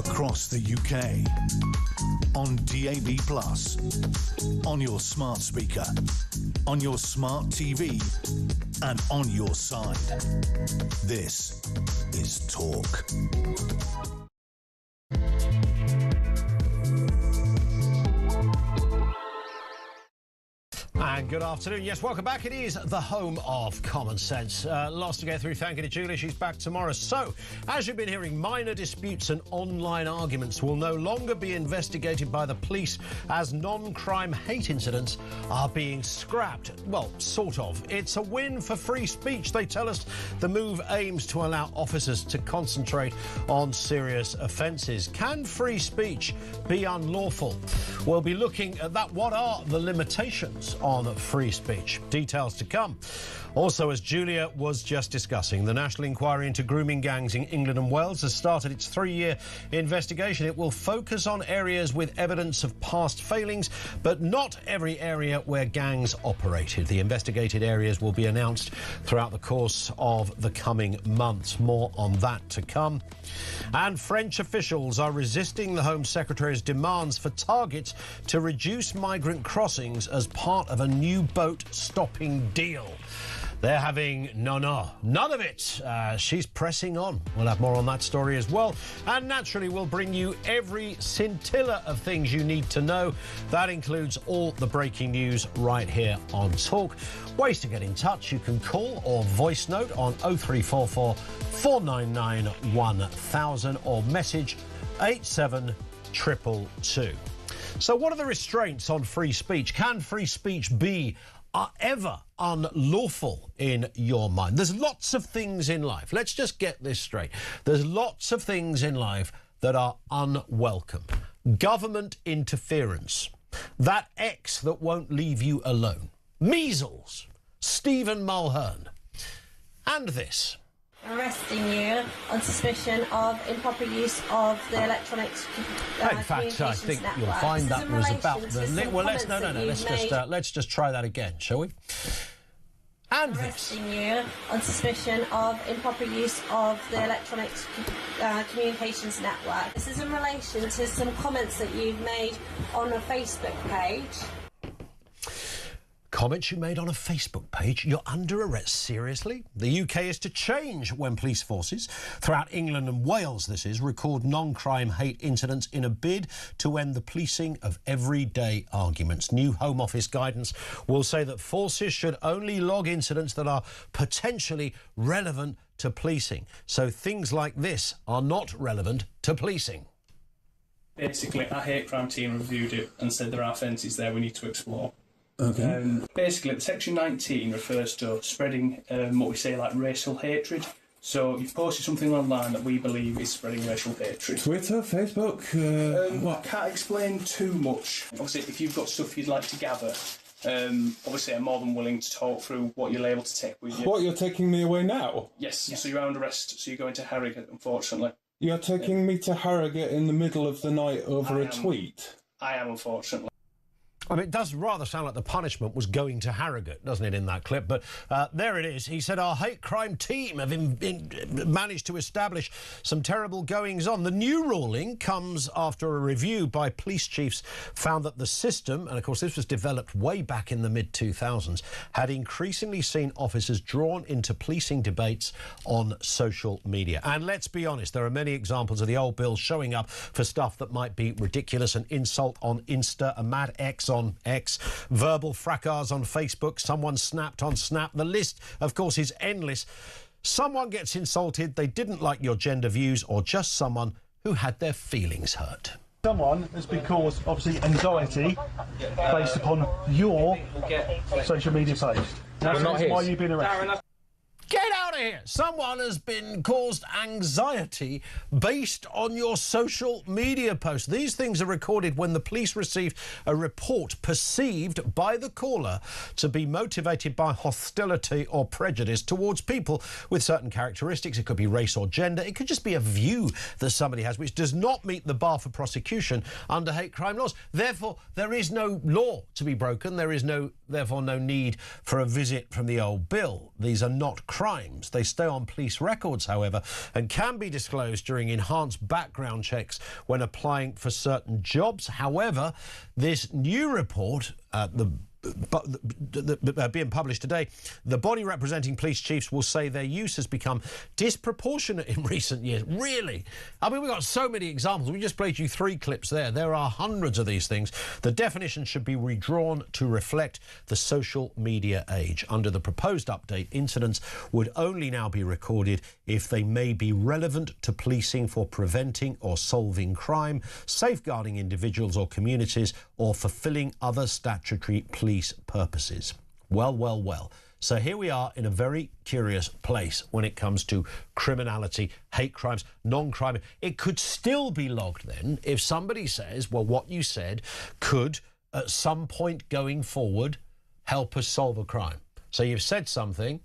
across the UK, on DAB+, on your smart speaker, on your smart TV, and on your side. This is Talk. And good afternoon. Yes, welcome back. It is the home of common sense. Lots to get through. Thank you to Julie. She's back tomorrow. So, as you've been hearing, minor disputes and online arguments will no longer be investigated by the police as non-crime hate incidents are being scrapped. Well, sort of. It's a win for free speech. They tell us the move aims to allow officers to concentrate on serious offences. Can free speech be unlawful? We'll be looking at that. What are the limitations on free speech? Details to come. Also, as Julia was just discussing, the National Inquiry into Grooming gangs in England and Wales has started its 3-year investigation. It will focus on areas with evidence of past failings, but not every area where gangs operated. The investigated areas will be announced throughout the course of the coming months. More on that to come. And French officials are resisting the Home Secretary's demands for targets to reduce migrant crossings as part of a new boat stopping deal. They're having none of it. She's pressing on. We'll have more on that story as well. And naturally, we'll bring you every scintilla of things you need to know. That includes all the breaking news right here on Talk. Ways to get in touch. You can call or voice note on 0344 499 1000 or message 87222. So what are the restraints on free speech? Can free speech be ever unlawful in your mind? There's lots of things in life. Let's just get this straight. There's lots of things in life that are unwelcome. Government interference. That ex that won't leave you alone. Measles. Stephen Mulhern. And this. Arresting you on suspicion of improper use of the electronics. In fact, I think you'll find that was about the. Well, let's just try that again, shall we? And arresting you on suspicion of improper use of the electronics communications network. This is in relation to some comments that you've made on a Facebook page. Comments you made on a Facebook page? You're under arrest. Seriously? The UK is to change when police forces throughout England and Wales, this is, record non-crime hate incidents in a bid to end the policing of everyday arguments. New Home Office guidance will say that forces should only log incidents that are potentially relevant to policing. So things like this are not relevant to policing. Basically, our hate crime team reviewed it and said there are offences there we need to explore. Okay. Basically, Section 19 refers to spreading what we say like racial hatred. So you've posted something online that we believe is spreading racial hatred. Twitter, Facebook, I can't explain too much. Obviously, if you've got stuff you'd like to gather, obviously I'm more than willing to talk through what you're able to take with you. What, you're taking me away now? Yes, so you're under arrest, so you're going to Harrogate, unfortunately. You're taking me to Harrogate in the middle of the night over a tweet? I am, unfortunately. I mean, it does rather sound like the punishment was going to Harrogate, doesn't it, in that clip? But there it is. He said our hate crime team have managed to establish some terrible goings-on. The new ruling comes after a review by police chiefs found that the system, and of course this was developed way back in the mid-2000s, had increasingly seen officers drawn into policing debates on social media. And let's be honest, there are many examples of the old bill showing up for stuff that might be ridiculous. An insult on Insta, a mad X on X, verbal fracas on Facebook, someone snapped on Snap. The list, of course, is endless. Someone gets insulted, they didn't like your gender views, or just someone who had their feelings hurt. Someone has been caused, obviously, anxiety based upon your social media page. That's why you've been arrested. Get out of here! Someone has been caused anxiety based on your social media post. These things are recorded when the police received a report perceived by the caller to be motivated by hostility or prejudice towards people with certain characteristics. It could be race or gender. It could just be a view that somebody has which does not meet the bar for prosecution under hate crime laws. Therefore, there is no law to be broken. There is no therefore no need for a visit from the old Bill. These are not crimes. They stay on police records, however, and can be disclosed during enhanced background checks when applying for certain jobs. However, this new report, being published today, the body representing police chiefs will say their use has become disproportionate in recent years. Really? I mean, we've got so many examples. We just played you 3 clips there. There are hundreds of these things. The definition should be redrawn to reflect the social media age. Under the proposed update, incidents would only now be recorded if they may be relevant to policing for preventing or solving crime, safeguarding individuals or communities, or fulfilling other statutory police purposes. Well, well, well. So here we are in a very curious place when it comes to criminality, hate crimes, non-crime. It could still be logged then if somebody says, well, what you said could, at some point going forward, help us solve a crime. So you've said something.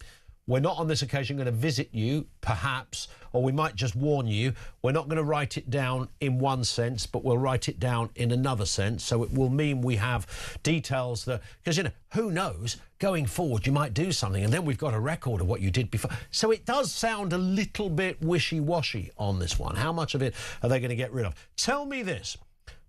We're not on this occasion going to visit you, perhaps, or we might just warn you. We're not going to write it down in one sense, but we'll write it down in another sense. So it will mean we have details that, because, you know, who knows, going forward you might do something and then we've got a record of what you did before. So it does sound a little bit wishy-washy on this one. How much of it are they going to get rid of? Tell me this.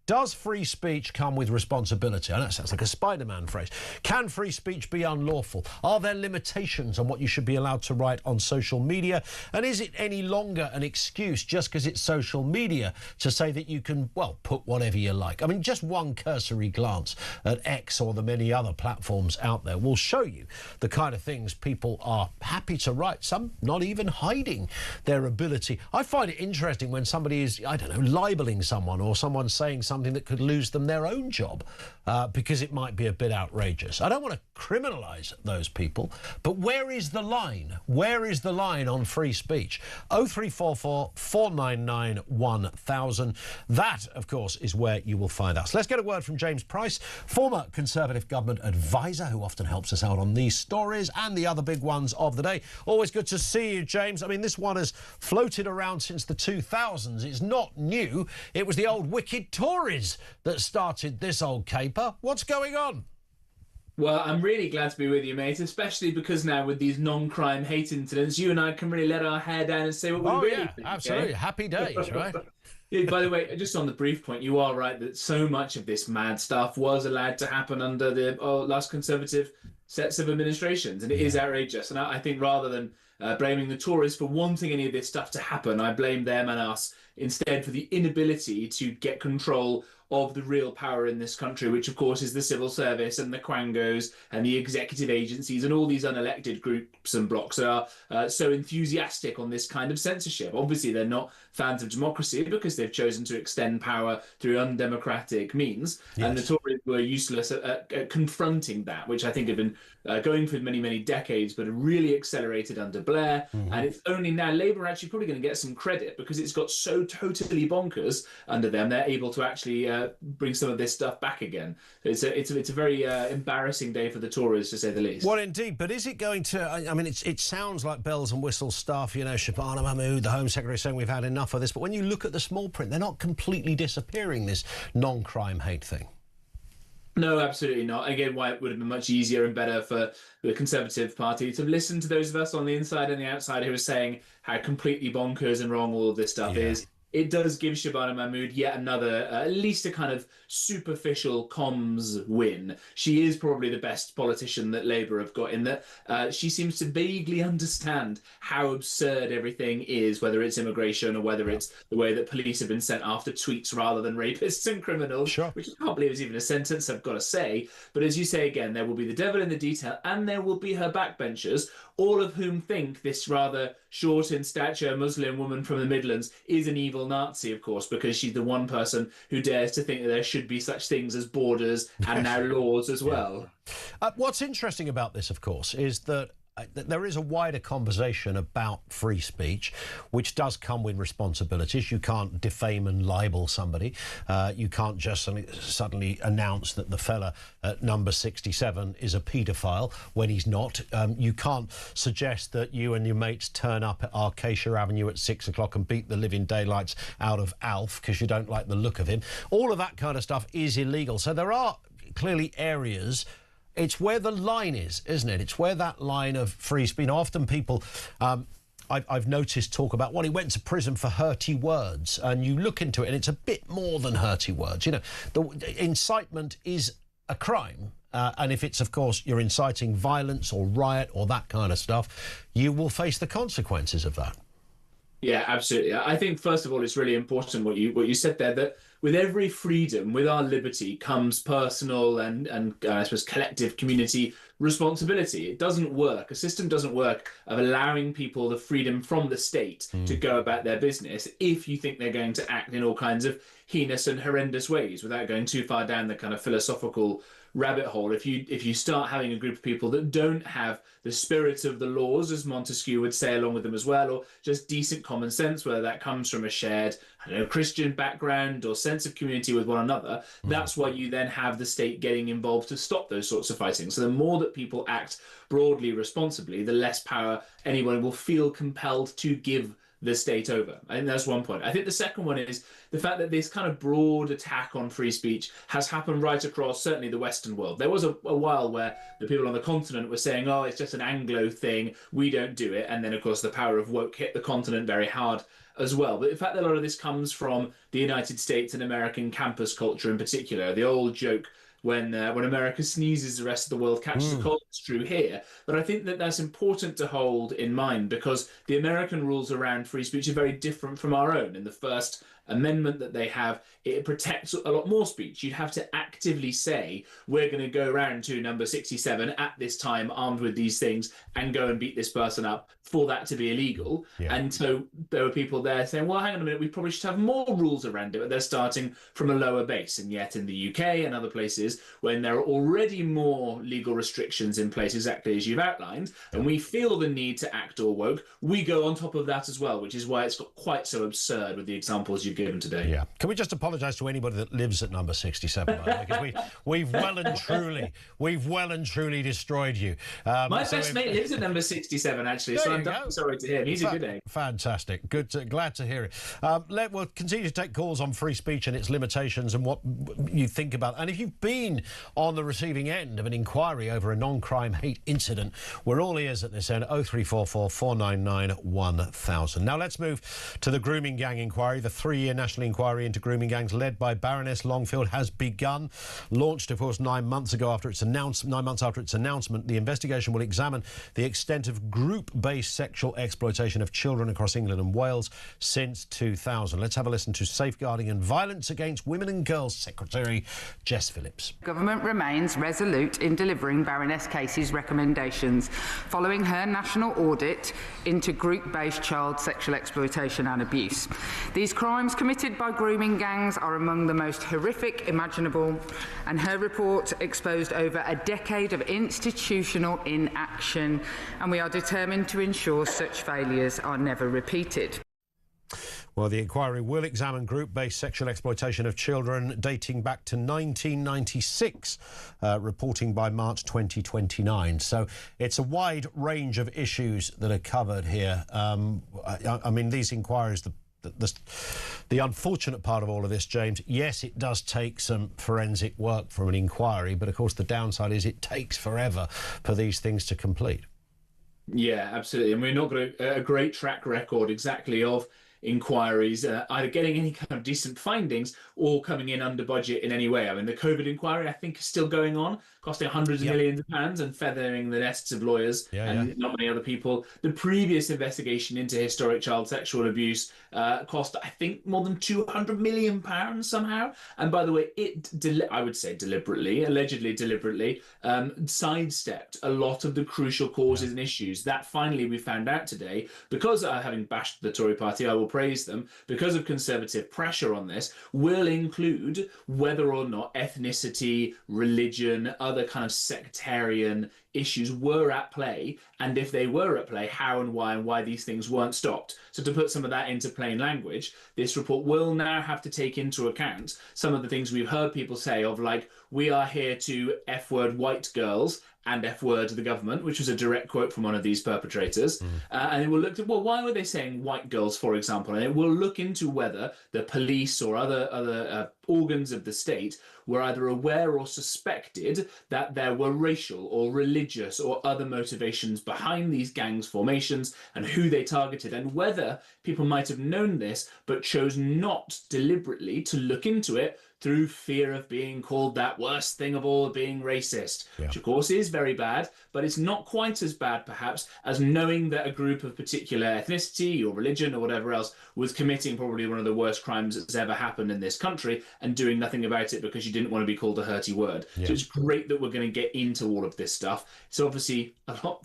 Does free speech come with responsibility? I know it sounds like a Spider-Man phrase. Can free speech be unlawful? Are there limitations on what you should be allowed to write on social media? And is it any longer an excuse just because it's social media to say that you can, well, put whatever you like? I mean, just one cursory glance at X or the many other platforms out there will show you the kind of things people are happy to write, some not even hiding their ability. I find it interesting when somebody is, I don't know, libeling someone or someone saying something that could lose them their own job because it might be a bit outrageous. I don't want to criminalise those people, but where is the line? Where is the line on free speech? 0344 499 1000. That, of course, is where you will find us. Let's get a word from James Price, former Conservative government advisor, who often helps us out on these stories and the other big ones of the day. Always good to see you, James. I mean, this one has floated around since the 2000s. It's not new. It was the old wicked Tories that started this old caper. What's going on? Well, I'm really glad to be with you, mate, especially because now with these non-crime hate incidents, you and I can really let our hair down and say what we really think. Absolutely. Happy days, right? Yeah, by the way, just on the brief point, you are right that so much of this mad stuff was allowed to happen under the last Conservative sets of administrations, and it is outrageous. And I think rather than blaming the Tories for wanting any of this stuff to happen, I blame them and us instead for the inability to get control of the real power in this country, which of course is the civil service and the quangos and the executive agencies and all these unelected groups and blocks that are so enthusiastic on this kind of censorship. Obviously, they're not fans of democracy because they've chosen to extend power through undemocratic means. Yes. And the Tories were useless at confronting that, which I think had been going for many, many decades, but really accelerated under Blair. Mm-hmm. And it's only now Labour are actually probably going to get some credit because it's got so totally bonkers under them. They're able to actually bring some of this stuff back again. It's a very embarrassing day for the Tories, to say the least. Well, indeed. But is it going to? I mean, it sounds like bells and whistles stuff. You know, Shabana Mahmood, the Home Secretary, saying we've had enough of this. But when you look at the small print, they're not completely disappearing, this non-crime hate thing. No, absolutely not. Again, why it would have been much easier and better for the Conservative Party to listen to those of us on the inside and the outside who are saying how completely bonkers and wrong all of this stuff is. It does give Shabana Mahmood yet another, at least a kind of superficial comms win. She is probably the best politician that Labour have got in that she seems to vaguely understand how absurd everything is, whether it's immigration or whether it's the way that police have been sent after tweets rather than rapists and criminals, which I can't believe is even a sentence, I've got to say. But as you say again, there will be the devil in the detail and there will be her backbenchers, all of whom think this rather short in stature Muslim woman from the Midlands is an evil Nazi, of course, because she's the one person who dares to think that there should be such things as borders and now laws as well. What's interesting about this, of course, is that there is a wider conversation about free speech, which does come with responsibilities. You can't defame and libel somebody. You can't just suddenly announce that the fella at number 67 is a paedophile when he's not. You can't suggest that you and your mates turn up at Acacia Avenue at 6 o'clock and beat the living daylights out of Alf because you don't like the look of him. All of that kind of stuff is illegal. So there are clearly areas It's where the line is, isn't it? It's where that line of free speech. Often people, I've noticed, talk about, well, he went to prison for hurty words, and you look into it, and it's a bit more than hurty words. You know, the incitement is a crime. And if it's, of course, you're inciting violence or riot or that kind of stuff, you will face the consequences of that. Yeah, absolutely. I think, first of all, it's really important what you said there, that with every freedom, with our liberty, comes personal and I suppose collective community responsibility. It doesn't work. A system doesn't work of allowing people the freedom from the state to go about their business if you think they're going to act in all kinds of heinous and horrendous ways, without going too far down the kind of philosophical rabbit hole. If you start having a group of people that don't have the spirit of the laws, as Montesquieu would say, along with them as well, or just decent common sense, whether that comes from a shared, I don't know, Christian background or sense of community with one another, that's why you then have the state getting involved to stop those sorts of fighting. So the more that people act broadly responsibly, the less power anyone will feel compelled to give the state over. I think that's one point. I think the second one is the fact that this kind of broad attack on free speech has happened right across certainly the Western world. There was a while where the people on the continent were saying, oh, it's just an Anglo thing, we don't do it. And then, of course, the power of woke hit the continent very hard as well. But the fact that a lot of this comes from the United States and American campus culture in particular, the old joke, when America sneezes, the rest of the world catches a cold. It's true here. But I think that that's important to hold in mind, because the American rules around free speech are very different from our own. In the First Amendment that they have, it protects a lot more speech. You'd have to actively say, we're going to go round to number 67 at this time armed with these things and go and beat this person up for that to be illegal. Yeah. And so there were people there saying, well, hang on a minute, we probably should have more rules around it. But they're starting from a lower base. And yet in the UK and other places, when there are already more legal restrictions in place, exactly as you've outlined, and we feel the need to act all woke, we go on top of that as well, which is why it's got quite so absurd with the examples you've given today. Yeah. Can we just apologise to anybody that lives at number 67, by the way, because we've well and truly destroyed you. My best mate lives at number 67, actually, so I'm sorry to hear him. He's a good egg. Fantastic. Glad to hear it. We'll continue to take calls on free speech and its limitations and what you think about. And if you've been on the receiving end of an inquiry over a non-crime hate incident, we're all ears at this end. 0344 499 1000. Now let's move to the grooming gang inquiry. The 3-year national inquiry into grooming gangs led by Baroness Longfield has begun. Launched, of course, 9 months after its announcement. The investigation will examine the extent of group-based sexual exploitation of children across England and Wales since 2000. Let's have a listen to Safeguarding and Violence Against Women and Girls Secretary Jess Phillips. Government remains resolute in delivering Baroness Casey's recommendations following her national audit into group-based child sexual exploitation and abuse. These crimes committed by grooming gangs are among the most horrific imaginable, and her report exposed over a decade of institutional inaction, and we are determined to ensure such failures are never repeated. Well, the inquiry will examine group-based sexual exploitation of children dating back to 1996, reporting by March 2029. So it's a wide range of issues that are covered here. I mean, these inquiries, the unfortunate part of all of this, James, yes, it does take some forensic work from an inquiry, but of course the downside is it takes forever for these things to complete. Yeah, absolutely. And we're not got a great track record exactly of inquiries either getting any kind of decent findings or coming in under budget in any way. I mean, the COVID inquiry, I think, is still going on, costing hundreds of millions of pounds and feathering the nests of lawyers and not many other people. The previous investigation into historic child sexual abuse cost, I think, more than £200 million somehow. And by the way, I would say allegedly deliberately, sidestepped a lot of the crucial causes and issues that finally we found out today, because having bashed the Tory party, I will praise them, because of Conservative pressure on this, will include whether or not ethnicity, religion, other kind of sectarian issues were at play, and if they were at play, how and why these things weren't stopped. So to put some of that into plain language, this report will now have to take into account some of the things we've heard people say of, like, we are here to F-word white girls and F-word the government, which was a direct quote from one of these perpetrators. And it will look at, well, why were they saying white girls, for example? And it will look into whether the police or other organs of the state were either aware or suspected that there were racial or religious or other motivations behind these gangs' formations and who they targeted, and whether people might have known this but chose not deliberately to look into it through fear of being called that worst thing of all, being racist, which of course is very bad, but it's not quite as bad perhaps as knowing that a group of particular ethnicity or religion or whatever else was committing probably one of the worst crimes that's ever happened in this country and doing nothing about it because you didn't want to be called a hurty word. So it's great that we're going to get into all of this stuff. It's obviously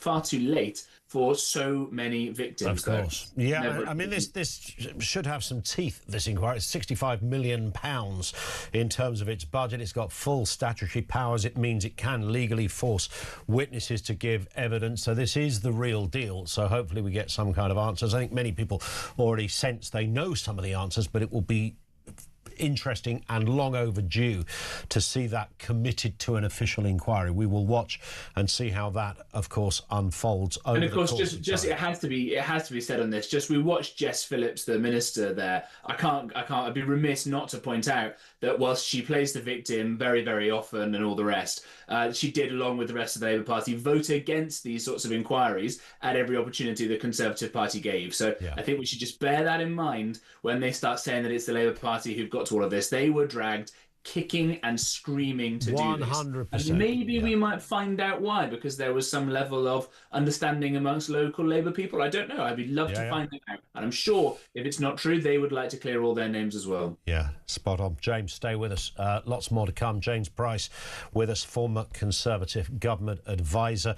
far too late for so many victims. Of course. Yeah, I mean, this should have some teeth, this inquiry. It's £65 million in terms of its budget. It's got full statutory powers. It means it can legally force witnesses to give evidence. So this is the real deal. So hopefully we get some kind of answers. I think many people already sense they know some of the answers, but it will be interesting and long overdue to see that committed to an official inquiry. We will watch and see how that, of course, unfolds over and of course, the course just it has to be said on this. Just we watched Jess Phillips, the minister there. I'd be remiss not to point out that whilst she plays the victim very, very often and all the rest, she did, along with the rest of the Labour Party, vote against these sorts of inquiries at every opportunity the Conservative Party gave. So I think we should just bear that in mind when they start saying that it's the Labour Party who've got to all of this. They were dragged kicking and screaming to do this. 100%. And maybe we might find out why, because there was some level of understanding amongst local Labour people. I don't know. I'd love to find it out. And I'm sure if it's not true, they would like to clear all their names as well. Yeah, spot on. James, stay with us. Lots more to come. James Price with us, former Conservative government advisor.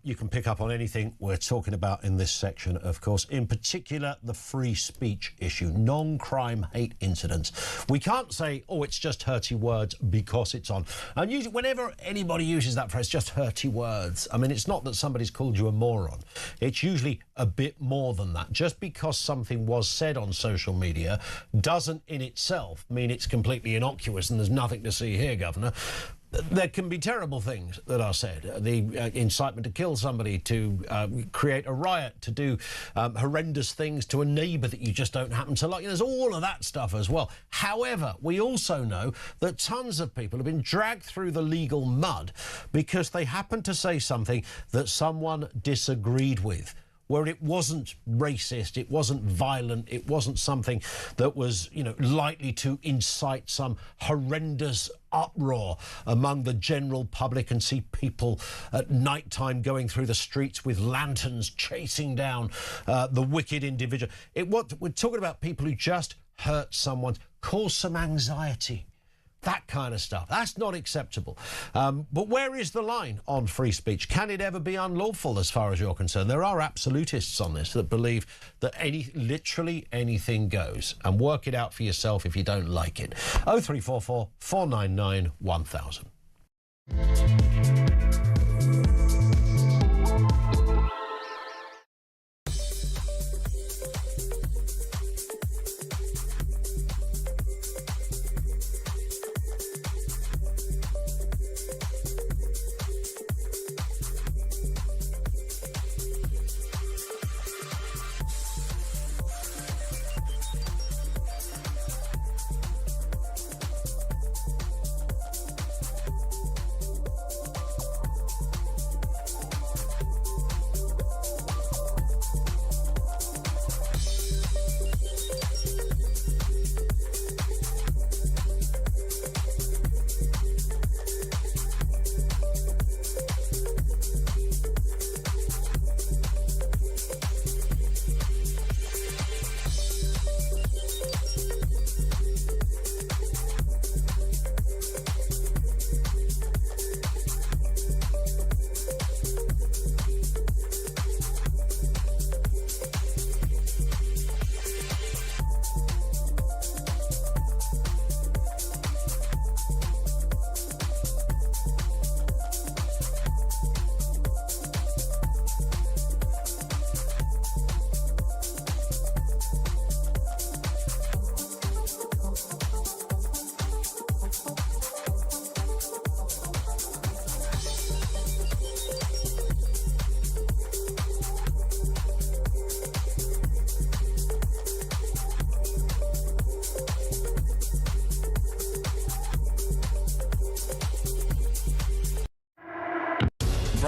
You can pick up on anything we're talking about in this section, of course, in particular the free speech issue, non-crime hate incidents. We can't say, oh, it's just hurty words because it's on. And usually, whenever anybody uses that phrase, just hurty words, I mean, it's not that somebody's called you a moron. It's usually a bit more than that. Just because something was said on social media doesn't in itself mean it's completely innocuous and there's nothing to see here, Governor. There can be terrible things that are said. The incitement to kill somebody, to create a riot, to do horrendous things to a neighbour that you just don't happen to like. There's all of that stuff as well. However, we also know that tons of people have been dragged through the legal mud because they happened to say something that someone disagreed with, where it wasn't racist, it wasn't violent, it wasn't something that was, you know, likely to incite some horrendous uproar among the general public and see people at night time going through the streets with lanterns chasing down the wicked individual. We're talking about people who just hurt someone, cause some anxiety. That kind of stuff. That's not acceptable. But where is the line on free speech? Can it ever be unlawful as far as you're concerned? There are absolutists on this that believe that literally anything goes. And work it out for yourself if you don't like it. 0344 499 1000.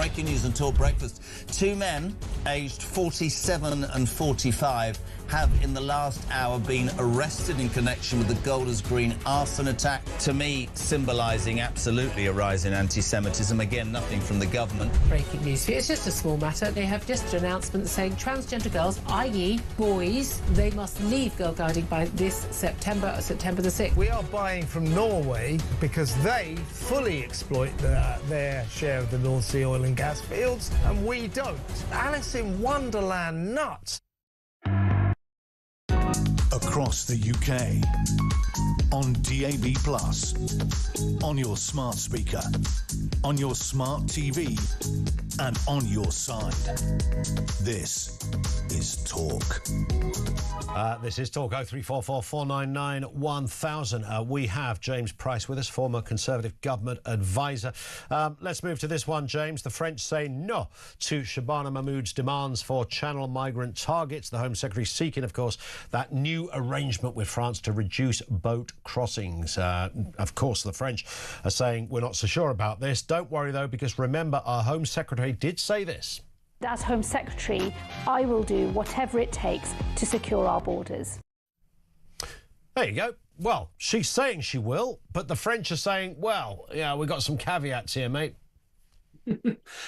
breaking news on Talk Breakfast. Two men, aged 47 and 45, have in the last hour been arrested in connection with the Golders Green arson attack. To me, symbolising absolutely a rise in anti-Semitism. Again, nothing from the government. Breaking news. It's just a small matter. They have just an announcement saying transgender girls, i.e. boys, they must leave Girl Guiding by this September the 6th. We are buying from Norway because they fully exploit their share of the North Sea oil and gas fields, and we don't. Alice in Wonderland nuts. Across the UK, on DAB+, on your smart speaker, on your smart TV, and on your side. This is Talk. This is Talk 0344 499 1000. We have James Price with us, former Conservative government advisor. Let's move to this one, James. The French say no to Shabana Mahmood's demands for Channel migrant targets. The Home Secretary seeking, of course, that new arrangement with France to reduce boat crossings. Of course, the French are saying we're not so sure about this. Don't worry, though, because remember, our Home Secretary did say this. As Home Secretary, I will do whatever it takes to secure our borders. There you go. Well, she's saying she will, but the French are saying, well, yeah, we've got some caveats here, mate.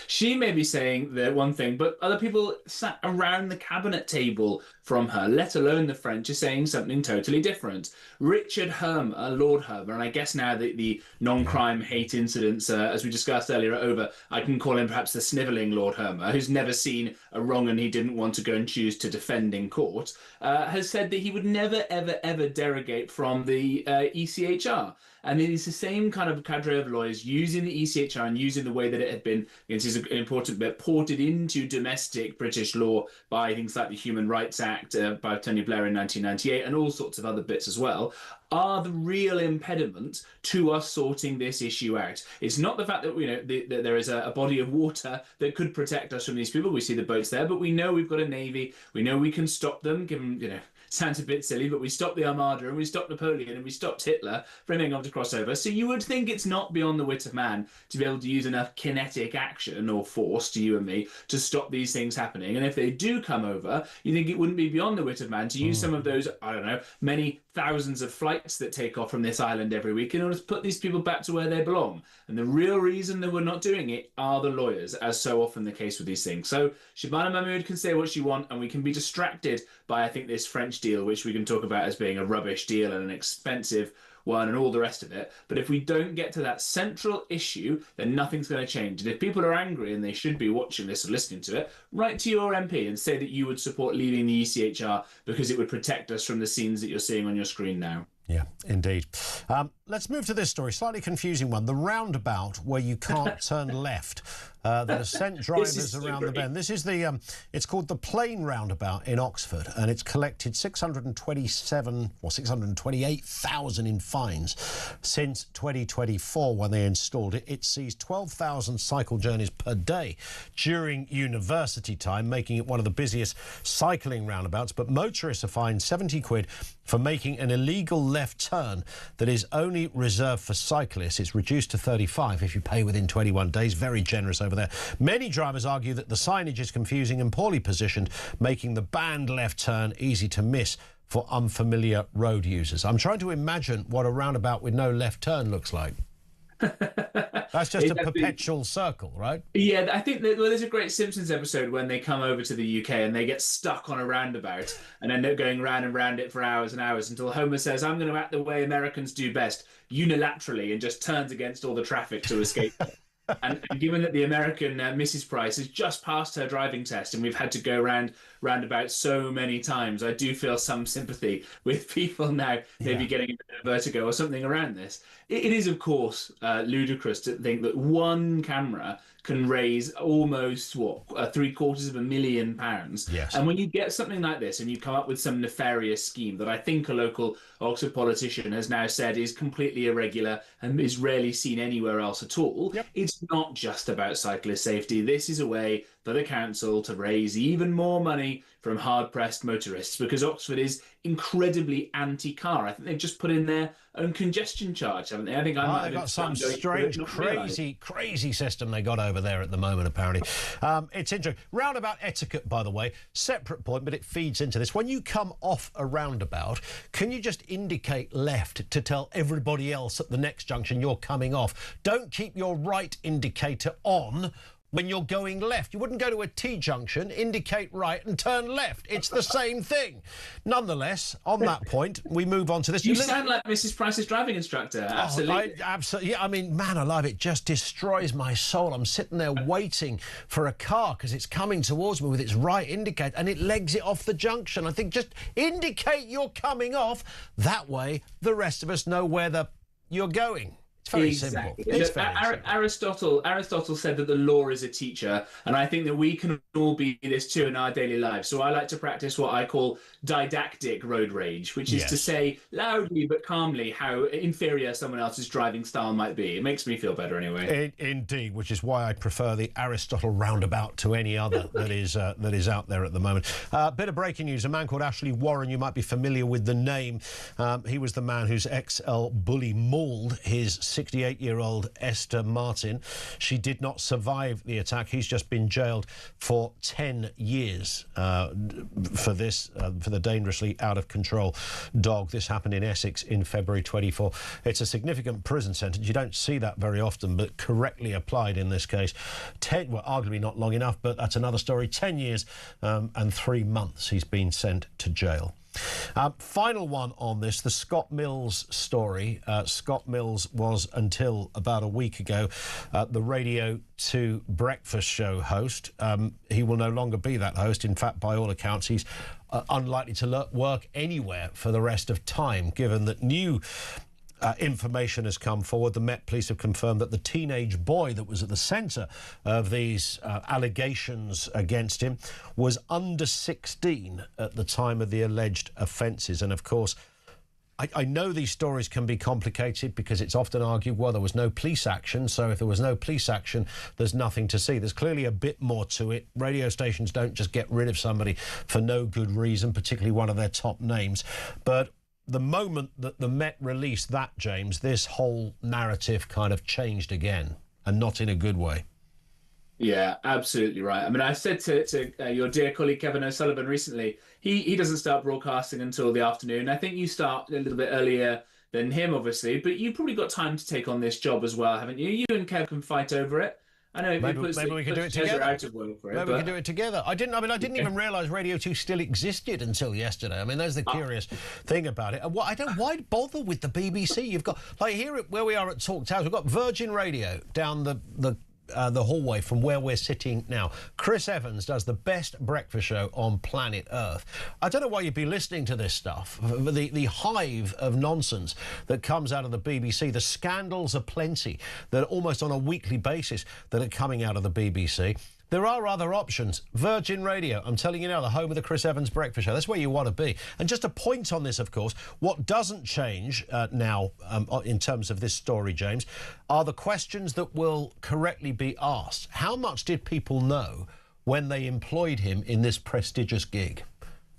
She may be saying the one thing, but other people sat around the cabinet table from her, let alone the French, are saying something totally different. Richard Hermer, Lord Hermer, and I guess now that the non-crime hate incidents, as we discussed earlier, are over, I can call him perhaps the snivelling Lord Hermer, who's never seen a wrong and he didn't want to go and choose to defend in court, has said that he would never, ever, ever derogate from the ECHR. And it is the same kind of cadre of lawyers using the ECHR and using the way that it had been, this is an important bit, ported into domestic British law by things like the Human Rights Act by Tony Blair in 1998 and all sorts of other bits as well, are the real impediment to us sorting this issue out. It's not the fact that that there is a body of water that could protect us from these people. We see the boats there, but we know we've got a navy. We know we can stop them, given, sounds a bit silly, but we stopped the Armada and we stopped Napoleon and we stopped Hitler from being able to cross over. So you would think it's not beyond the wit of man to be able to use enough kinetic action or force, to you and me, to stop these things happening. And if they do come over, you think it wouldn't be beyond the wit of man to use some of those, I don't know, many thousands of flights that take off from this island every week in order to put these people back to where they belong. And the real reason that we're not doing it are the lawyers, as so often the case with these things. So Shabana Mahmood can say what she wants, and we can be distracted by, I think, this French deal, which we can talk about as being a rubbish deal and an expensive one and all the rest of it. But if we don't get to that central issue, then nothing's going to change. And if people are angry, and they should be watching this or listening to it, write to your MP and say that you would support leaving the ECHR because it would protect us from the scenes that you're seeing on your screen now. Yeah, indeed. Let's move to this story, slightly confusing one. The roundabout where you can't turn left that has sent drivers around the bend. This is the, it's called the Plain Roundabout in Oxford, and it's collected 628,000 in fines since 2024 when they installed it. It sees 12,000 cycle journeys per day during university time, making it one of the busiest cycling roundabouts. But motorists are fined 70 quid for making an illegal left turn that is only reserved for cyclists. It's reduced to 35 if you pay within 21 days. Very generous over there. Many drivers argue that the signage is confusing and poorly positioned, making the banned left turn easy to miss for unfamiliar road users. I'm trying to imagine what a roundabout with no left turn looks like. That's just a perpetual circle, right? Yeah, I think that, well, there's a great Simpsons episode when they come over to the UK and they get stuck on a roundabout and end up going round and round it for hours and hours until Homer says, I'm going to act the way Americans do best, unilaterally, and just turns against all the traffic to escape it. And given that the American Mrs. Price has just passed her driving test and we've had to go roundabout so many times, I do feel some sympathy with people now maybe getting a bit of vertigo or something around this. It is, of course, ludicrous to think that one camera can raise almost, £750,000. Yes. And when you get something like this and you come up with some nefarious scheme that I think a local Oxford politician has now said is completely irregular and is rarely seen anywhere else at all, it's not just about cyclist safety. This is a way for the council to raise even more money from hard-pressed motorists, because Oxford is incredibly anti-car. I think they've just put in their own congestion charge, haven't they? I think they've got some strange, crazy system they got over there at the moment, apparently. It's interesting. Roundabout etiquette, by the way, separate point, but it feeds into this. When you come off a roundabout, can you just indicate left to tell everybody else at the next junction you're coming off? Don't keep your right indicator on when you're going left. You wouldn't go to a T-junction, indicate right and turn left. It's the same thing. Nonetheless, on that point, we move on to this. You sound like Mrs. Price's driving instructor. Absolutely. Absolutely. Yeah, I mean, man alive, it just destroys my soul. I'm sitting there waiting for a car because it's coming towards me with its right indicator and it legs it off the junction. I think just indicate you're coming off. That way, the rest of us know where you're going. It's very simple. It's very simple. Aristotle said that the law is a teacher, and I think that we can all be this too in our daily lives. So I like to practice what I call didactic road rage, which is to say loudly but calmly how inferior someone else's driving style might be. It makes me feel better anyway. Indeed, which is why I prefer the Aristotle roundabout to any other that is out there at the moment. Bit of breaking news. A man called Ashley Warren, you might be familiar with the name. He was the man whose XL bully mauled his 68-year-old Esther Martin. She did not survive the attack. He's just been jailed for 10 years for this, for the dangerously out-of-control dog. This happened in Essex in February 24. It's a significant prison sentence. You don't see that very often, but correctly applied in this case. 10, well, arguably not long enough, but that's another story. 10 years and 3 months he's been sent to jail. Final one on this, the Scott Mills story. Scott Mills was, until about a week ago, the Radio 2 breakfast show host. He will no longer be that host. In fact, by all accounts, he's unlikely to work anywhere for the rest of time, given that new information has come forward. The Met Police have confirmed that the teenage boy that was at the centre of these allegations against him was under 16 at the time of the alleged offences. And of course, I know these stories can be complicated because it's often argued, well, there was no police action, so if there was no police action, there's nothing to see. There's clearly a bit more to it. Radio stations don't just get rid of somebody for no good reason, particularly one of their top names. But the moment that the Met released that, James, this whole narrative kind of changed again, and not in a good way. Yeah, absolutely right. I mean, I said to your dear colleague Kevin O'Sullivan recently, he doesn't start broadcasting until the afternoon. I think you start a little bit earlier than him, obviously, but you've probably got time to take on this job as well, haven't you? You and Kev can fight over it. I know maybe we can do it together. Maybe we can do it together. I didn't even realise Radio 2 still existed until yesterday. I mean, there's the curious thing about it. Why bother with the BBC? You've got, like, here where we are at Talk Towers, we've got Virgin Radio down the hallway from where we're sitting now. Chris Evans does the best breakfast show on planet Earth. I don't know why you'd be listening to this stuff. The hive of nonsense that comes out of the BBC, the scandals are plenty that almost on a weekly basis that are coming out of the BBC. There are other options. Virgin Radio, I'm telling you now, the home of the Chris Evans Breakfast Show. That's where you want to be. And just a point on this, of course, what doesn't change now in terms of this story, James, are the questions that will correctly be asked. How much did people know when they employed him in this prestigious gig?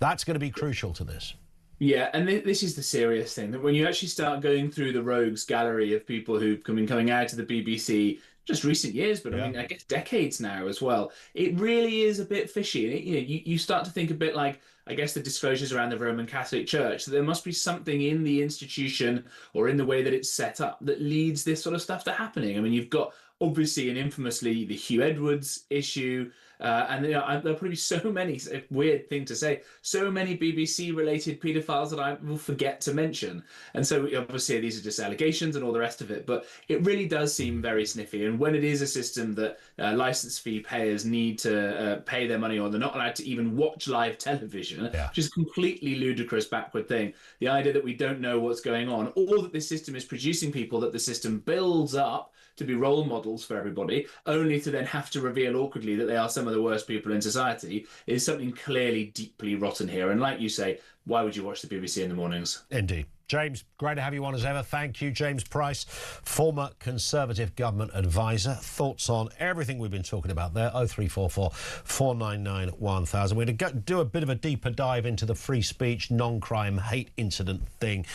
That's going to be crucial to this. Yeah, and this is the serious thing, that when you actually start going through the rogues gallery of people who've been coming out of the BBC, just recent years, but I mean, I guess decades now as well, it really is a bit fishy. And you start to think a bit like, I guess, the disclosures around the Roman Catholic Church, that there must be something in the institution or in the way that it's set up that leads this sort of stuff to happening. I mean, you've got, obviously and infamously, the Hugh Edwards issue, and there'll probably be so many, a weird thing to say, so many BBC-related paedophiles that I will forget to mention. And so obviously these are just allegations and all the rest of it, but it really does seem very sniffy. And when it is a system that licence fee payers need to pay their money on, they're not allowed to even watch live television, which is a completely ludicrous, backward thing. The idea that we don't know what's going on, or that this system is producing people that the system builds up to be role models for everybody, only to then have to reveal awkwardly that they are some of the worst people in society, is something clearly deeply rotten here. And like you say, why would you watch the BBC in the mornings? Indeed. James, great to have you on as ever. Thank you, James Price, former Conservative government advisor. Thoughts on everything we've been talking about there? 0344 499 1000. We're going to do a bit of a deeper dive into the free speech, non-crime, hate incident thing.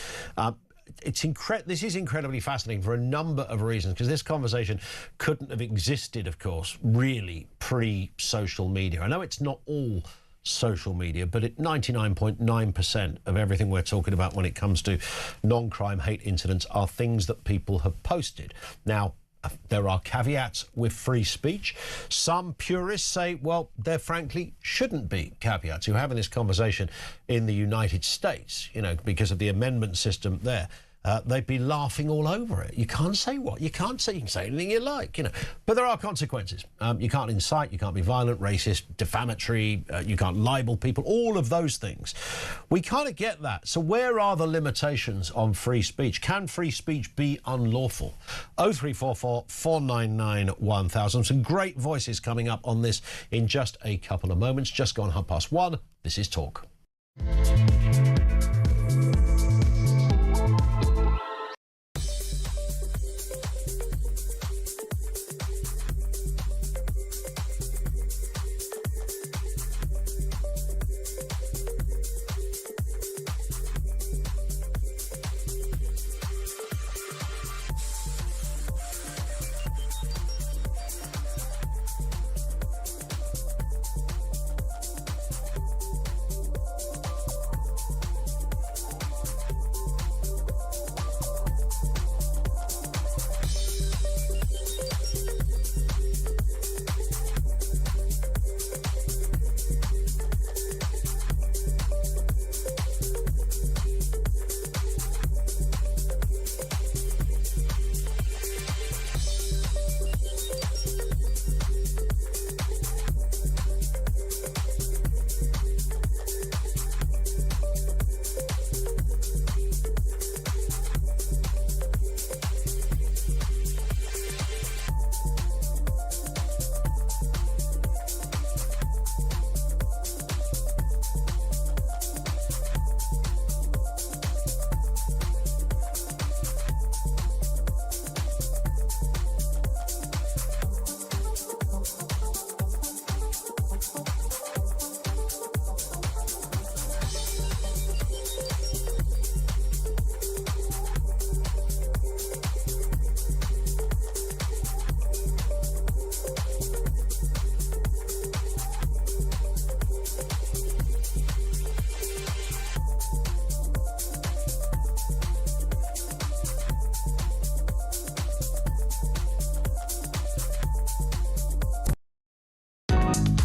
This is incredibly fascinating for a number of reasons, because this conversation couldn't have existed, of course, really pre-social media. I know it's not all social media, but 99.9% of everything we're talking about when it comes to non-crime hate incidents are things that people have posted. Now, there are caveats with free speech. Some purists say, well, there frankly shouldn't be caveats. You're having this conversation in the United States, you know, because of the amendment system there. They'd be laughing all over it. You can't say what? You can say anything you like, you know. But there are consequences. You can't incite, you can't be violent, racist, defamatory, you can't libel people, all of those things. We kind of get that. So where are the limitations on free speech? Can free speech be unlawful? 0344 499 1000. Some great voices coming up on this in just a couple of moments. Just gone 1:30. This is Talk.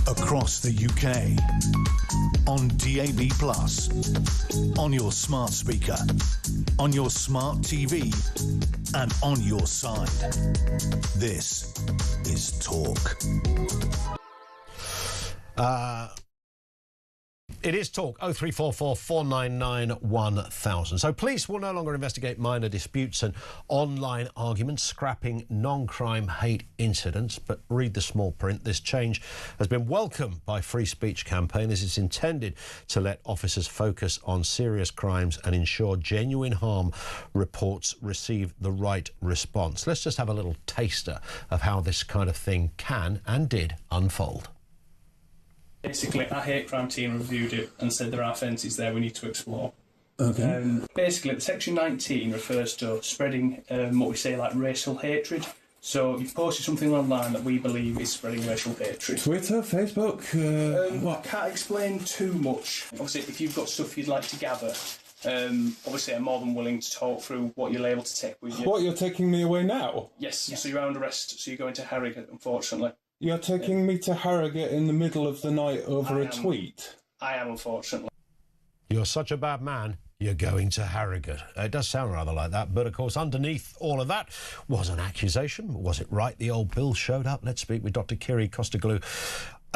Across the UK, on DAB+, on your smart speaker, on your smart TV, and on your side. This is Talk. It is Talk, 0344 499 1000. So police will no longer investigate minor disputes and online arguments, scrapping non-crime hate incidents. But read the small print. This change has been welcomed by free speech campaigners. It's intended to let officers focus on serious crimes and ensure genuine harm reports receive the right response. Let's just have a little taster of how this kind of thing can and did unfold. Basically, our hate crime team reviewed it and said there are offences there we need to explore. Okay. Basically, Section 19 refers to spreading what we say like racial hatred. So you've posted something online that we believe is spreading racial hatred. Twitter, Facebook, I can't explain too much. Obviously, if you've got stuff you'd like to gather, obviously I'm more than willing to talk through what you're able to take with you. What, you're taking me away now? Yes, so you're under arrest, so you're going to Harrogate, unfortunately. You're taking me to Harrogate in the middle of the night over a tweet? I am, unfortunately. You're such a bad man, you're going to Harrogate. It does sound rather like that, but of course underneath all of that was an accusation. Was it right the old bill showed up? Let's speak with Dr. Kiri Costaglou.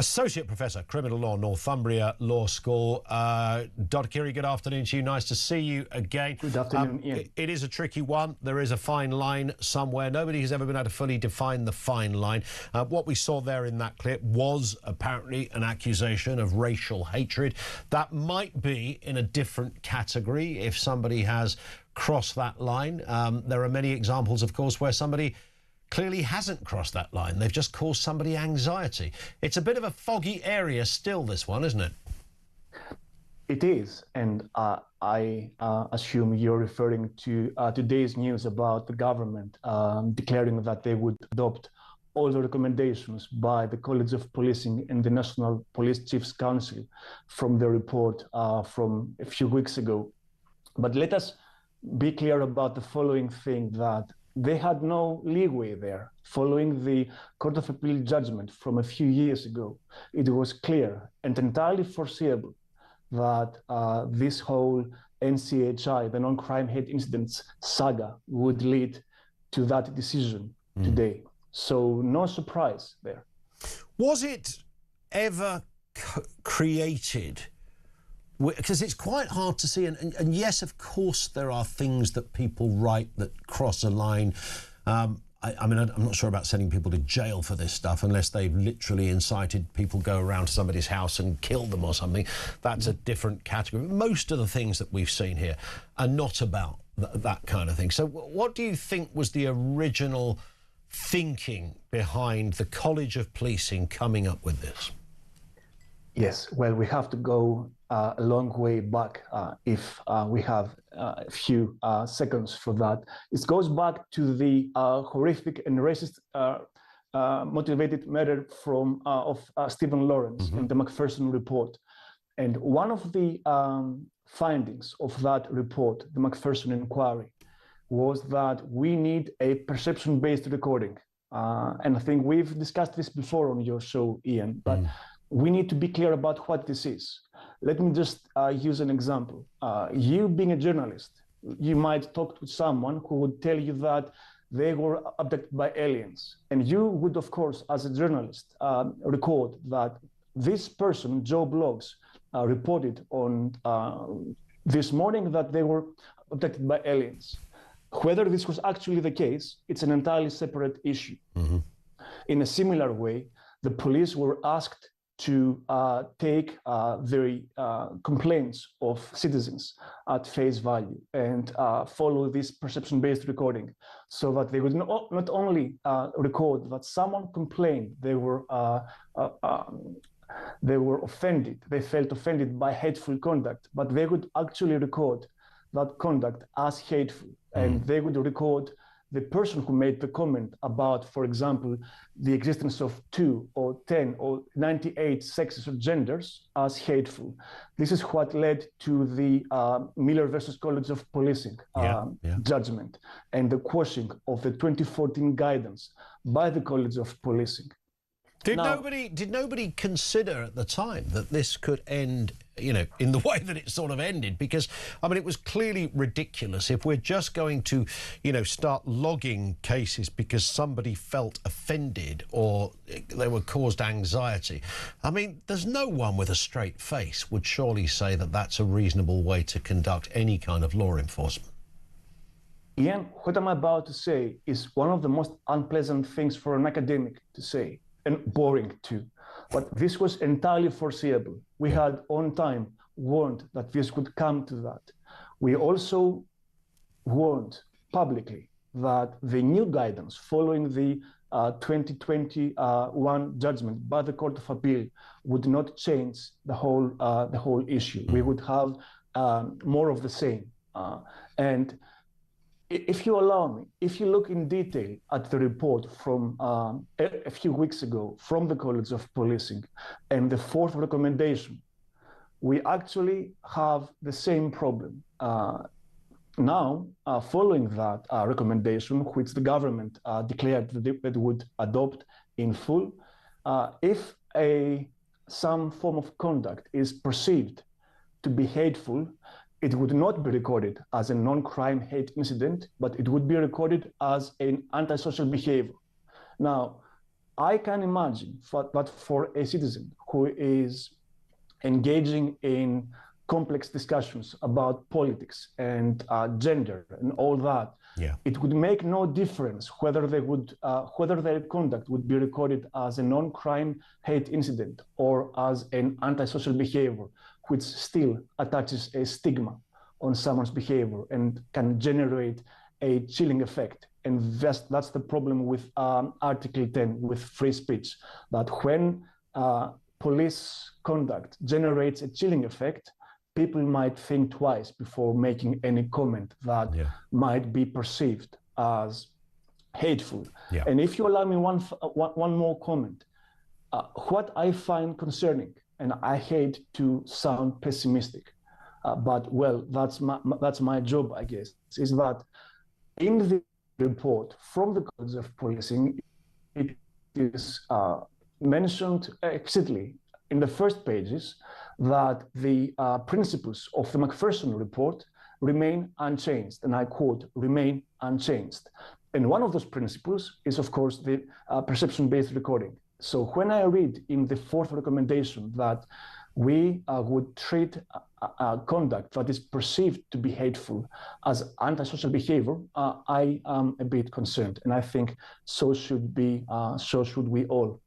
Associate Professor, Criminal Law, Northumbria Law School. Dr. Kiri, good afternoon to you. Nice to see you again. Good afternoon, Ian. It is a tricky one. There is a fine line somewhere. Nobody has ever been able to fully define the fine line. What we saw there in that clip was apparently an accusation of racial hatred. That might be in a different category if somebody has crossed that line. There are many examples, of course, where somebody clearly hasn't crossed that line. They've just caused somebody anxiety. It's a bit of a foggy area still, this one, isn't it? It is, and I assume you're referring to today's news about the government declaring that they would adopt all the recommendations by the College of Policing and the National Police Chiefs Council from the report from a few weeks ago. But let us be clear about the following thing, that they had no leeway there. Following the Court of Appeal judgment from a few years ago, it was clear and entirely foreseeable that this whole NCHI, the non-crime hate incidents saga, would lead to that decision today. So no surprise there. Was it ever created? Because it's quite hard to see, and yes, of course, there are things that people write that cross a line. I mean, I'm not sure about sending people to jail for this stuff unless they've literally incited people go around to somebody's house and kill them or something. That's a different category. Most of the things that we've seen here are not about that kind of thing. So what do you think was the original thinking behind the College of Policing coming up with this? Yes, well, we have to go a long way back if we have a few seconds for that. It goes back to the horrific and racist motivated murder of Stephen Lawrence in the Macpherson report. And one of the findings of that report, the Macpherson inquiry, was that we need a perception-based recording. And I think we've discussed this before on your show, Ian, but we need to be clear about what this is. Let me just use an example. You being a journalist, you might talk to someone who would tell you that they were abducted by aliens. And you would, of course, as a journalist, record that this person, Joe Bloggs, reported on this morning that they were abducted by aliens. Whether this was actually the case, it's an entirely separate issue. In a similar way, the police were asked to take the complaints of citizens at face value and follow this perception-based recording, so that they would not only record that someone complained they were offended, they felt offended by hateful conduct, but they would actually record that conduct as hateful, and they would record the person who made the comment about, for example, the existence of 2 or 10 or 98 sexes or genders as hateful. This is what led to the Miller versus College of Policing judgment and the quashing of the 2014 guidance by the College of Policing. Did nobody consider at the time that this could end, you know, in the way that it sort of ended? Because, I mean, it was clearly ridiculous. If we're just going to, you know, start logging cases because somebody felt offended or they were caused anxiety, I mean, there's no one with a straight face would surely say that that's a reasonable way to conduct any kind of law enforcement. Ian, what I'm about to say is one of the most unpleasant things for an academic to say, and boring too, but this was entirely foreseeable. We had on time warned that this would come to that. We also warned publicly that the new guidance following the 2021 judgment by the Court of Appeal would not change the whole issue. We would have more of the same. And if you allow me, if you look in detail at the report from a few weeks ago from the College of Policing and the fourth recommendation, we actually have the same problem. Now, following that recommendation, which the government declared that it would adopt in full, if some form of conduct is perceived to be hateful, it would not be recorded as a non-crime hate incident, but it would be recorded as an antisocial behavior. Now, I can imagine that for a citizen who is engaging in complex discussions about politics and gender and all that, it would make no difference whether whether their conduct would be recorded as a non-crime hate incident or as an antisocial behavior, which still attaches a stigma on someone's behavior and can generate a chilling effect. And that's the problem with Article 10, with free speech, that when police conduct generates a chilling effect, people might think twice before making any comment that might be perceived as hateful. And if you allow me one more comment, what I find concerning, and I hate to sound pessimistic, but well, that's my job, I guess, is that in the report from the College of Policing, it is mentioned explicitly in the first pages that the principles of the Macpherson report remain unchanged, and I quote, remain unchanged. And one of those principles is, of course, the perception-based recording. So when I read in the fourth recommendation that we would treat conduct that is perceived to be hateful as antisocial behavior, I am a bit concerned, and I think so should we all,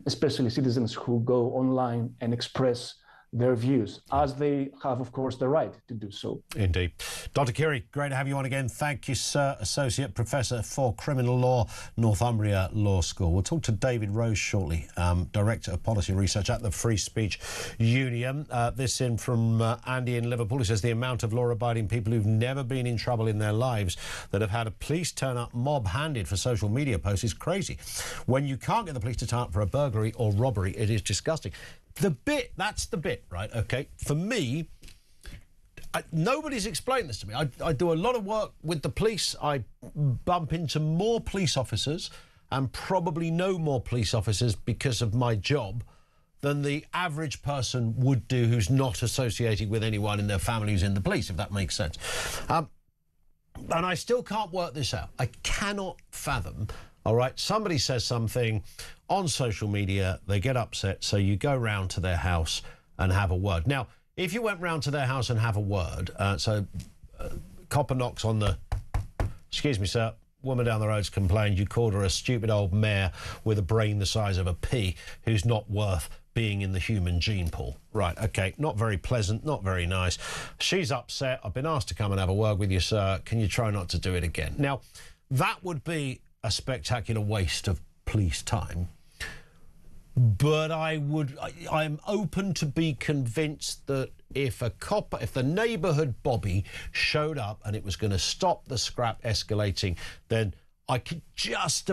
especially citizens who go online and express their views, as they have, of course, the right to do so. Indeed. Dr. Curie, great to have you on again. Thank you, sir. Associate Professor for Criminal Law, Northumbria Law School. We'll talk to David Rose shortly, Director of Policy Research at the Free Speech Union. This in from Andy in Liverpool, who says the amount of law-abiding people who've never been in trouble in their lives that have had a police turn up mob-handed for social media posts is crazy. When you can't get the police to turn up for a burglary or robbery, it is disgusting. That's the bit, right? Okay, for me, nobody's explained this to me. I do a lot of work with the police. I bump into more police officers and probably know more police officers because of my job than the average person would do who's not associated with anyone in their family who's in the police, if that makes sense. And I still can't work this out. I cannot fathom. All right, somebody says something on social media, they get upset, so you go round to their house and have a word. Now, if you went round to their house and have a word, copper knocks on the, excuse me, sir, woman down the road's complained, you called her a stupid old mare with a brain the size of a pea who's not worth being in the human gene pool. Right, OK, not very pleasant, not very nice. She's upset. I've been asked to come and have a word with you, sir. Can you try not to do it again? Now, that would be a spectacular waste of police time, but I'm open to be convinced that if the neighbourhood Bobby showed up and it was going to stop the scrap escalating, then I could just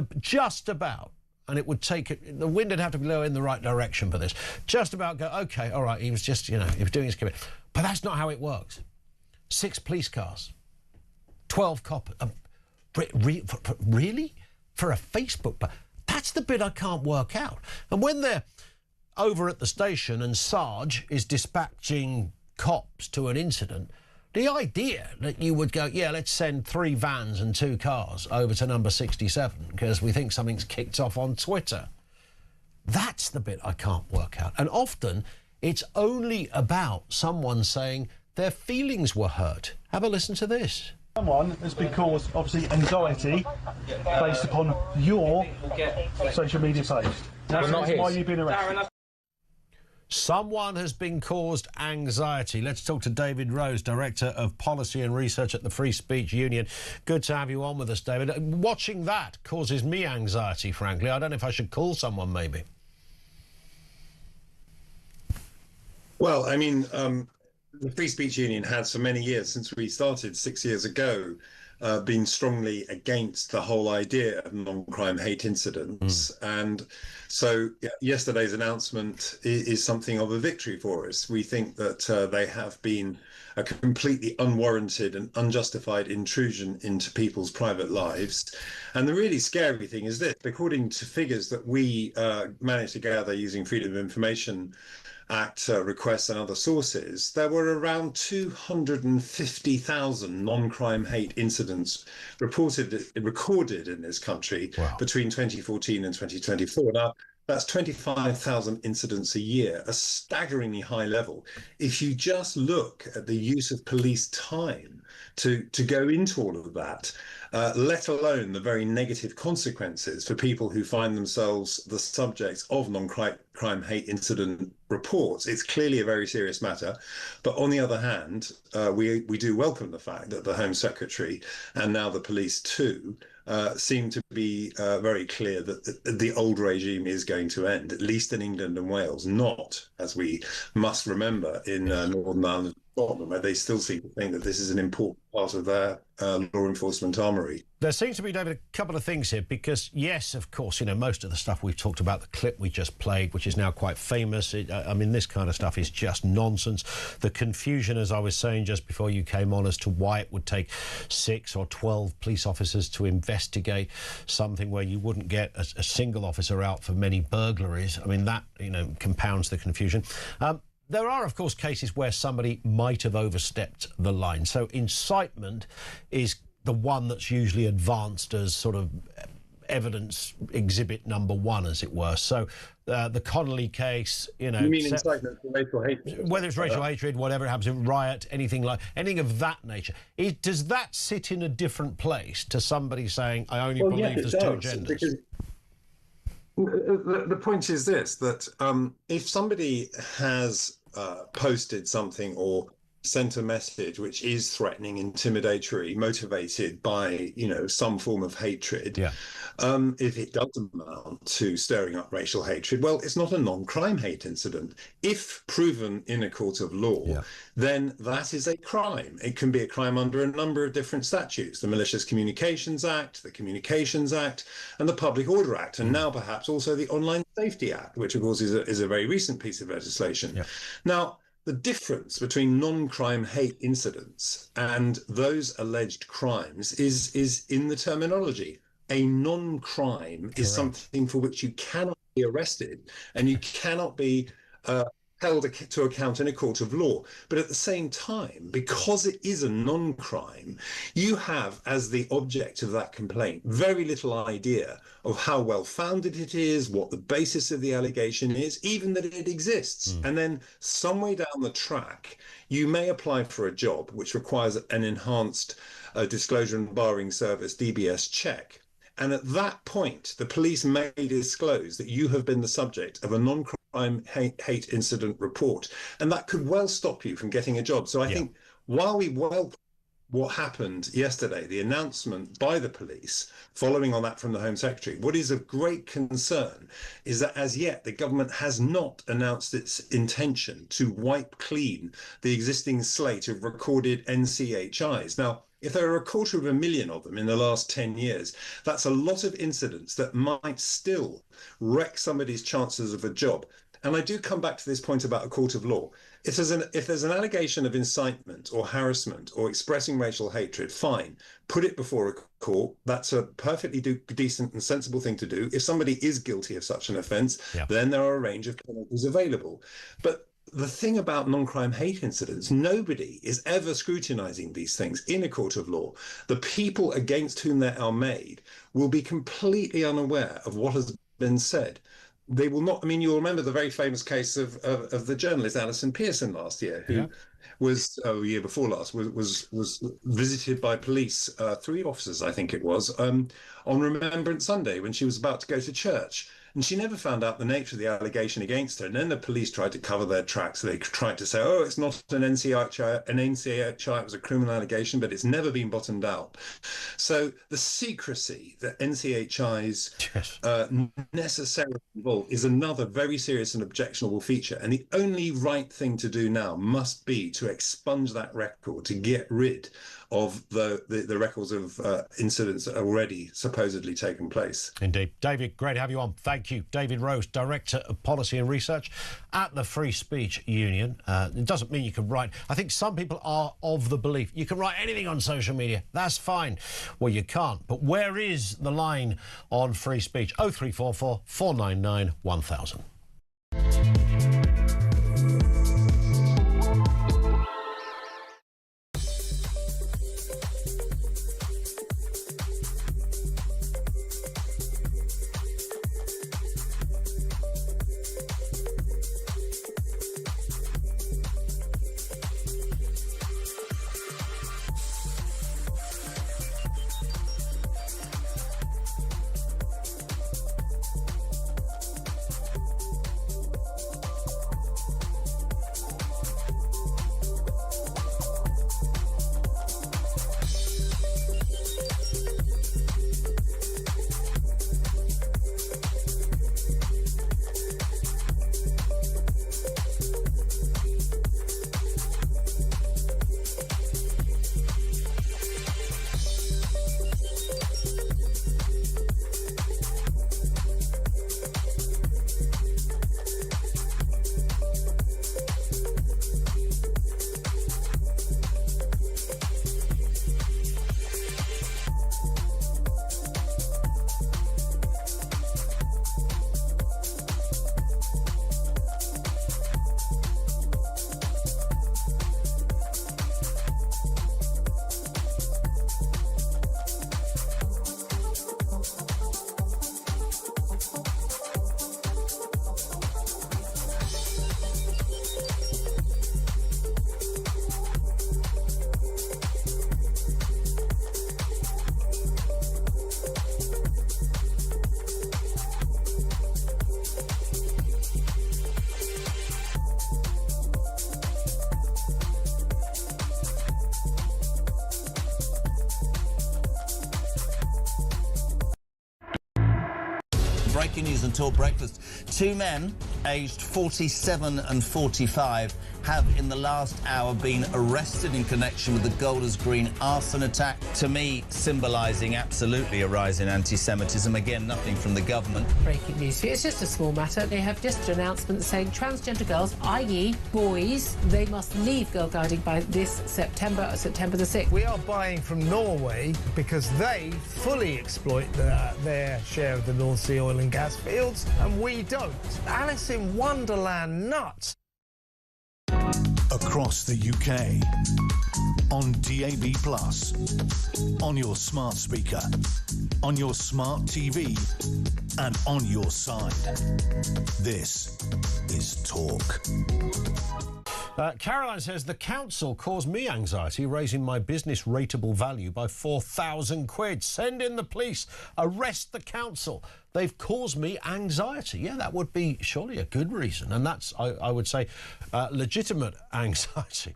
about, and it would take it, the wind would have to blow in the right direction for this, just about go, okay, all right, he was just, he was doing his commit. But that's not how it works. 6 police cars, 12 coppers. Really? For a Facebook? But that's the bit I can't work out. And when they're over at the station and Sarge is dispatching cops to an incident, the idea that you would go, yeah, let's send 3 vans and 2 cars over to number 67 because we think something's kicked off on Twitter. That's the bit I can't work out. And often it's only about someone saying their feelings were hurt. Have a listen to this. Someone has been caused, obviously, anxiety based upon your social media post. That's why you've been arrested. Someone has been caused anxiety. Let's talk to David Rose, Director of Policy and Research at the Free Speech Union. Good to have you on with us, David. Watching that causes me anxiety, frankly. I don't know if I should call someone, maybe. Well, I mean, the Free Speech Union has for many years, since we started 6 years ago, been strongly against the whole idea of non-crime hate incidents. And so yesterday's announcement is something of a victory for us. We think that they have been a completely unwarranted and unjustified intrusion into people's private lives. And the really scary thing is this: according to figures that we managed to gather using Freedom of Information Act requests and other sources, there were around 250,000 non-crime hate incidents recorded in this country between 2014 and 2024. Now, that's 25,000 incidents a year, a staggeringly high level. If you just look at the use of police time to go into all of that, let alone the very negative consequences for people who find themselves the subjects of non-crime hate incident reports, it's clearly a very serious matter. But on the other hand, we do welcome the fact that the Home Secretary and now the police too seem to be very clear that the old regime is going to end, at least in England and Wales, not, as we must remember, in Northern Ireland and Scotland, where they still seem to think that this is an important part of their law enforcement armoury. There seems to be, David, a couple of things here, because, yes, of course, you know, most of the stuff we've talked about, the clip we just played, which is now quite famous, I mean, this kind of stuff is just nonsense. The confusion, as I was saying just before you came on, as to why it would take 6 or 12 police officers to investigate something where you wouldn't get a single officer out for many burglaries. I mean, that, you know, compounds the confusion. There are, of course, cases where somebody might have overstepped the line. So incitement is the one that's usually advanced as sort of evidence exhibit number 1, as it were. So the Connolly case, you know... You mean incitement for racial hatred? Whether it's racial hatred, whatever it happens, a riot, anything of that nature. Does that sit in a different place to somebody saying, I only believe there's 2 genders? The point is this, that if somebody has posted something or sent a message which is threatening, intimidatory, motivated by, you know, some form of hatred, if it does amount to stirring up racial hatred, well, it's not a non-crime hate incident. If proven in a court of law, then that is a crime. It can be a crime under a number of different statutes: the Malicious Communications Act, the Communications Act, and the Public Order Act, and now perhaps also the Online Safety Act, which of course is a very recent piece of legislation. Now, the difference between non-crime hate incidents and those alleged crimes is in the terminology. A non-crime is something for which you cannot be arrested and you cannot be held to account in a court of law. But at the same time, because it is a non-crime, you have, as the object of that complaint, very little idea of how well-founded it is, what the basis of the allegation is, even that it exists. And then some way down the track, you may apply for a job which requires an enhanced disclosure and barring service, DBS check. And at that point, the police may disclose that you have been the subject of a non-crime hate incident report. And that could well stop you from getting a job. So I think while we welcome what happened yesterday, the announcement by the police, following on that from the Home Secretary, what is of great concern is that as yet the government has not announced its intention to wipe clean the existing slate of recorded NCHIs. Now, if there are 250,000 of them in the last 10 years, that's a lot of incidents that might still wreck somebody's chances of a job. And I do come back to this point about a court of law. If there's an allegation of incitement or harassment or expressing racial hatred, fine, put it before a court. That's a perfectly decent and sensible thing to do. If somebody is guilty of such an offence, then there are a range of penalties available. But the thing about non-crime hate incidents, nobody is ever scrutinising these things in a court of law. The people against whom they are made will be completely unaware of what has been said. They will not. I mean, you'll remember the very famous case of the journalist Alison Pearson last year, who was year before last was visited by police, 3 officers, I think it was, on Remembrance Sunday when she was about to go to church. And she never found out the nature of the allegation against her. And then the police tried to cover their tracks. They tried to say, oh, it's not an NCHI, it was a criminal allegation, but it's never been bottomed out. So the secrecy that NCHIs necessarily involve is another very serious and objectionable feature. And the only right thing to do now must be to expunge that record, to get rid of the records of incidents that are already supposedly taken place. Indeed. David, great to have you on. Thank you. David Rose, Director of Policy and Research at the Free Speech Union. It doesn't mean you can write. I think some people are of the belief you can write anything on social media. That's fine. Well, you can't. But where is the line on free speech? 0344 499 1000. breaking news on Talk Breakfast. Two men aged 47 and 45 have in the last hour been arrested in connection with the Golders Green arson attack, to me symbolising absolutely a rise in anti-Semitism. Again, nothing from the government. Breaking news. It's just a small matter. They have just an announcement saying transgender girls, i.e. boys, they must leave girl guiding by this September the 6th. We are buying from Norway because they fully exploit their share of the North Sea oil and gas fields, and we don't. Alice in Wonderland nuts. Across the UK, on DAB+, on your smart speaker, on your smart TV, and on your side. This is Talk. Caroline says, the council caused me anxiety, raising my business rateable value by 4,000 quid. Send in the police. Arrest the council. They've caused me anxiety. Yeah, that would be surely a good reason. And that's, I would say, legitimate anxiety.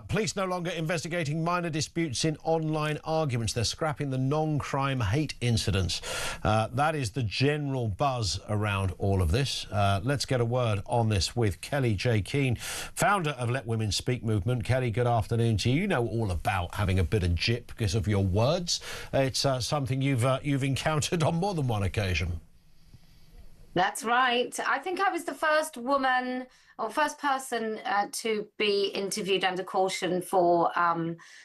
Police no longer investigating minor disputes in online arguments. They're scrapping the non-crime hate incidents. That is the general buzz around all of this. Let's get a word on this with Kelly J. Keane, founder of Let Women Speak movement. Kelly, good afternoon to you. You know all about having a bit of jip because of your words. It's something you've encountered on more than one occasion. That's right. I think I was the first woman or first person to be interviewed under caution for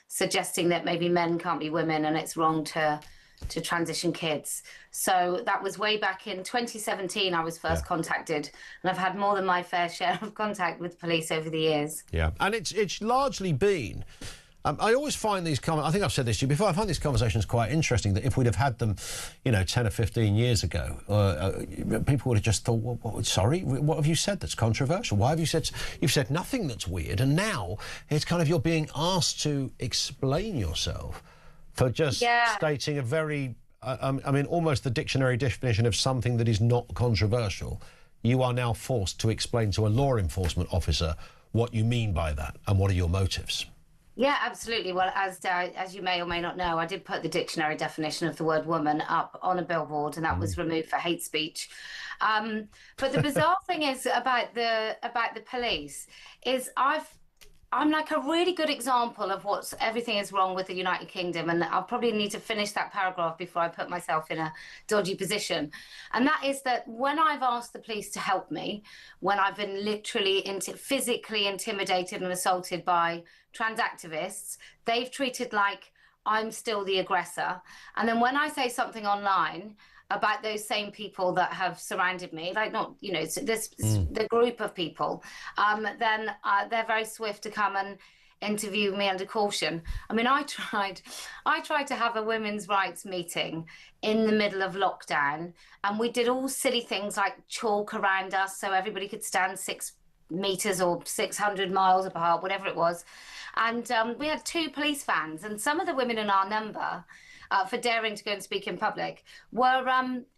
suggesting that maybe men can't be women and it's wrong to transition kids. So that was way back in 2017 I was first contacted, and I've had more than my fair share of contact with police over the years. Yeah, and it's largely been... I always find these I think I've said this to you before, I find these conversations quite interesting, that if we'd have had them, 10 or 15 years ago, people would have just thought, well, sorry, what have you said that's controversial? Why have you said... You've said nothing that's weird, and now it's kind of you're being asked to explain yourself for just stating a very, almost the dictionary definition of something that is not controversial. You are now forced to explain to a law enforcement officer what you mean by that and what are your motives. Yeah, absolutely. Well, as you may or may not know, I did put the dictionary definition of the word woman up on a billboard, and that was removed for hate speech. But the bizarre thing is about the police is I'm like a really good example of everything is wrong with the United Kingdom, and I'll probably need to finish that paragraph before I put myself in a dodgy position. And that is that when I've asked the police to help me, when I've been literally physically intimidated and assaulted by trans activists, they've treated like I'm still the aggressor. And then when I say something online about those same people that have surrounded me, like the group of people, then they're very swift to come and interview me under caution. I mean, I tried to have a women's rights meeting in the middle of lockdown, and we did all silly things like chalk around us so everybody could stand 6 meters or 600 miles apart, whatever it was. And we had 2 police vans, and some of the women in our number, for daring to go and speak in public, were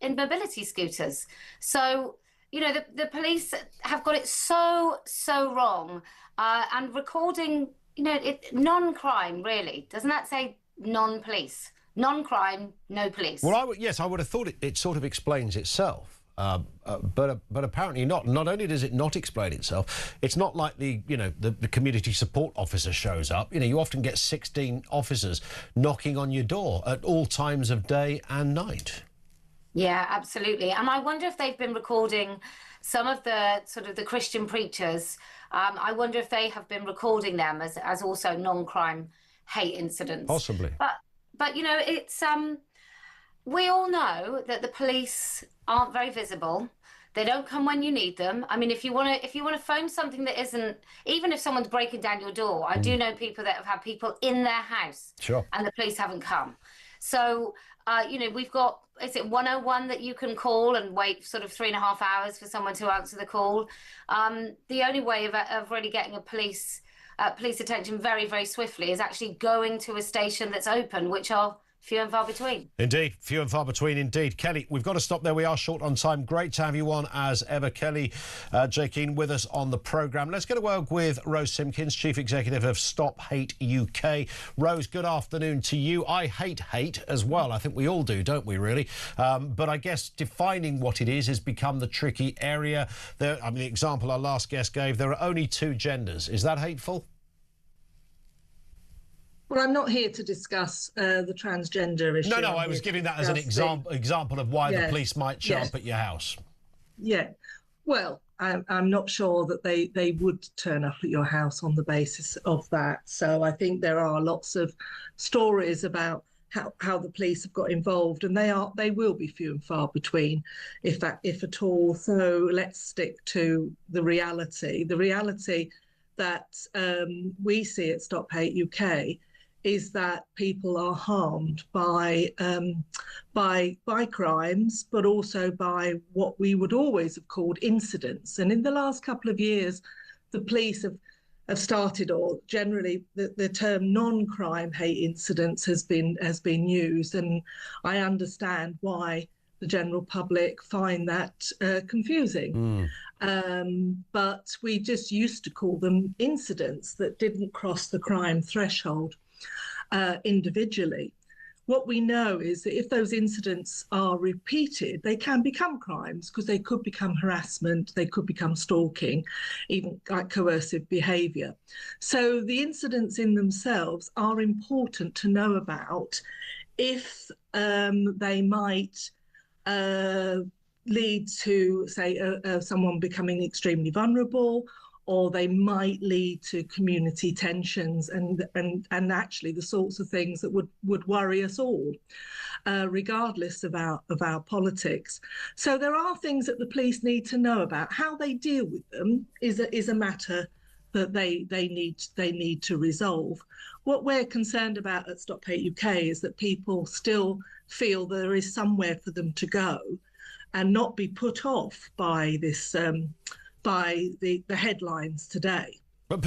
in mobility scooters. So, the police have got it so wrong. And recording, non-crime, really. Doesn't that say non-police? Non-crime, no police. Well, I would have thought it sort of explains itself. But apparently not. Not only does it not explain itself, it's not like the community support officer shows up. You often get 16 officers knocking on your door at all times of day and night. Yeah, absolutely. And I wonder if they've been recording some of the sort of the Christian preachers. I wonder if they have been recording them as also non-crime hate incidents. Possibly. But it's we all know that the police aren't very visible. They don't come when you need them. I mean, if you want to phone something that isn't, even if someone's breaking down your door, I do know people that have had people in their house, and the police haven't come. So, we've got, is it 101 that you can call and wait sort of 3.5 hours for someone to answer the call? The only way of really getting a police attention very, very swiftly is actually going to a station that's open, which are few and far between. Indeed, few and far between indeed. Kelly, we've got to stop there. We are short on time. Great to have you on as ever. Kelly Jakeen with us on the programme. Let's get a word with Rose Simpkins, Chief Executive of Stop Hate UK. Rose, good afternoon to you. I hate hate as well. I think we all do, don't we, really? But I guess defining what it is has become the tricky area. The example our last guest gave, there are only two genders. Is that hateful? Well, I'm not here to discuss the transgender issue. No, I was giving that as an example of why the police might show up at your house. Yeah. Well, I'm not sure that they would turn up at your house on the basis of that. So I think there are lots of stories about how the police have got involved, and they will be few and far between, if at all. So let's stick to the reality. The reality that we see at Stop Hate UK is that people are harmed by crimes, but also by what we would always have called incidents. And in the last couple of years, the police have started, or generally the term non-crime hate incidents has been used, and I understand why the general public find that confusing. But we just used to call them incidents that didn't cross the crime threshold. Individually. What we know is that if those incidents are repeated, they can become crimes, because they could become harassment, they could become stalking, even like coercive behaviour. So the incidents in themselves are important to know about if they might lead to, say, someone becoming extremely vulnerable, or they might lead to community tensions and actually the sorts of things that would worry us all, regardless of our politics. So there are things that the police need to know about. How they deal with them is a matter that they need to resolve. What we're concerned about at Stop Hate UK is that people still feel there is somewhere for them to go, and not be put off by this. By the headlines today. But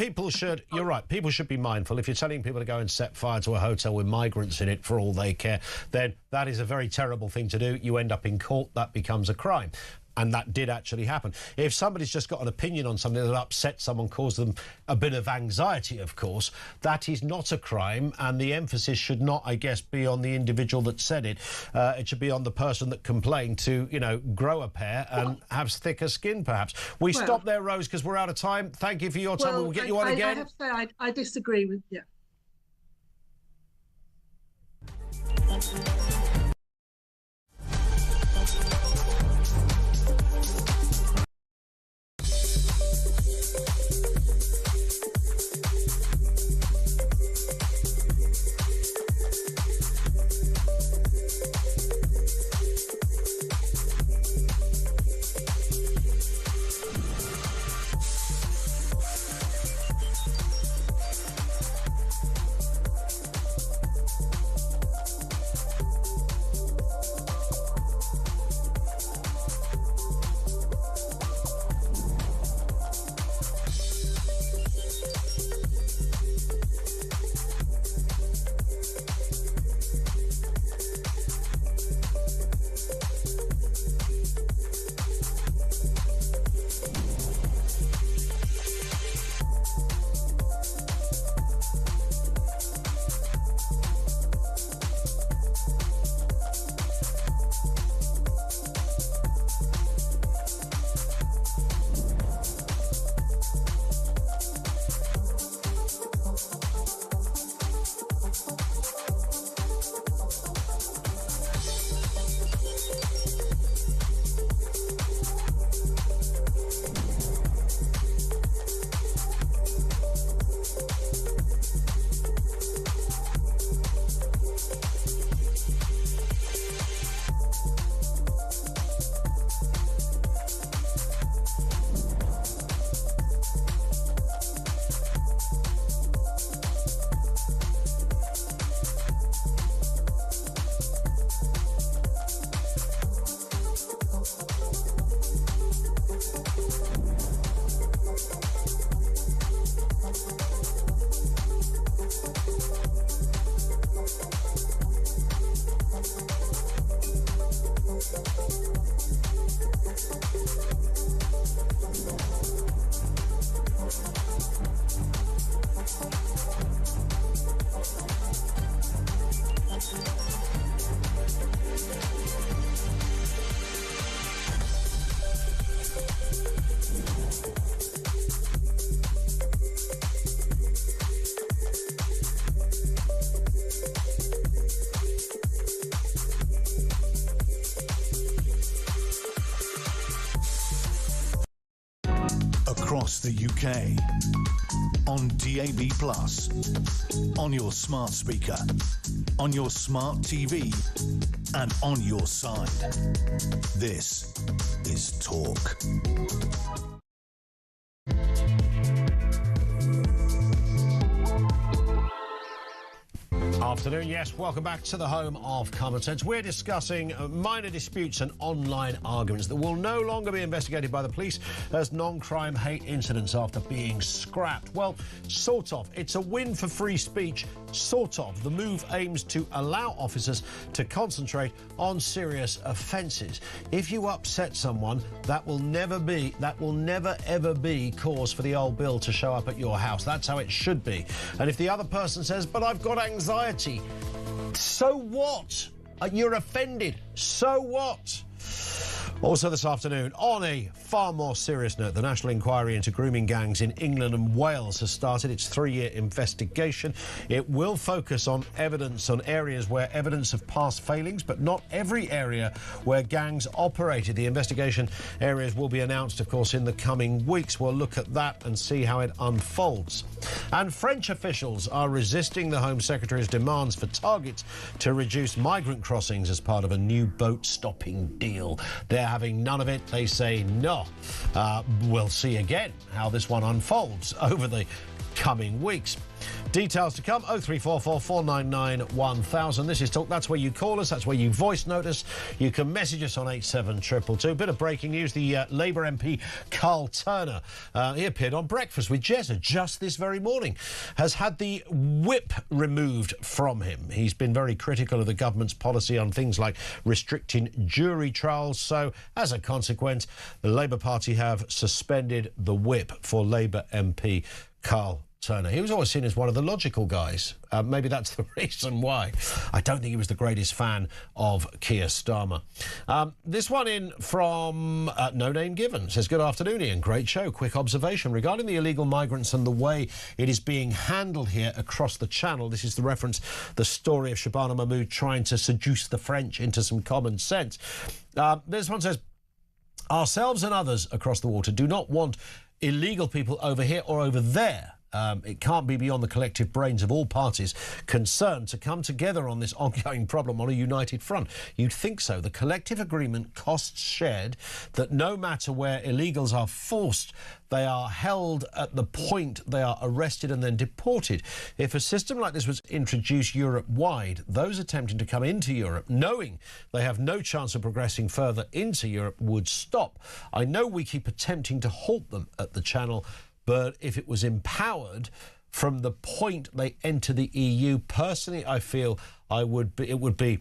you're right, people should be mindful. If you're telling people to go and set fire to a hotel with migrants in it for all they care, then that is a very terrible thing to do. You end up in court, that becomes a crime. And that did actually happen. If somebody's just got an opinion on something that upsets someone, caused them a bit of anxiety, of course, that is not a crime, and the emphasis should not, I guess, be on the individual that said it. It should be on the person that complained to, grow a pair and have thicker skin, perhaps. We stop there, Rose, because we're out of time. Thank you for your time. We'll get you on again. I have to say, I disagree with you. the UK. On DAB+, on your smart speaker, on your smart TV, and on your side. This is Talk. Afternoon, yes, welcome back to the home of common sense. We're discussing minor disputes and online arguments that will no longer be investigated by the police as non-crime hate incidents after being scrapped. Well, sort of. It's a win for free speech, sort of. The move aims to allow officers to concentrate on serious offences. If you upset someone, that will never ever be cause for the old bill to show up at your house. That's how it should be. And if the other person says, but I've got anxiety, so what? You're offended. So what? Also this afternoon, on a far more serious note, the National Inquiry into Grooming Gangs in England and Wales has started its 3-year investigation. It will focus on evidence on areas where evidence of past failings, but not every area where gangs operated. The investigation areas will be announced, of course, in the coming weeks. We'll look at that and see how it unfolds. And French officials are resisting the Home Secretary's demands for targets to reduce migrant crossings as part of a new boat-stopping deal. They're having none of it. They say no. We'll see again how this one unfolds over the coming weeks. Details to come, 0344 499 1000. This is Talk. That's where you call us. That's where you voice note us. You can message us on 87222. Bit of breaking news. The Labour MP Carl Turner, he appeared on Breakfast with Jezza just this very morning, has had the whip removed from him. He's been very critical of the government's policy on things like restricting jury trials. So, as a consequence, the Labour Party have suspended the whip for Labour MP Carl Turner. He was always seen as one of the logical guys. Maybe that's the reason why. I don't think he was the greatest fan of Keir Starmer. This one in from No Name Given says, good afternoon, Ian. Great show. Quick observation regarding the illegal migrants and the way it is being handled here across the channel. This is the reference, the story of Shabana Mahmood trying to seduce the French into some common sense. This one says, ourselves and others across the water do not want illegal people over here or over there. It can't be beyond the collective brains of all parties concerned to come together on this ongoing problem on a united front. You'd think so. The collective agreement, costs shared, that no matter where illegals are forced, they are held at the point they are arrested and then deported. If a system like this was introduced Europe-wide, those attempting to come into Europe, knowing they have no chance of progressing further into Europe, would stop. I know we keep attempting to halt them at the channel, but if it was empowered from the point they enter the EU, personally, I feel there would be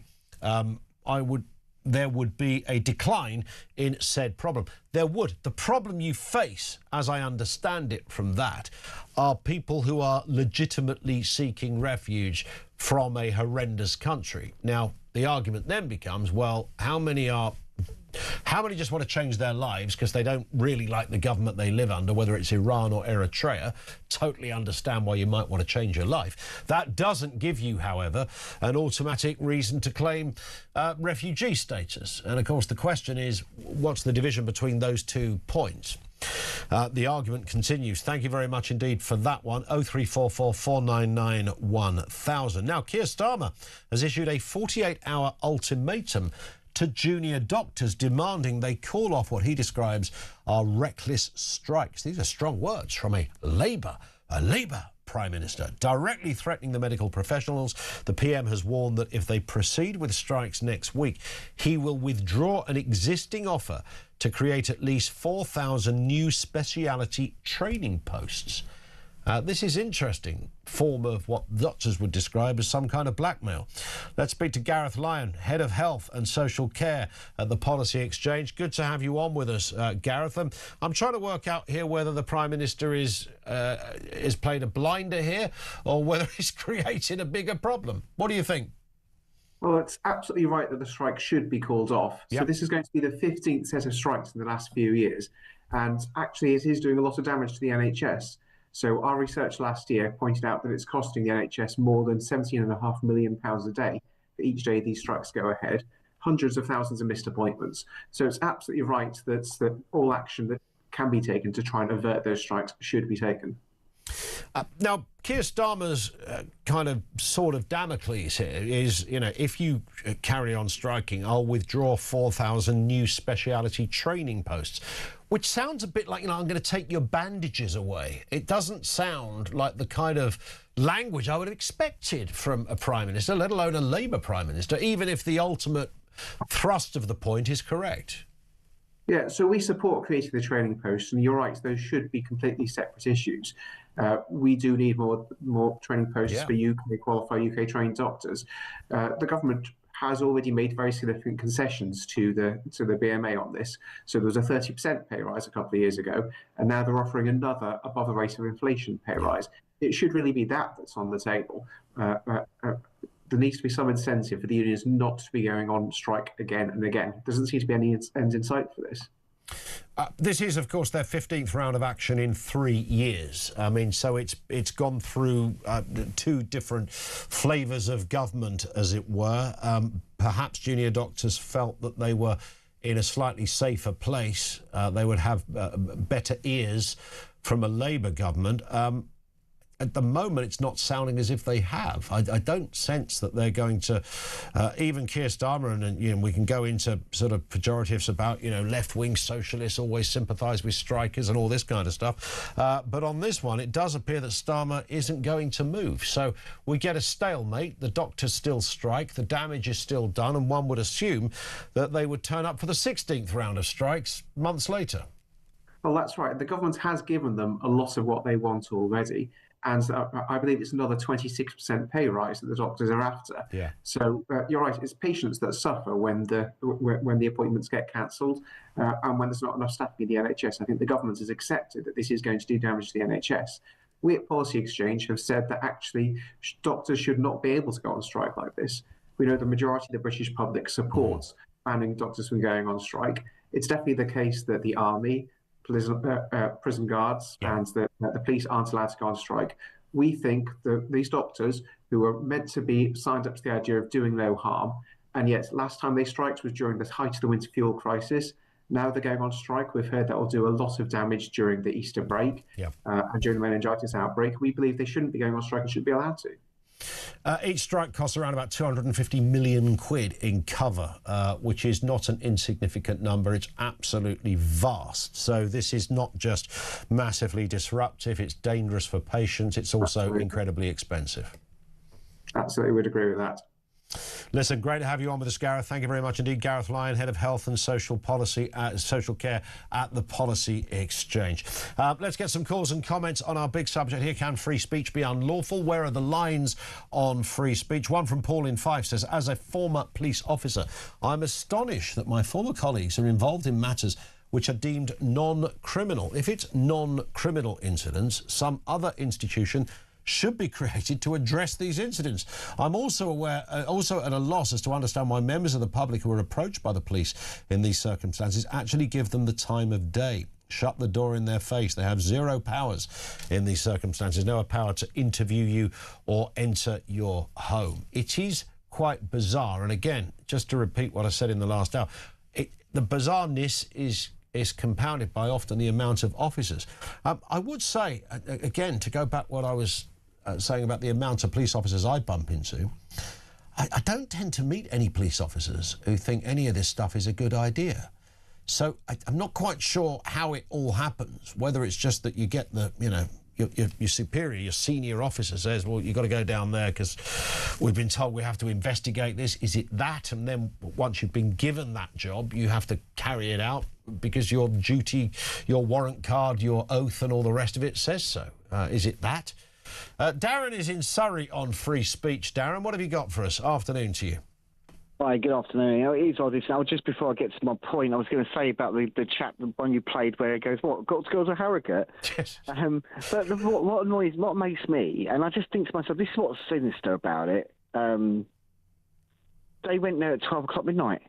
a decline in said problem. There would. The problem you face, as I understand it from that, are people who are legitimately seeking refuge from a horrendous country. Now, the argument then becomes, well, how many just want to change their lives because they don't really like the government they live under, whether it's Iran or Eritrea? Totally understand why you might want to change your life. That doesn't give you, however, an automatic reason to claim refugee status. And, of course, the question is, what's the division between those 2 points? The argument continues. Thank you very much indeed for that one. 0344 499 1000. Now, Keir Starmer has issued a 48-hour ultimatum to junior doctors, demanding they call off what he describes are reckless strikes. These are strong words from a Labour Prime Minister, directly threatening the medical professionals. The PM has warned that if they proceed with strikes next week, he will withdraw an existing offer to create at least 4,000 new speciality training posts. This is interesting form of what doctors would describe as some kind of blackmail. Let's speak to Gareth Lyon, Head of Health and Social Care at the Policy Exchange. Good to have you on with us, Gareth. I'm trying to work out here whether the Prime Minister is playing a blinder here or whether he's creating a bigger problem. What do you think? Well, it's absolutely right that the strike should be called off. Yep. So this is going to be the 15th set of strikes in the last few years. And actually, it is doing a lot of damage to the NHS. So our research last year pointed out that it's costing the NHS more than £17.5 million a day for each day these strikes go ahead, hundreds of thousands of missed appointments. So it's absolutely right that all action that can be taken to try and avert those strikes should be taken. Now, Keir Starmer's kind of sword of Damocles here is, you know, if you carry on striking, I'll withdraw 4,000 new speciality training posts, which sounds a bit like, you know, I'm going to take your bandages away. It doesn't sound like the kind of language I would have expected from a Prime Minister, let alone a Labour Prime Minister, even if the ultimate thrust of the point is correct. Yeah, so we support creating the training posts, and you're right, those should be completely separate issues. We do need more training posts for UK qualified, UK trained doctors. The government has already made very significant concessions to the BMA on this. So there was a 30% pay rise a couple of years ago, and now they're offering another above the rate of inflation pay rise. It should really be that's on the table. There needs to be some incentive for the unions not to be going on strike again and again. There doesn't seem to be any end in sight for this. This is, of course, their 15th round of action in 3 years. I mean, so it's gone through 2 different flavours of government, as it were. Perhaps junior doctors felt that they were in a slightly safer place. They would have better ears from a Labour government. At the moment, it's not sounding as if they have. I don't sense that they're going to, even Keir Starmer, and you know, we can go into sort of pejoratives about, you know, left-wing socialists always sympathise with strikers and all this kind of stuff. But on this one, it does appear that Starmer isn't going to move. So we get a stalemate. The doctors still strike. The damage is still done. And one would assume that they would turn up for the 16th round of strikes months later. Well, that's right. The government has given them a lot of what they want already. And I believe it's another 26% pay rise that the doctors are after. Yeah. So you're right. It's patients that suffer when the appointments get cancelled and when there's not enough staffing in the NHS. I think the government has accepted that this is going to do damage to the NHS. We at Policy Exchange have said that actually doctors should not be able to go on strike like this. We know the majority of the British public supports banning doctors from going on strike. It's definitely the case that the army, prison guards and the police aren't allowed to go on strike. We think that these doctors, who are meant to be signed up to the idea of doing no harm, and yet last time they striked was during the height of the winter fuel crisis. Now they're going on strike. We've heard that will do a lot of damage during the Easter break and during the meningitis outbreak. We believe they shouldn't be going on strike and should be allowed to. Each strike costs around about 250 million quid in cover, which is not an insignificant number. It's absolutely vast. So this is not just massively disruptive, it's dangerous for patients, it's also incredibly expensive. Absolutely, would agree with that. Listen, great to have you on with us, Gareth. Thank you very much indeed. Gareth Lyon, Head of Health and Social Policy, Social Care at the Policy Exchange. Let's get some calls and comments on our big subject here. Can free speech be unlawful? Where are the lines on free speech? One from Paul in Fife says, as a former police officer, I'm astonished that my former colleagues are involved in matters which are deemed non-criminal. If it's non-criminal incidents, some other institution should be created to address these incidents. I'm also at a loss as to understand why members of the public who are approached by the police in these circumstances actually give them the time of day. Shut the door in their face. They have zero powers in these circumstances, no power to interview you or enter your home. It is quite bizarre. And again, just to repeat what I said in the last hour, the bizarreness is compounded by often the amount of officers. I would say, again, to go back what I was saying about the amount of police officers I bump into, I don't tend to meet any police officers who think any of this stuff is a good idea. So I'm not quite sure how it all happens, whether it's just that you get the, you know, your superior, your senior officer says, well, you've got to go down there because we've been told we have to investigate this. Is it that? And then once you've been given that job, you have to carry it out because your duty, your warrant card, your oath and all the rest of it says so. Is it that? Darren is in Surrey on free speech. Darren, what have you got for us? Afternoon to you. Hi, good afternoon. It is odd. Just before I get to my point, I was going to say about the chat, the one you played where it goes, what, girls are Harrogate? Yes. But what makes me, and I just think to myself, this is what's sinister about it. They went there at 12 o'clock midnight.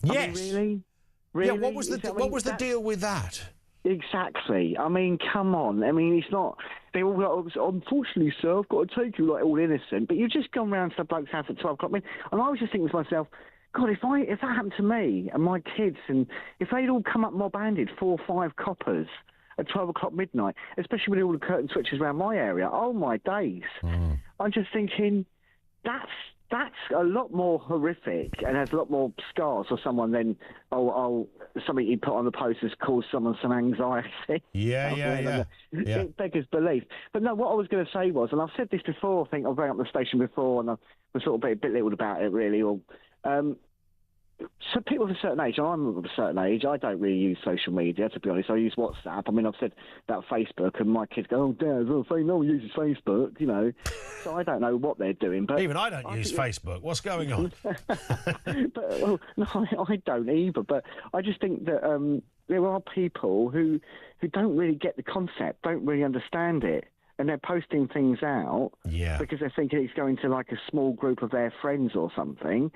Yes. I mean, really? Yeah, what was the deal with that? Exactly. I mean, come on. I mean, it's not... They all like, unfortunately, sir, I've got to take you, like, all innocent. But you've just gone round to the bloke's house at 12 o'clock. I mean, and I was just thinking to myself, God, if that happened to me and my kids, and if they'd all come up mob-handed, 4 or 5 coppers at 12 o'clock midnight, especially with all the curtain switches around my area, oh my days. I'm just thinking, that's a lot more horrific and has a lot more scars for someone than something you put on the posters caused someone some anxiety. Yeah. It beggars belief. But no, what I was going to say was, and I've said this before, I think I've rang up the station before, and I was sort of a bit belittled about it, really. So people of a certain age, and I'm of a certain age, I don't really use social media, to be honest. I use WhatsApp. I mean, I've said about Facebook, and my kids go, "Oh, Dad, no one uses Facebook," you know. So I don't know what they're doing. But even I don't use Facebook. What's going on? No, I don't either. But I just think that there are people who don't really get the concept, don't really understand it. And they're posting things out because they're thinking it's going to like a small group of their friends or something.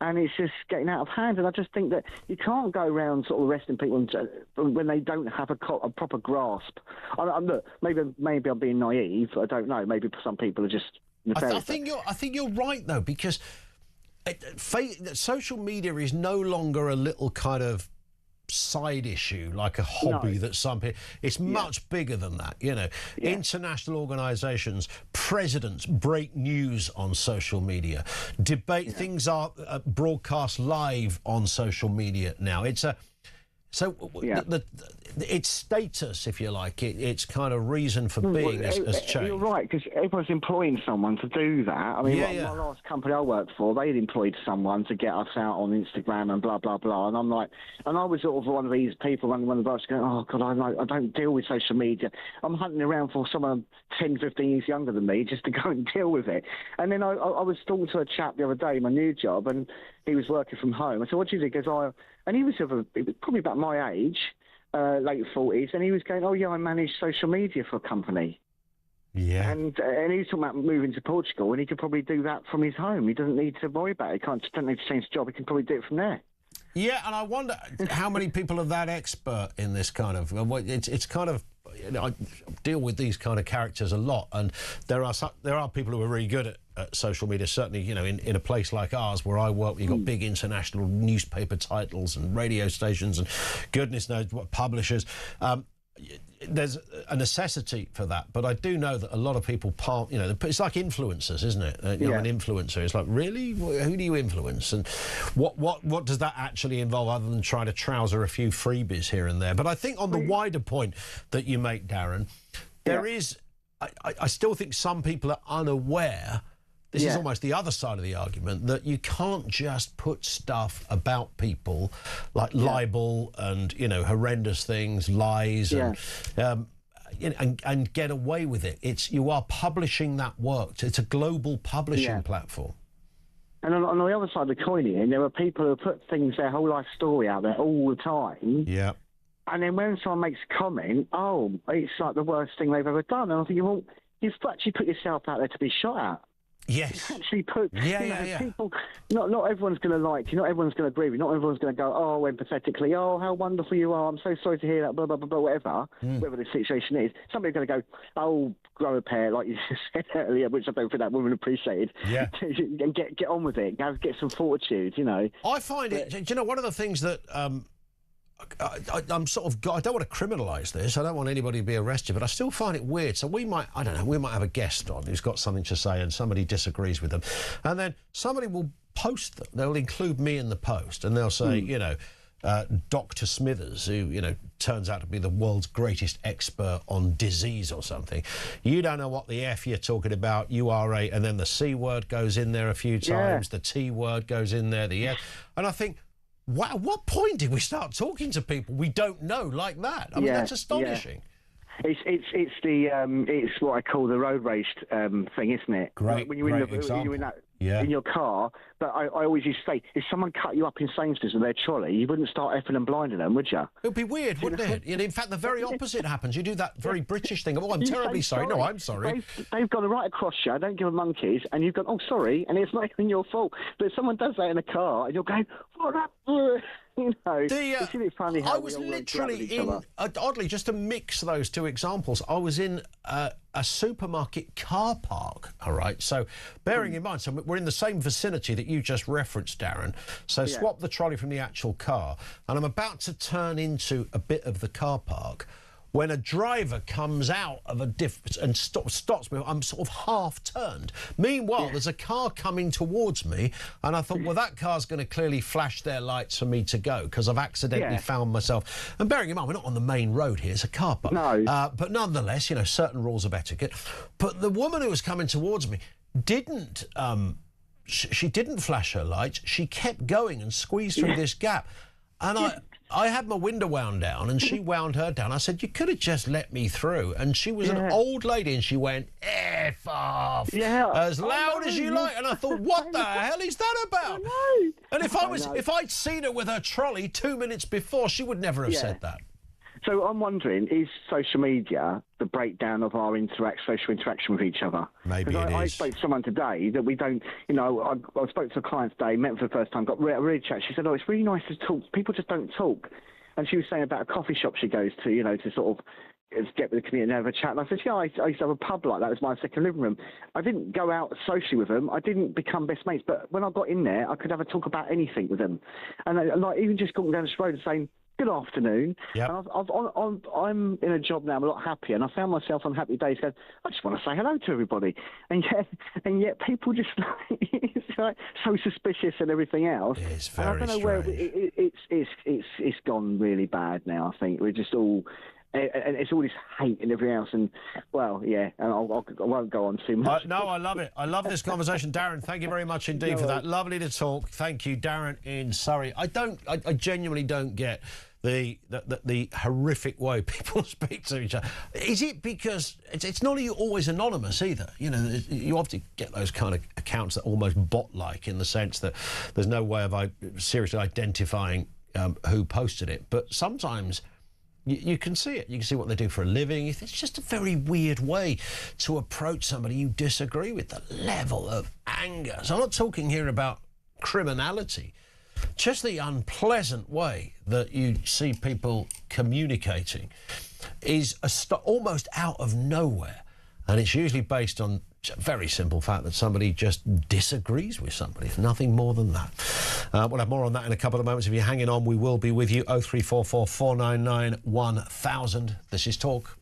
And it's just getting out of hand. And I just think that you can't go around sort of arresting people when they don't have a proper grasp. Look, maybe I'm being naive. I don't know. Maybe some people are just I think you're right, though, because social media is no longer a little kind of side issue, like a hobby that some people... It's much bigger than that, you know. International organisations, presidents break news on social media. Things are broadcast live on social media now. It's its status, if you like, its kind of reason for being has changed. You're right, because everyone's employing someone to do that. I mean, my last company I worked for, they'd employed someone to get us out on Instagram and blah, blah, blah. And I'm like, and I was sort of one of these people running one of the bars going, oh, God, I don't deal with social media. I'm hunting around for someone 10, 15 years younger than me just to go and deal with it. And then I was talking to a chap the other day, my new job, and he was working from home. I said, what do you do? He goes, and he was probably about my age, late 40s, and he was going, oh, yeah, I manage social media for a company. Yeah. And he was talking about moving to Portugal, and he could probably do that from his home. He doesn't need to worry about it. He doesn't need to change his job. He can probably do it from there. Yeah, and I wonder how many people are that expert in this kind of... It's kind of... You know, I deal with these kind of characters a lot, and there are people who are really good at social media. Certainly, you know, in a place like ours where I work, you've got big international newspaper titles and radio stations and goodness knows what publishers. There's a necessity for that, but I do know that a lot of people it's like influencers, isn't it? I'm an influencer. It's like, really? Who do you influence? And what does that actually involve other than trying to trouser a few freebies here and there? But I think on the wider point that you make, Darren, there is... I still think some people are unaware. This is almost the other side of the argument, that you can't just put stuff about people like libel and, you know, horrendous things, lies, and get away with it. You are publishing that work. It's a global publishing platform. And on the other side of the coin here, there are people who put their whole life story out there all the time. Yeah. And then when someone makes a comment, it's like the worst thing they've ever done. And I think, well, you've actually put yourself out there to be shot at. Yes. Actually put, people, not everyone's going to like you, not everyone's going to agree with you, not everyone's going to go, empathetically, how wonderful you are, I'm so sorry to hear that, blah, blah, blah, blah, whatever the situation is. Somebody's going to go, grow a pair, like you said earlier, which I don't think that woman appreciated. Yeah. And get on with it, get some fortitude, you know. I find it, do you know, one of the things that... I'm sort of... I don't want to criminalise this. I don't want anybody to be arrested, but I still find it weird. So we might have a guest on who's got something to say and somebody disagrees with them. And then somebody will post them. They'll include me in the post and they'll say, you know, Dr. Smithers, who, you know, turns out to be the world's greatest expert on disease or something. You don't know what the F you're talking about. You are a... And then the C word goes in there a few times. The T word goes in there. The F. And I think... Wow, at what point did we start talking to people we don't know like that? I mean, that's astonishing. It's what I call the road rage thing, isn't it? Great, when you're in your car. But I always used to say, if someone cut you up in Sainsbury's with their trolley, you wouldn't start effing and blinding them, would you? It would be weird, wouldn't it? In fact, the very opposite happens. You do that very British thing. Oh, I'm terribly sorry. No, I'm sorry. They've gone right across you. I don't give a monkeys. And you've gone, oh, sorry. And it's not even your fault. But if someone does that in a car and you're going, what up? You know, it's really funny how I was literally in, oddly, just to mix those two examples, I was in a supermarket car park, all right? So bearing in mind, so we're in the same vicinity that you just referenced, Darren. So swap the trolley from the actual car, and I'm about to turn into a bit of the car park when a driver comes out of a and stops me. I'm sort of half turned. Meanwhile, there's a car coming towards me, and I thought, well, that car's going to clearly flash their lights for me to go because I've accidentally found myself. And bearing in mind, we're not on the main road here; it's a car park. No. But nonetheless, you know, certain rules of etiquette. But the woman who was coming towards me didn't. She didn't flash her lights. She kept going and squeezed through this gap, and I had my window wound down and she wound her down. I said, you could have just let me through. And she was an old lady and she went, F off, as loud as you like. And I thought, what the hell is that about? And if I'd seen her with her trolley 2 minutes before, she would never have said that. So I'm wondering, is social media the breakdown of our social interaction with each other? Maybe it is. I spoke to someone today that we don't, you know, I spoke to a client today, met for the first time, got a really chat. She said, oh, it's really nice to talk. People just don't talk. And she was saying about a coffee shop she goes to, you know, to sort of get with the community and have a chat. And I said, yeah, I used to have a pub like that. It was my second living room. I didn't go out socially with them. I didn't become best mates. But when I got in there, I could have a talk about anything with them. And like even just going down the road and saying, good afternoon. Yep. And I'm in a job now. I'm a lot happier, and I found myself on happy days going, I just want to say hello to everybody, and yet people just it's like so suspicious and everything else. It's very and I don't know strange. Where it's gone really bad now. I think we're just all. And it's all this hate and everything else, and well, yeah, and I won't go on too much. No, I love it. I love this conversation, Darren. Thank you very much indeed for that. Lovely to talk. Thank you, Darren in Surrey. I genuinely don't get the horrific way people speak to each other. Is it because it's not always anonymous either? You know, you often get those kind of accounts that are almost bot-like in the sense that there's no way of seriously identifying who posted it, but sometimes. You can see it. You can see what they do for a living. It's just a very weird way to approach somebody you disagree with, the level of anger. So I'm not talking here about criminality, just the unpleasant way that you see people communicating is almost out of nowhere. And it's usually based on a very simple fact that somebody just disagrees with somebody. It's nothing more than that. We'll have more on that in a couple of moments. If you're hanging on, we will be with you. 0344 499 1000. This is Talk.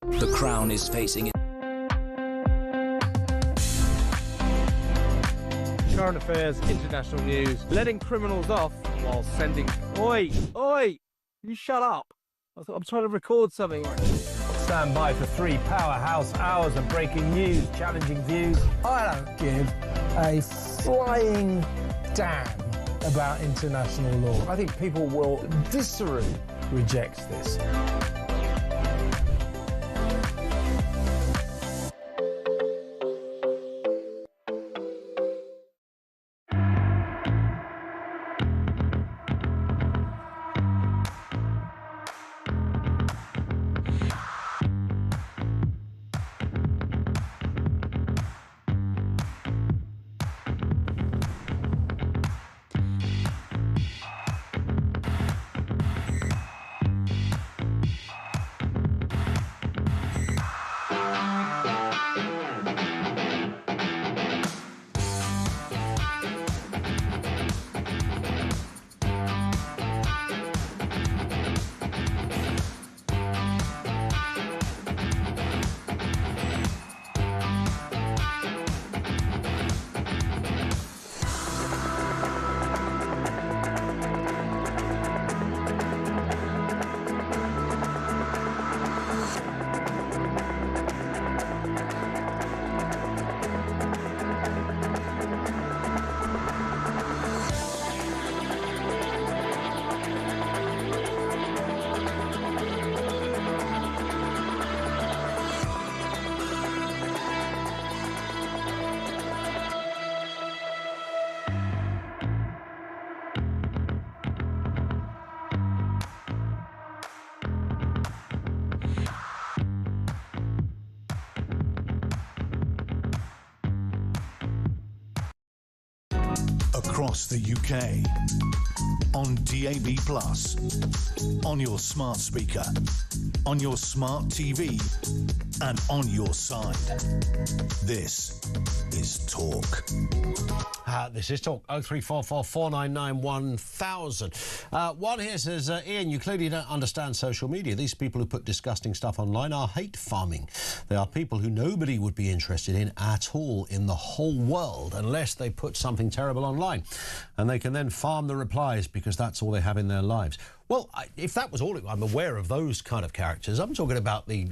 The Crown is facing it. Current affairs, international news, letting criminals off while sending... Oi! Oi! You shut up. I'm trying to record something. Stand by for 3 powerhouse hours of breaking news, challenging views. I don't give a flying damn about international law. I think people will viscerally reject this. across the UK. On DAB+, on your smart speaker, on your smart TV, and on your side. This is Talk. This is Talk. 0344 499 1000. One here says, Ian, you clearly don't understand social media. These people who put disgusting stuff online are hate farming. They are people who nobody would be interested in at all in the whole world unless they put something terrible online. And they can then farm the replies because that's all they have in their lives. Well, if that was all, I'm aware of those kind of characters. I'm talking about the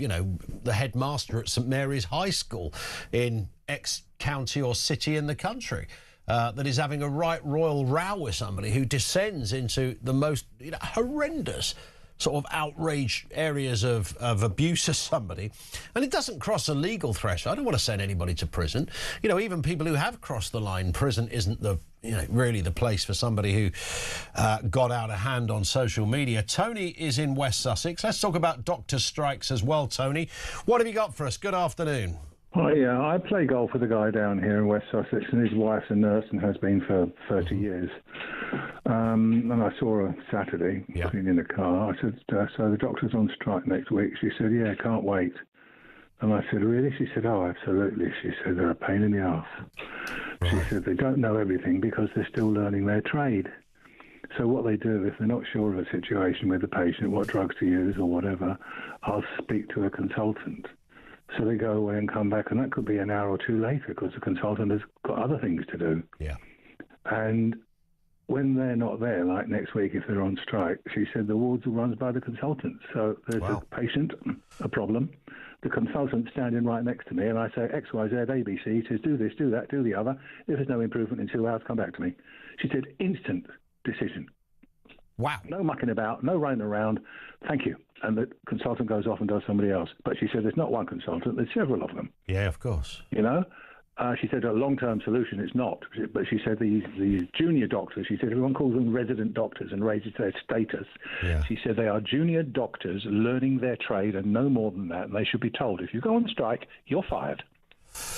headmaster at St Mary's High School in X county or city in the country that is having a right royal row with somebody who descends into the most horrendous sort of outrage areas of abuse of somebody, and it doesn't cross a legal threshold. I don't want to send anybody to prison. Even people who have crossed the line, prison isn't the really the place for somebody who got out of hand on social media. Tony is in West Sussex. Let's talk about doctor strikes as well, Tony. What have you got for us? Good afternoon. Hi, yeah, I play golf with a guy down here in West Sussex, and his wife's a nurse and has been for 30 years. And I saw her Saturday cleaning the car. I said, so the doctor's on strike next week. She said, yeah, can't wait. And I said, really? She said, oh, absolutely. She said, they're a pain in the arse. She said, they don't know everything because they're still learning their trade. So what they do, if they're not sure of a situation with the patient, what drugs to use or whatever, I'll speak to a consultant. So they go away and come back, and that could be an hour or two later because the consultant has got other things to do. Yeah. And when they're not there, like next week if they're on strike, she said the wards are run by the consultant. So there's a patient, a problem. The consultant's standing right next to me, and I say X, Y, Z, A, B, C. He says, do this, do that, do the other. If there's no improvement in 2 hours, come back to me. She said, instant decision. Wow. No mucking about, no running around. Thank you. And the consultant goes off and does somebody else. But she said there's not one consultant, there's several of them. Yeah, of course. She said a long-term solution it's not. But she said these junior doctors, she said everyone calls them resident doctors and raises their status. Yeah. She said they are junior doctors learning their trade and no more than that. And they should be told, if you go on strike, you're fired.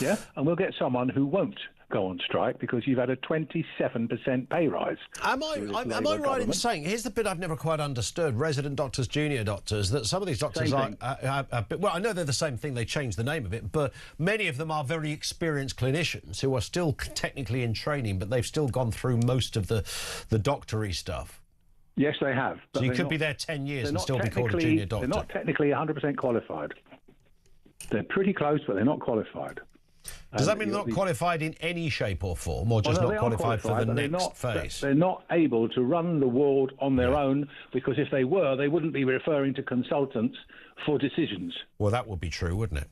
Yeah? And we'll get someone who won't go on strike because you've had a 27% pay rise. Am I right in saying, here's the bit I've never quite understood, resident doctors, junior doctors, that some of these doctors well, I know they're the same thing, they changed the name of it, but many of them are very experienced clinicians who are still technically in training, but they've still gone through most of the doctory stuff. Yes, they have. So you could be there 10 years and still be called a junior doctor. They're not technically 100% qualified. They're pretty close, but they're not qualified. Does that mean they're not qualified in any shape or form, or just not qualified for the next phase? They're not able to run the ward on their own, because if they were, they wouldn't be referring to consultants for decisions. Well, that would be true, wouldn't it?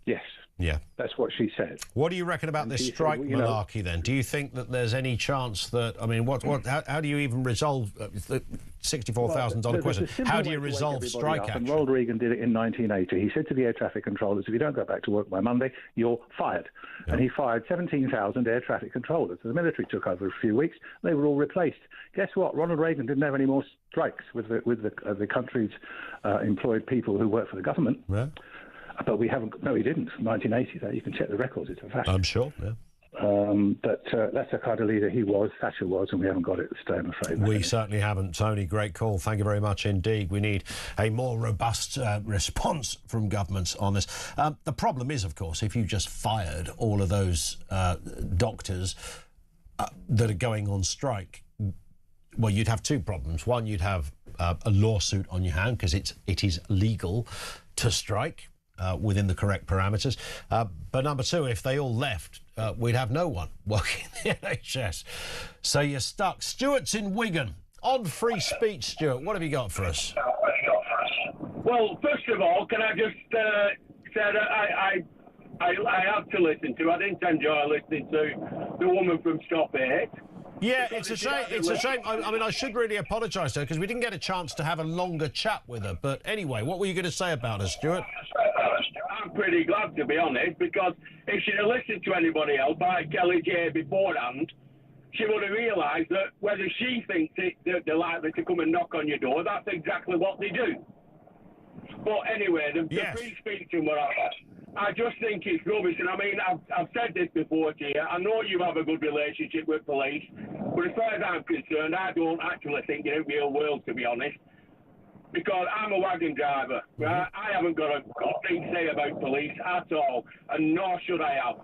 Yes. Yeah. That's what she said. What do you reckon about this strike malarkey then? Do you think that there's any chance that, I mean, how do you even resolve the $64,000 question? How do you resolve strike action? And Ronald Reagan did it in 1980. He said to the air traffic controllers, if you don't go back to work by Monday, you're fired. Yep. And he fired 17,000 air traffic controllers. The military took over a few weeks. They were all replaced. Guess what? Ronald Reagan didn't have any more strikes with the country's employed people who work for the government. Yeah. But we haven't. No, he didn't. 1980. You can check the records. It's a fact. I'm sure. Yeah. But that's the kind of leader he was. Thatcher was, and we haven't got it today, I'm afraid. We certainly haven't, Tony. Great call. Thank you very much indeed. We need a more robust response from governments on this. The problem is, of course, if you just fired all of those doctors that are going on strike, well, you'd have two problems. One, you'd have a lawsuit on your hand because it is legal to strike. Within the correct parameters. But number two, if they all left, we'd have no one working in the NHS. So you're stuck. Stuart's in Wigan. On free speech, Stuart, what have you got for us? Well, first of all, can I just say that I have to listen to, I didn't enjoy listening to the woman from Stop It. Yeah, it's a shame. It's a shame. I mean, I should really apologise to her because we didn't get a chance to have a longer chat with her. But anyway, what were you going to say about her, Stuart? I'm pretty glad, to be honest, because if she'd have listened to anybody else, like Kelly J beforehand, she would have realised that whether she thinks they're likely to come and knock on your door, that's exactly what they do. But anyway, the free speech and what I just think it's rubbish. And I mean, I've said this before to you. I know you have a good relationship with police, but as far as I'm concerned, I don't actually think you're in the real world, to be honest. Because I'm a wagon driver. Right? I haven't got a thing to say about police at all, and nor should I have.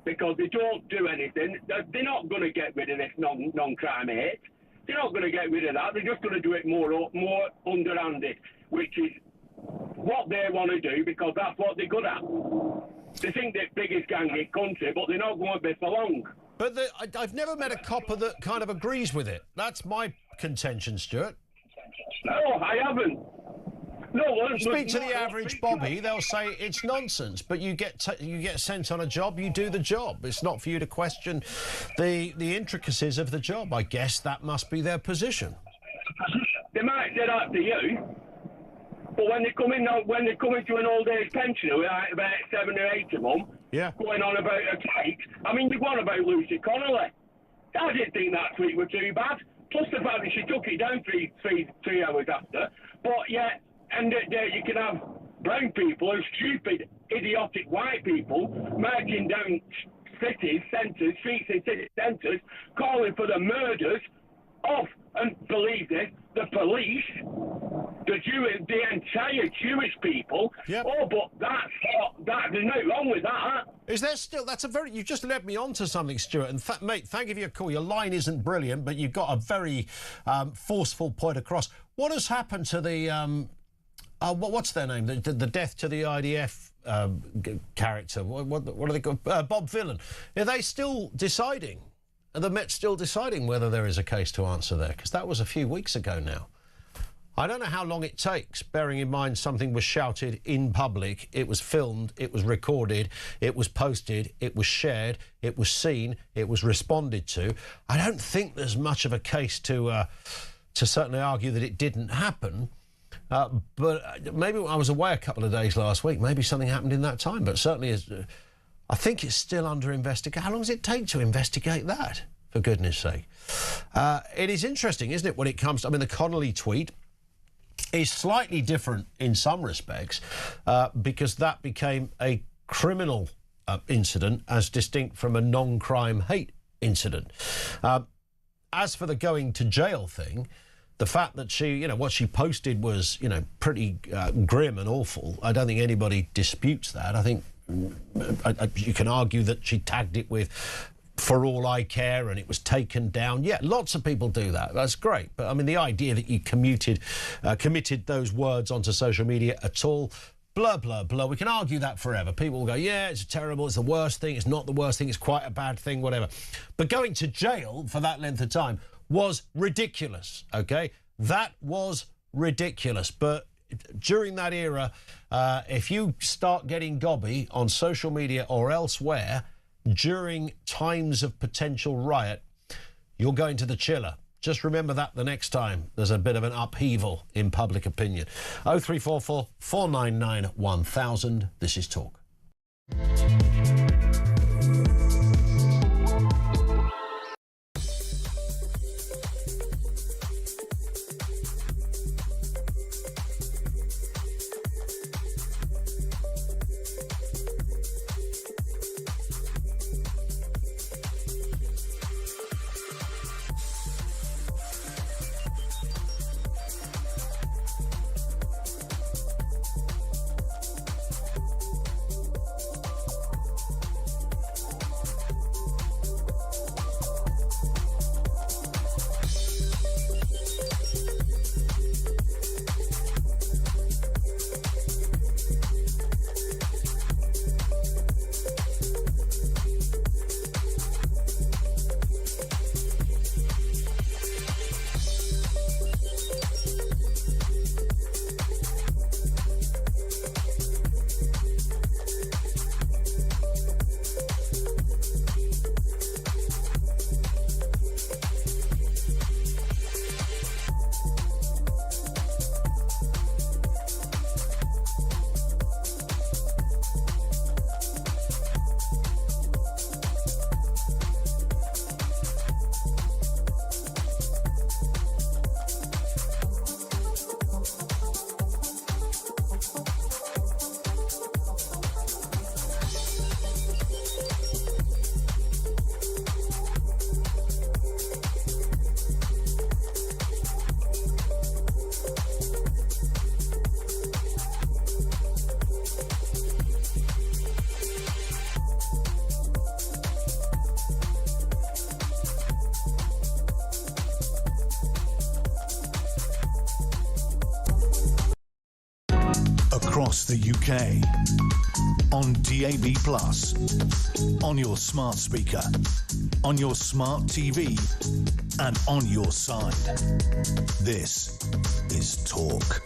Because they don't do anything. They're not going to get rid of this non-crime hate. They're not going to get rid of that. They're just going to do it more underhanded, which is what they want to do, because that's what they're good at. They think they're the biggest gang in the country, but they're not going to be for long. But I've never met a copper that kind of agrees with it. That's my contention, Stuart. No, I haven't. No, you speak to the average Bobby, they'll say it's nonsense. But you get sent on a job, you do the job. It's not for you to question the intricacies of the job. I guess that must be their position. They might say that to you, but when they come into an old age pensioner, like about 7 or 8 of them, going on about a tweet. I mean, you've gone about Lucy Connolly. I didn't think that tweet was too bad. Plus the fact that she took it down three hours after. But yet, and you can have brown people and stupid, idiotic white people marching down cities, centres, streets in city centres, calling for the murders of, and believe this, the police, the entire Jewish people. Yep. Oh, but there's no wrong with that. Is there still? You've just led me on to something, Stuart. And mate, thank you for your call. Your line isn't brilliant, but you've got a very forceful point across. What has happened to the what's their name? The death to the IDF character. What are they called? Bob Villan. Are they still deciding? Are the Met still deciding whether there is a case to answer there? Because that was a few weeks ago now. I don't know how long it takes, bearing in mind something was shouted in public, it was filmed, it was recorded, it was posted, it was shared, it was seen, it was responded to. I don't think there's much of a case to certainly argue that it didn't happen. But maybe I was away a couple of days last week. Maybe something happened in that time. But certainly, I think it's still under investigation. How long does it take to investigate that, for goodness sake? It is interesting, isn't it, when it comes to... I mean, the Connolly tweet is slightly different in some respects because that became a criminal incident as distinct from a non-crime hate incident. As for the going to jail thing... The fact that she, what she posted was, pretty grim and awful. I don't think anybody disputes that. I think you can argue that she tagged it with "For All I Care" and it was taken down. Yeah, lots of people do that. That's great. But I mean, the idea that you committed those words onto social media at all, blah, blah, blah. We can argue that forever. People will go, yeah, it's terrible, it's the worst thing, it's not the worst thing, it's quite a bad thing, whatever. But going to jail for that length of time was ridiculous, OK? That was ridiculous. But during that era, if you start getting gobby on social media or elsewhere during times of potential riot, you're going to the chiller. Just remember that the next time there's a bit of an upheaval in public opinion. 0344 499 1000. This is Talk. across the UK. On DAB+, on your smart speaker, on your smart TV, and on your side. This is Talk.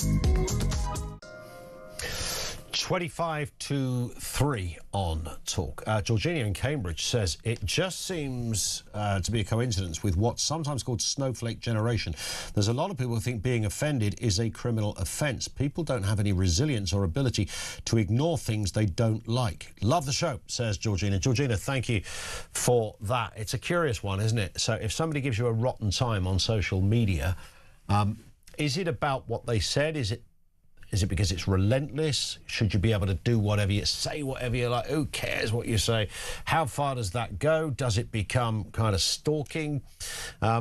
25 to 3 on Talk. Georgina in Cambridge says it just seems to be a coincidence with what's sometimes called snowflake generation. There's a lot of people who think being offended is a criminal offence. People don't have any resilience or ability to ignore things they don't like. Love the show, says Georgina. Georgina, thank you for that. It's a curious one, isn't it? So if somebody gives you a rotten time on social media, is it about what they said? Is it because it's relentless? Should you be able to do whatever you say, whatever you like? Who cares what you say? How far does that go? Does it become kind of stalking? I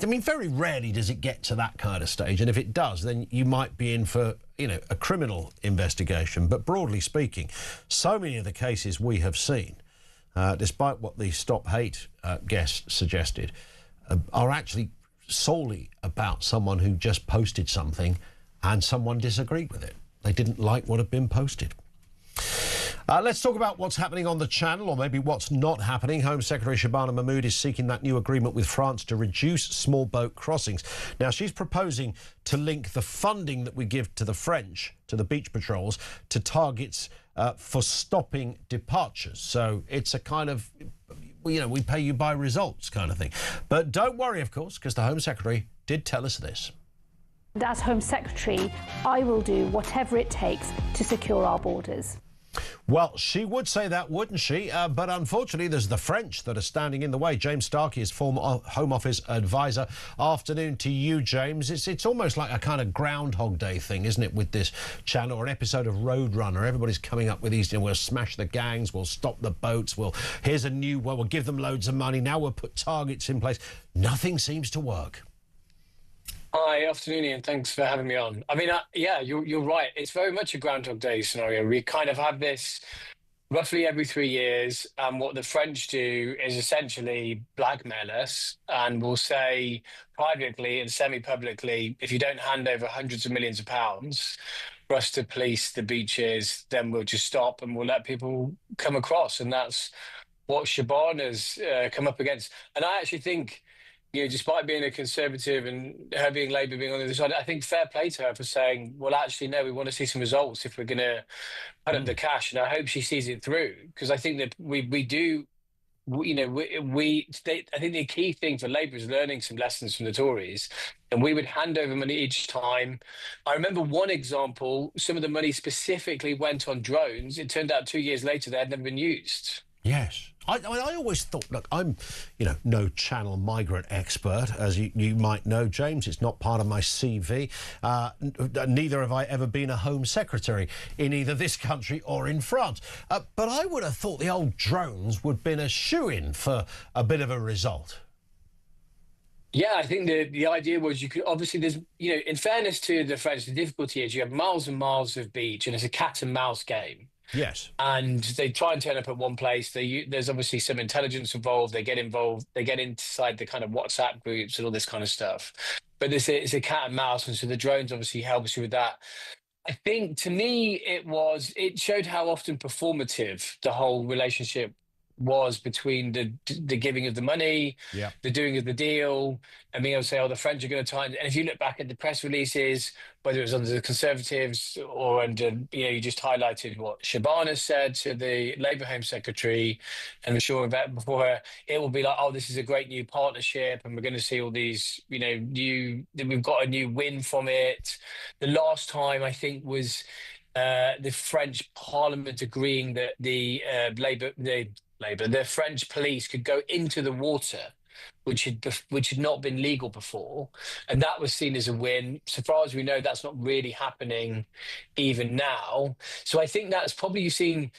mean, very rarely does it get to that kind of stage. And if it does, then you might be in for, you know, a criminal investigation. But broadly speaking, so many of the cases we have seen, despite what the Stop Hate guest suggested, are actually solely about someone who just posted something and someone disagreed with it. They didn't like what had been posted. Let's talk about what's happening on the channel, or maybe what's not happening. Home Secretary Shabana Mahmood is seeking that new agreement with France to reduce small boat crossings. Now, she's proposing to link the funding that we give to the French, to the beach patrols, to targets for stopping departures. So it's a kind of, you know, we pay you by results kind of thing. But don't worry, of course, because the Home Secretary did tell us this. As Home Secretary, I will do whatever it takes to secure our borders. Well, she would say that, wouldn't she? But unfortunately, there's the French that are standing in the way. James Starkey is former Home Office advisor. Afternoon to you, James. It's almost like a kind of Groundhog Day thing, isn't it, with this channel, or an episode of Roadrunner. Everybody's coming up with these, you know, we'll smash the gangs, we'll stop the boats, here's a new, we'll give them loads of money, now we'll put targets in place. Nothing seems to work. Hi, afternoon, Ian. Thanks for having me on. I mean, yeah, you're right. It's very much a Groundhog Day scenario. We kind of have this roughly every 3 years, and what the French do is essentially blackmail us, and will say privately and semi-publicly, if you don't hand over hundreds of millions of pounds for us to police the beaches, then we'll just stop and we'll let people come across. And that's what Shabana's come up against. And I actually think, you know, despite being a Conservative and her being Labour being on the other side, I think fair play to her for saying, well, actually, no, we want to see some results if we're going to put up the cash. And I hope she sees it through, because I think that we do, you know, I think the key thing for Labour is learning some lessons from the Tories. And we would hand over money each time. I remember one example, some of the money specifically went on drones. It turned out 2 years later they had never been used. Yes. I always thought, look, I'm, you know, no channel migrant expert, as you might know, James. It's not part of my CV. Neither have I ever been a Home Secretary in either this country or in France. But I would have thought the old drones would have been a shoo-in for a bit of a result. Yeah, I think the idea was you could, obviously, there's, you know, in fairness to the French, the difficulty is you have miles and miles of beach, and it's a cat and mouse game. Yes. And they try and turn up at one place. There's obviously some intelligence involved. They get inside the kind of WhatsApp groups and all this kind of stuff. But it's a cat and mouse, and so the drones obviously helps you with that. I think, to me, it showed how often performative the whole relationship was between the giving of the money, the doing of the deal, and being able to say, oh, the French are going to tighten. And if you look back at the press releases, whether it was under the Conservatives or under, you know, you just highlighted what Shabana said to the Labour Home Secretary, and I'm sure that before her, it will be like, oh, this is a great new partnership, and we're going to see all these, you know, we've got a new win from it. The last time, I think, was the French Parliament agreeing that the French police could go into the water, which had not been legal before, and that was seen as a win. So far as we know, that's not really happening even now. So I think that's probably, you've seen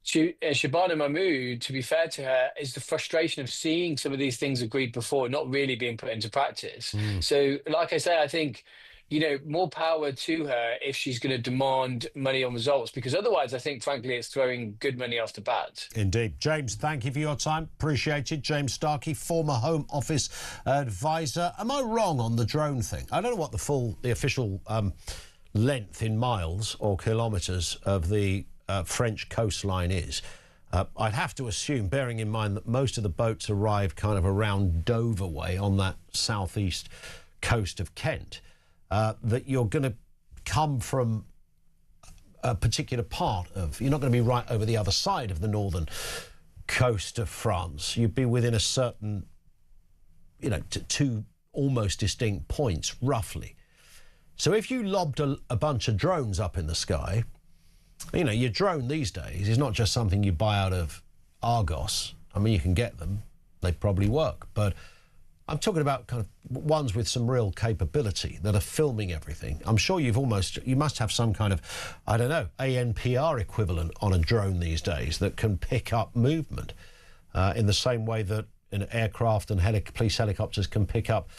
Shabana Mahmood, to be fair to her, is the frustration of seeing some of these things agreed before not really being put into practice. So, like I say, I think, you know, more power to her if she's going to demand money on results, because otherwise I think, frankly, it's throwing good money after bad. Indeed. James, thank you for your time. Appreciated. James Starkey, former Home Office advisor. Am I wrong on the drone thing? I don't know what the official length in miles or kilometres of the French coastline is. I'd have to assume, bearing in mind that most of the boats arrive kind of around Dover way on that southeast coast of Kent, that you're going to come from a particular part of... You're not going to be right over the other side of the northern coast of France. You'd be within a certain, you know, two almost distinct points, roughly. So if you lobbed a bunch of drones up in the sky, you know, your drone these days is not just something you buy out of Argos. I mean, you can get them. They probably work. But I'm talking about kind of ones with some real capability that are filming everything. I'm sure you must have some kind of, I don't know, ANPR equivalent on a drone these days that can pick up movement in the same way that an aircraft and police helicopters can pick up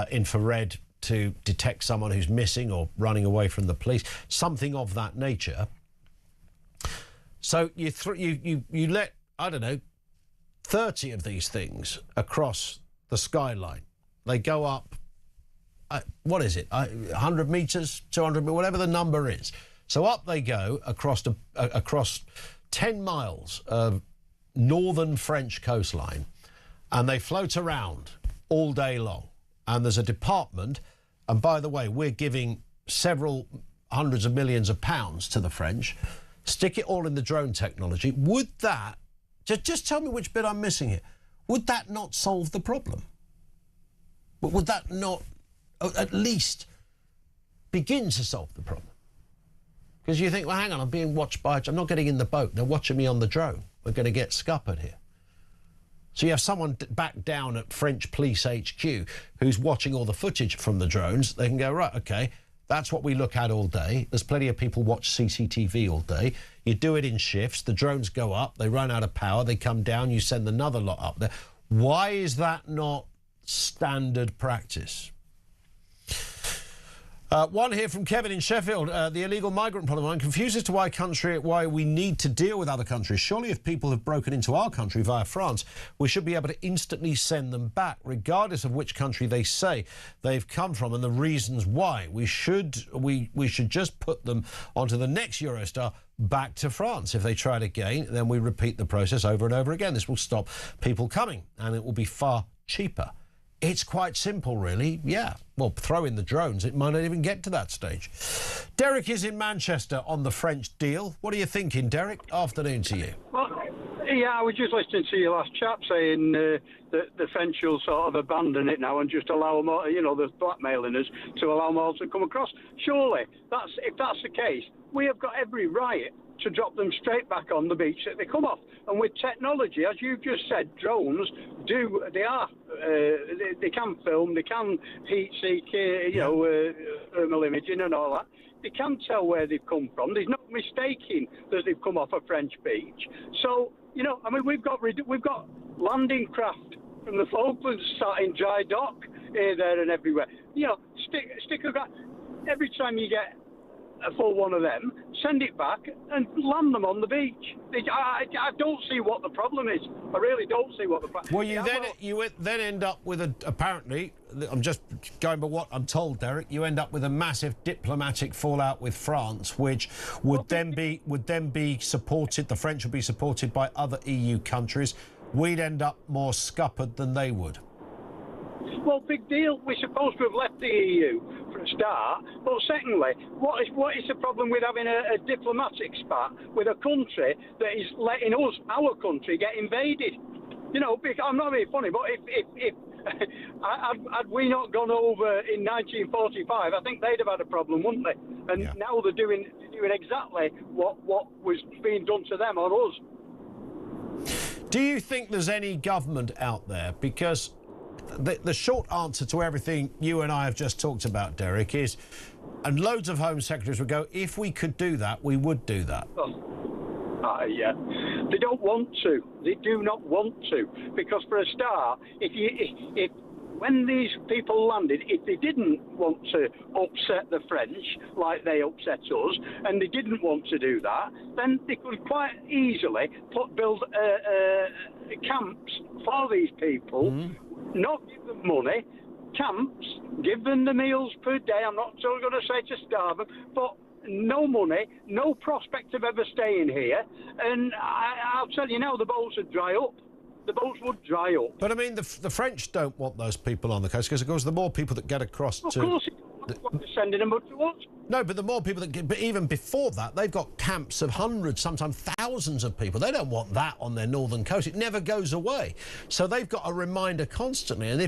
infrared to detect someone who's missing or running away from the police, something of that nature. So you let, I don't know, 30 of these things across the skyline. They go up, what is it, 100 metres, 200 metres, whatever the number is. So up they go across 10 miles of northern French coastline, and they float around all day long. And there's a department, and by the way, we're giving several hundreds of millions of pounds to the French. Stick it all in the drone technology. Would that, just tell me which bit I'm missing here, would that not solve the problem? Would that not at least begin to solve the problem? Because you think, well, hang on, I'm being watched by... I'm not getting in the boat. They're watching me on the drone. We're going to get scuppered here. So you have someone back down at French Police HQ who's watching all the footage from the drones. They can go, right, OK, that's what we look at all day. There's plenty of people watch CCTV all day. You do it in shifts. The drones go up. They run out of power. They come down. You send another lot up there. Why is that not standard practice? One here from Kevin in Sheffield. The illegal migrant problem. I'm confused as to why we need to deal with other countries. Surely if people have broken into our country via France, we should be able to instantly send them back, regardless of which country they say they've come from and the reasons why. We should just put them onto the next Eurostar back to France. If they try it again, then we repeat the process over and over again. This will stop people coming, and it will be far cheaper. It's quite simple, really. Yeah. Well, throw in the drones. It might not even get to that stage. Derek is in Manchester on the French deal. What are you thinking, Derek? Afternoon to you. Well, yeah, I was just listening to your last chap saying that the French will sort of abandon it now and just allow them, you know, the blackmailing us to allow them all to come across. Surely, if that's the case, we have got every right to drop them straight back on the beach that they come off. And with technology, as you've just said, drones they can film, they can heat seek, thermal imaging and all that. They can tell where they've come from. There's no mistaking that they've come off a French beach. So, you know, I mean, we've got landing craft from the Falklands sat in dry dock here, there and everywhere. You know, stick a gun. Every time you get a full one of them, send it back and land them on the beach. I don't see what the problem is. I really don't see what the problem is. Well, you then end up with apparently, I'm just going by what I'm told, Derek, you end up with a massive diplomatic fallout with France, which would then be supported, the French would be supported by other EU countries. We'd end up more scuppered than they would. Well, big deal. We're supposed to have left the EU for a start. But secondly, what is the problem with having a diplomatic spat with a country that is letting us, our country, get invaded? You know, I'm not being funny, but if had we not gone over in 1945, I think they'd have had a problem, wouldn't they? And now they're doing exactly what was being done to them on us. Do you think there's any government out there? Because the short answer to everything you and I have just talked about, Derek, is, and loads of Home Secretaries would go, if we could do that, we would do that. Yeah. They don't want to. They do not want to. Because for a start, if when these people landed, if they didn't want to upset the French like they upset us, and they didn't want to do that, then they could quite easily build camps for these people, not give them money, camps, give them the meals per day. I'm not so going to say to starve them, but no money, no prospect of ever staying here. And I'll tell you now, the boats would dry up. The boats would dry up. But I mean, the French don't want those people on the coast because, of course, the more people that get across Of course, they're sending them to us. No, but the more people that get... But even before that, they've got camps of hundreds, sometimes thousands of people. They don't want that on their northern coast. It never goes away. So they've got a reminder constantly. And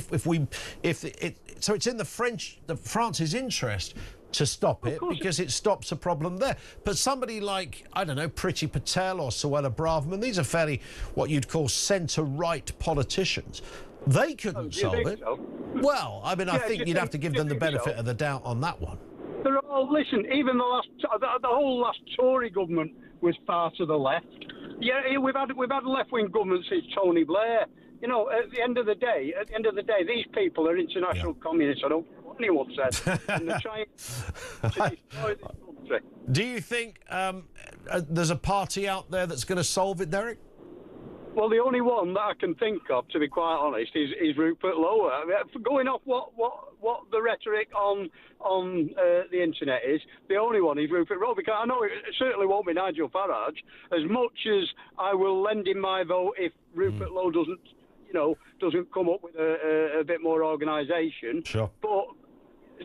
so it's in France's interest to stop it because it stops a problem there. But somebody like, I don't know, Priti Patel or Suella Braverman, these are fairly what you'd call centre-right politicians. They couldn't solve it. So? Well, I mean, I think you'd have to give them the benefit of the doubt on that one. They're all, listen, even the whole last Tory government was far to the left. Yeah, we've had a left-wing government since Tony Blair. You know, at the end of the day, these people are international communists. I don't care what anyone says. And they're trying to destroy this country. Do you think there's a party out there that's going to solve it, Derek? Well, the only one that I can think of, to be quite honest, is Rupert Lowe. I mean, going off what the rhetoric on the internet is, the only one is Rupert Lowe, because I know it certainly won't be Nigel Farage, as much as I will lend him my vote if Rupert Lowe doesn't come up with a bit more organisation. Sure. But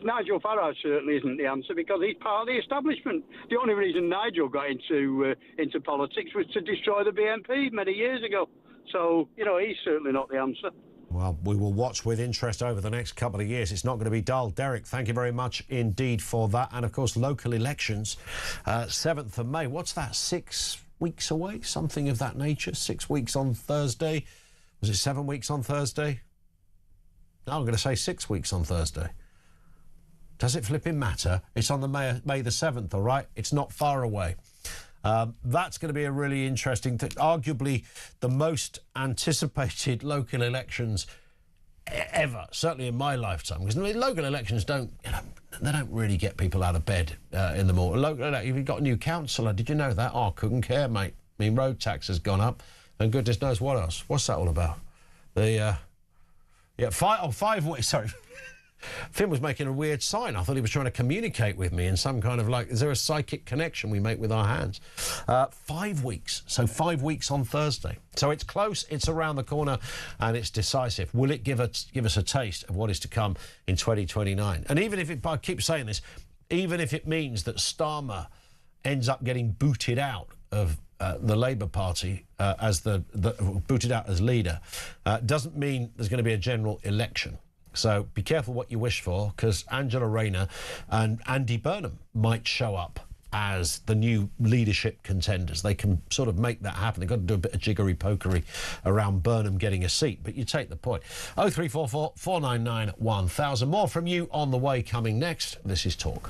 Nigel Farage certainly isn't the answer because he's part of the establishment. The only reason Nigel got into politics was to destroy the BNP many years ago. So, you know, he's certainly not the answer. Well, we will watch with interest over the next couple of years. It's not going to be dull. Derek, thank you very much indeed for that. And, of course, local elections, 7th of May. What's that, 6 weeks away? Something of that nature. 6 weeks on Thursday. Was it 7 weeks on Thursday? No, I'm going to say 6 weeks on Thursday. Does it flipping matter? It's on the May the 7th, all right? It's not far away. That's going to be a really interesting thing. Arguably the most anticipated local elections ever, certainly in my lifetime. Because local elections they don't really get people out of bed in the morning. You've got a new councillor. Did you know that? Oh, couldn't care, mate. I mean, road tax has gone up, and goodness knows what else. What's that all about? 5 weeks. Sorry. Finn was making a weird sign. I thought he was trying to communicate with me in some kind of is there a psychic connection we make with our hands? 5 weeks. So 5 weeks on Thursday. So it's close, it's around the corner, and it's decisive. Will it give us a taste of what is to come in 2029? And even if I keep saying this, even if it means that Starmer ends up getting booted out of the Labour Party as booted out as leader, doesn't mean there's going to be a general election. So be careful what you wish for, because Angela Rayner and Andy Burnham might show up as the new leadership contenders. They can sort of make that happen. They've got to do a bit of jiggery-pokery around Burnham getting a seat, but you take the point. 0344 499 1000. More from you on the way coming next. This is Talk.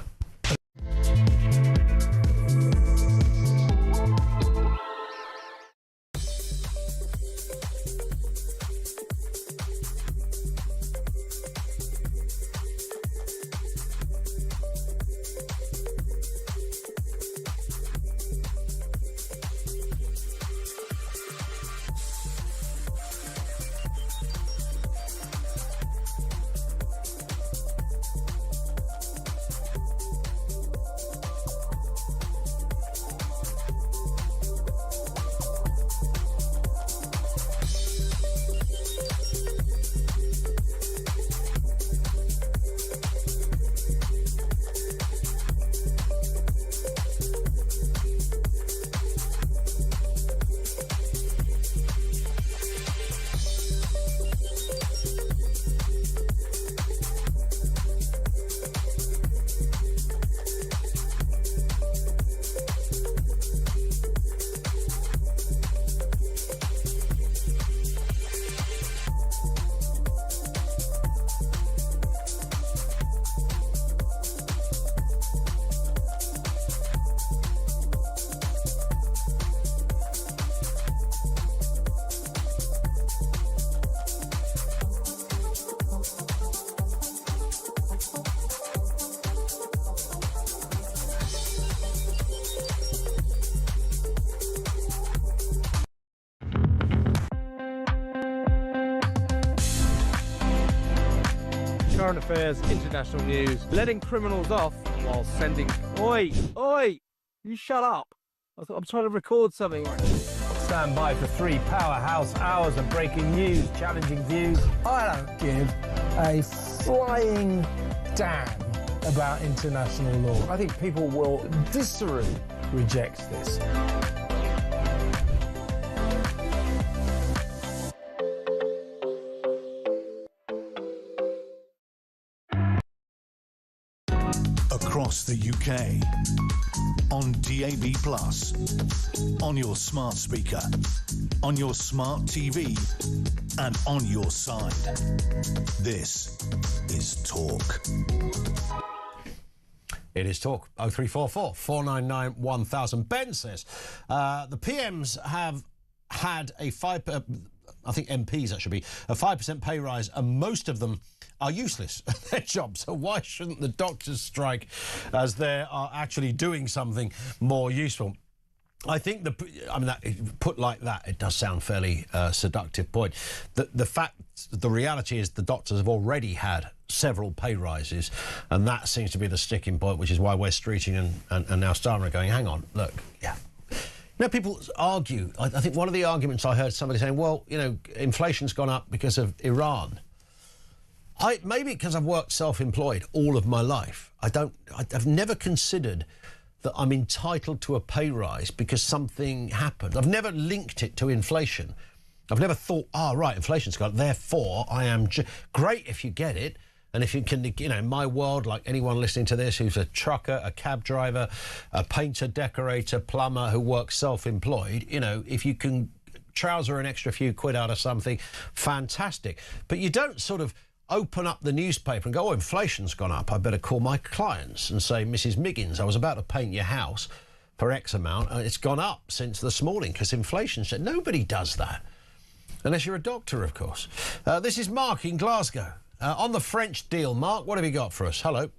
current affairs, international news, letting criminals off while sending... Oi! Oi! You shut up! I'm trying to record something. Stand by for 3 powerhouse hours of breaking news, challenging views. I don't give a flying damn about international law. I think people will viscerally reject this. Across the UK, on DAB+, on your smart speaker, on your smart TV, and on your side. This is Talk. It is Talk. 0344 499 1000. Ben says the PMs have had a 5%, I think MPs that should be, a 5% pay rise, and most of them are useless at their job. So why shouldn't the doctors strike, as they are actually doing something more useful? I think that, put like that, it does sound fairly seductive point. The reality is the doctors have already had several pay rises, and that seems to be the sticking point, which is why Wes Streeting and now Starmer are going, hang on, look, yeah. You know, people argue. I think one of the arguments I heard somebody saying, well, you know, inflation's gone up because of Iran. Maybe because I've worked self-employed all of my life. I've never considered that I'm entitled to a pay rise because something happened. I've never linked it to inflation. I've never thought, right, inflation's gone up, therefore I am... Great if you get it, and if you can, you know, in my world, like anyone listening to this who's a trucker, a cab driver, a painter, decorator, plumber who works self-employed, you know, if you can trouser an extra few quid out of something, fantastic. But you don't sort of open up the newspaper and go, oh, inflation's gone up, I better call my clients and say, Mrs. Miggins, I was about to paint your house for X amount, and it's gone up since this morning because inflation said. Nobody does that, unless you're a doctor, of course. This is Mark in Glasgow. On the French deal, Mark, what have you got for us? Hello.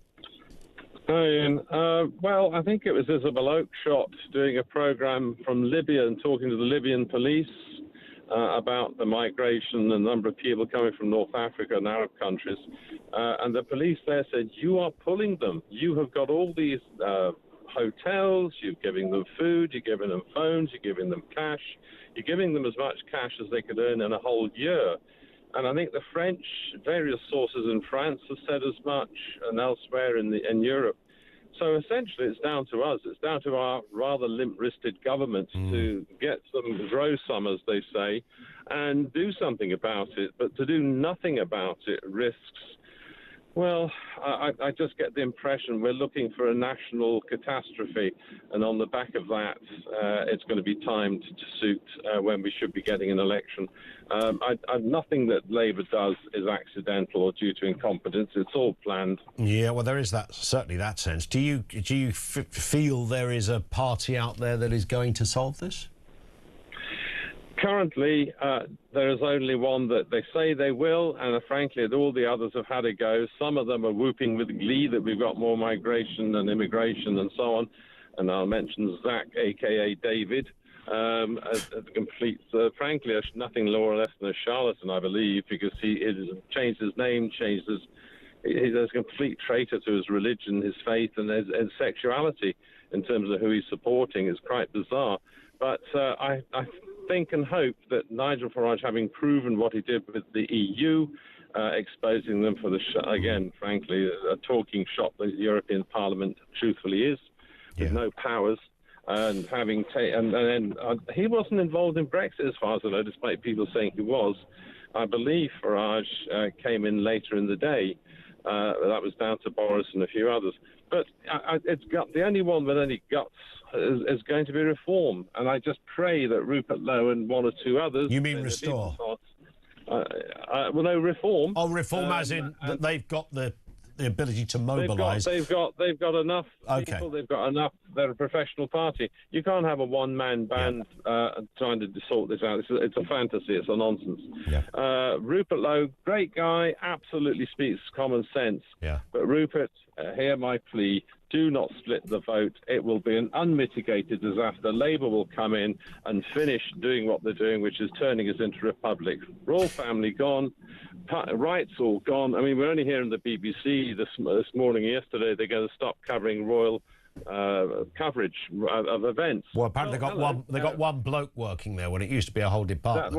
Hi, Ian. Well, I think it was Isabel Oakeshott doing a programme from Libya and talking to the Libyan police about the migration, the number of people coming from North Africa and Arab countries. And the police there said, you are pulling them. You have got all these hotels, you're giving them food, you're giving them phones, you're giving them cash. You're giving them as much cash as they could earn in a whole year. And I think the French, various sources in France have said as much, and elsewhere in Europe. So essentially it's down to us. It's down to our rather limp-wristed government to get some, grow some, as they say, and do something about it. But to do nothing about it risks, well, I just get the impression we're looking for a national catastrophe, and on the back of that, it's going to be timed to suit when we should be getting an election. Nothing that Labour does is accidental or due to incompetence. It's all planned. Yeah, well, there is that, certainly that sense. Do you feel there is a party out there that is going to solve this? Currently, there is only one that they say they will, and frankly, all the others have had a go. Some of them are whooping with glee that we've got more migration and immigration and so on. And I'll mention Zach, a.k.a. David, as a complete, frankly, nothing lower or less than a charlatan, I believe, because he has changed his name, he's a complete traitor to his religion, his faith, and his sexuality in terms of who he's supporting. Is quite bizarre. But I think and hope that Nigel Farage, having proven what he did with the EU, exposing them for again, frankly, a talking shop that the European Parliament truthfully is, with no powers, and having he wasn't involved in Brexit as far as I know, despite people saying he was. I believe Farage came in later in the day. That was down to Boris and a few others. But it's got the only one with any guts is going to be Reform, and I just pray that Rupert Lowe and one or two others. You mean Restore? Well, no, Reform. Oh, Reform, as in that they've got the ability to mobilise. They've got enough people. They've got enough. They're a professional party. You can't have a one-man band trying to sort this out. It's a fantasy. It's a nonsense. Yeah. Rupert Lowe, great guy, absolutely speaks common sense. Yeah. But Rupert, hear my plea. do not split the vote. It will be an unmitigated disaster. Labour will come in and finish doing what they're doing, which is turning us into republics. Royal family gone, rights all gone. I mean, we're only hearing the BBC this morning and yesterday they're going to stop covering royal coverage of events. Well, apparently they got one bloke working there when it used to be a whole department.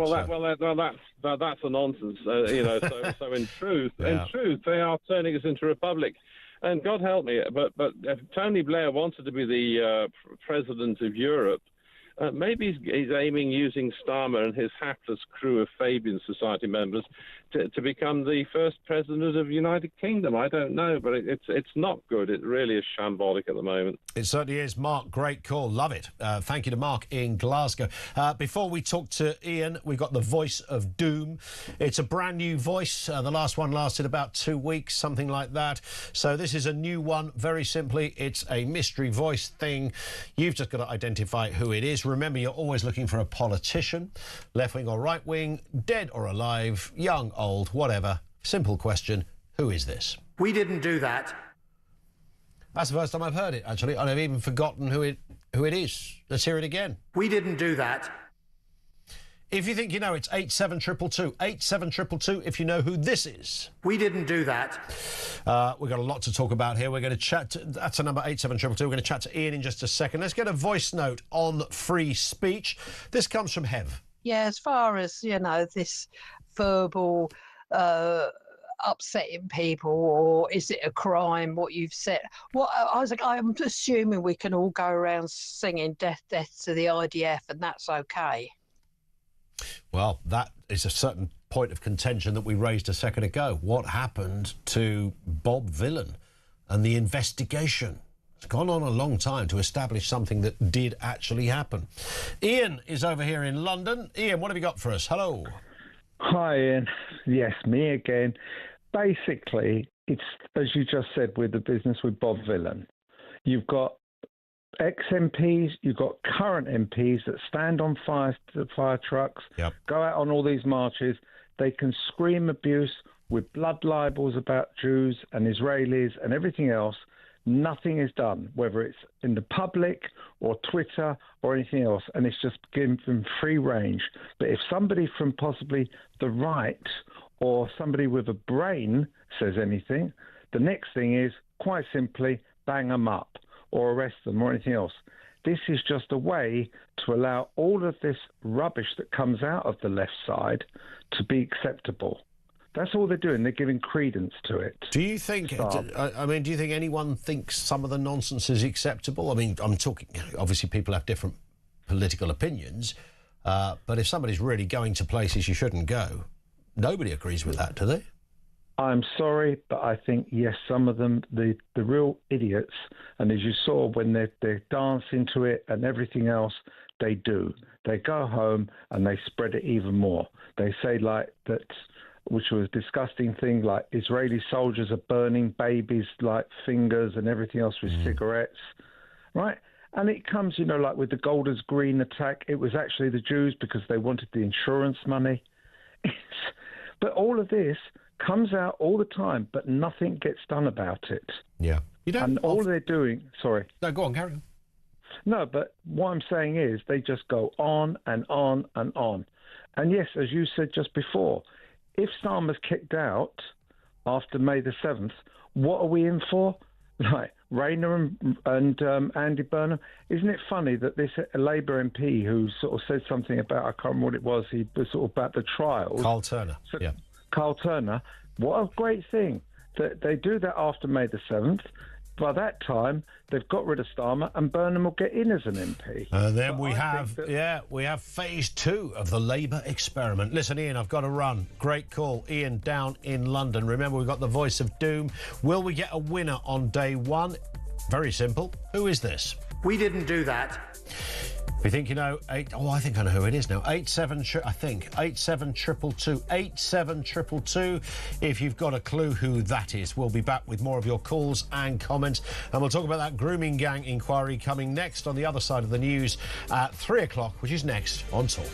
That's a nonsense. You know, so in truth, they are turning us into a republic. And God help me, but if Tony Blair wanted to be the president of Europe, maybe he's aiming using Starmer and his hapless crew of Fabian Society members to become the first president of the United Kingdom. I don't know, but it's not good. It really is shambolic at the moment. It certainly is. Mark, great call. Love it. Thank you to Mark in Glasgow. Before we talk to Ian, we've got the voice of doom. It's a brand new voice. The last one lasted about 2 weeks, something like that. So this is a new one. Very simply, it's a mystery voice thing. You've just got to identify who it is. Remember, you're always looking for a politician, left-wing or right-wing, dead or alive, young, old, whatever. Simple question, who is this? We didn't do that. That's the first time I've heard it, actually, and I've even forgotten who it is. Let's hear it again. We didn't do that. If you think you know, it's 87222. 87222 if you know who this is. We didn't do that. We've got a lot to talk about here. We're going to chat... That's a number, 87222. We're going to chat to Ian in just a second. Let's get a voice note on free speech. This comes from Hev. Yeah, as far as, you know, this verbal upsetting people, or is it a crime, what you've said? Well, I was like, I'm assuming we can all go around singing death, death to the IDF, and that's okay. Well, that is a certain point of contention that we raised a second ago. What happened to Bob Villan and the investigation? It's gone on a long time to establish something that did actually happen. Ian is over here in London. Ian, what have you got for us? Hello. Hi, Ian. Yes, me again. Basically, it's, as you just said, with the business with Bob Villan. You've got ex-MPs, you've got current MPs that stand on fire trucks, go out on all these marches. They can scream abuse with blood libels about Jews and Israelis and everything else. Nothing is done, whether it's in the public or Twitter or anything else, and it's just given them free range. But if somebody from possibly the right or somebody with a brain says anything, the next thing is, quite simply, bang them up or arrest them or anything else. This is just a way to allow all of this rubbish that comes out of the left side to be acceptable. That's all they're doing. They're giving credence to it. Do you think, I mean, do you think anyone thinks some of the nonsense is acceptable? I mean, I'm talking, obviously people have different political opinions, but if somebody's really going to places you shouldn't go, nobody agrees with that, do they? I'm sorry, but I think, yes, some of them, the real idiots, and as you saw when they're dancing to it and everything else, they do. They go home and they spread it even more. They say like that, which was a disgusting thing, like Israeli soldiers are burning babies' like fingers and everything else with cigarettes, right? And it comes, you know, like with the Golders Green attack, it was actually the Jews because they wanted the insurance money. But all of this comes out all the time, but nothing gets done about it. Yeah. And all they're doing... Sorry. No, go on, carry on. No, but what I'm saying is they just go on and on and on. And yes, as you said just before, if Starmer's kicked out after May the 7th, what are we in for? Like Rayner and Andy Burnham. Isn't it funny that this Labour MP who sort of said something about, I can't remember what it was, he was sort of about the trials. Carl Turner, yeah. Carl Turner, what a great thing that they do that after May the 7th. By that time, they've got rid of Starmer and Burnham will get in as an MP. And then we have phase 2 of the Labour experiment. Listen, Ian, I've got to run. Great call. Ian down in London. Remember, we've got the voice of doom. Will we get a winner on day 1? Very simple. Who is this? We didn't do that. If you think you know, I think I know who it is now. 87222. 87222. If you've got a clue who that is, we'll be back with more of your calls and comments. And we'll talk about that grooming gang inquiry coming next on the other side of the news at 3 o'clock, which is next on Talk.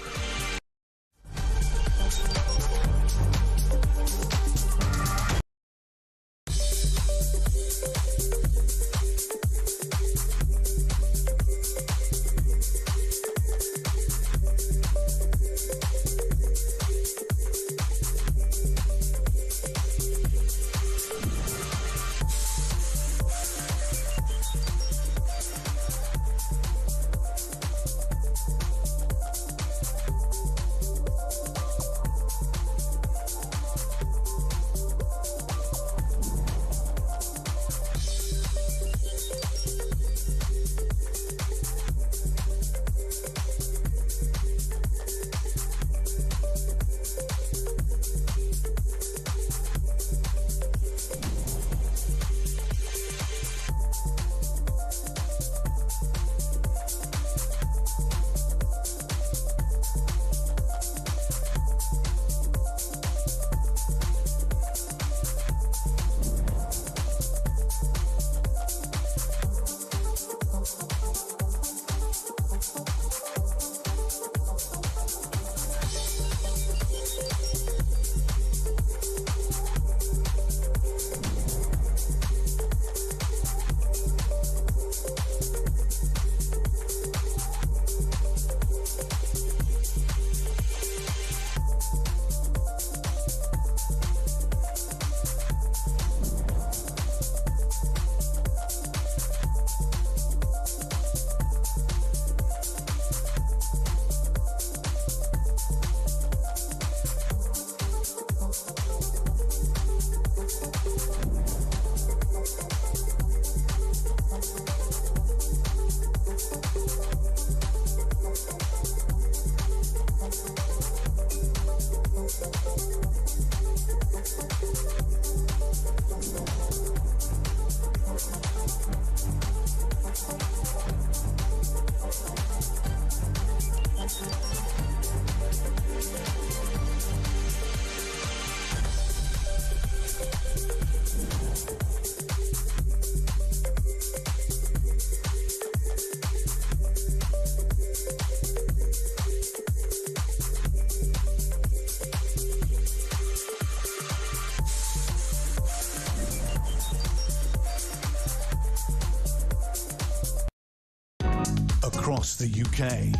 across the UK.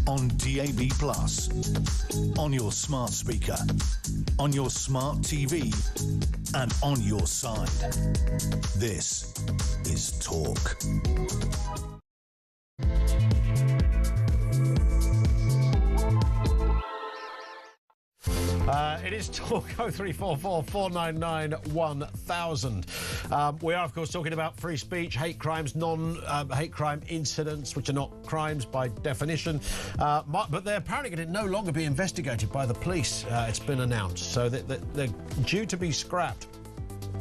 On DAB+, on your smart speaker, on your smart TV, and on your side. This is Talk. It is Talk 0344 499 1000. We are, of course, talking about free speech, hate crimes, hate crime incidents, which are not crimes by definition. But they're apparently going to no longer be investigated by the police, it's been announced. So they're due to be scrapped.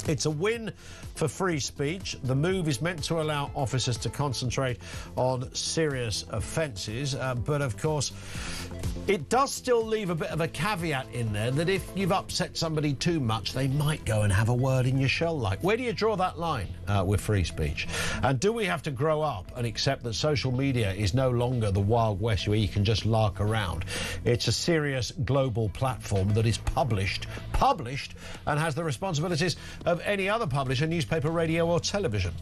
It's a win for free speech. The move is meant to allow officers to concentrate on serious offences. But, of course, it does still leave a bit of a caveat in there that if you've upset somebody too much, they might go and have a word in your shell. Like, where do you draw that line with free speech? And do we have to grow up and accept that social media is no longer the Wild West where you can just lark around? It's a serious global platform that is published, and has the responsibilities of any other publisher, newspaper, radio or television.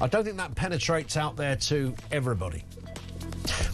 I don't think that penetrates out there to everybody.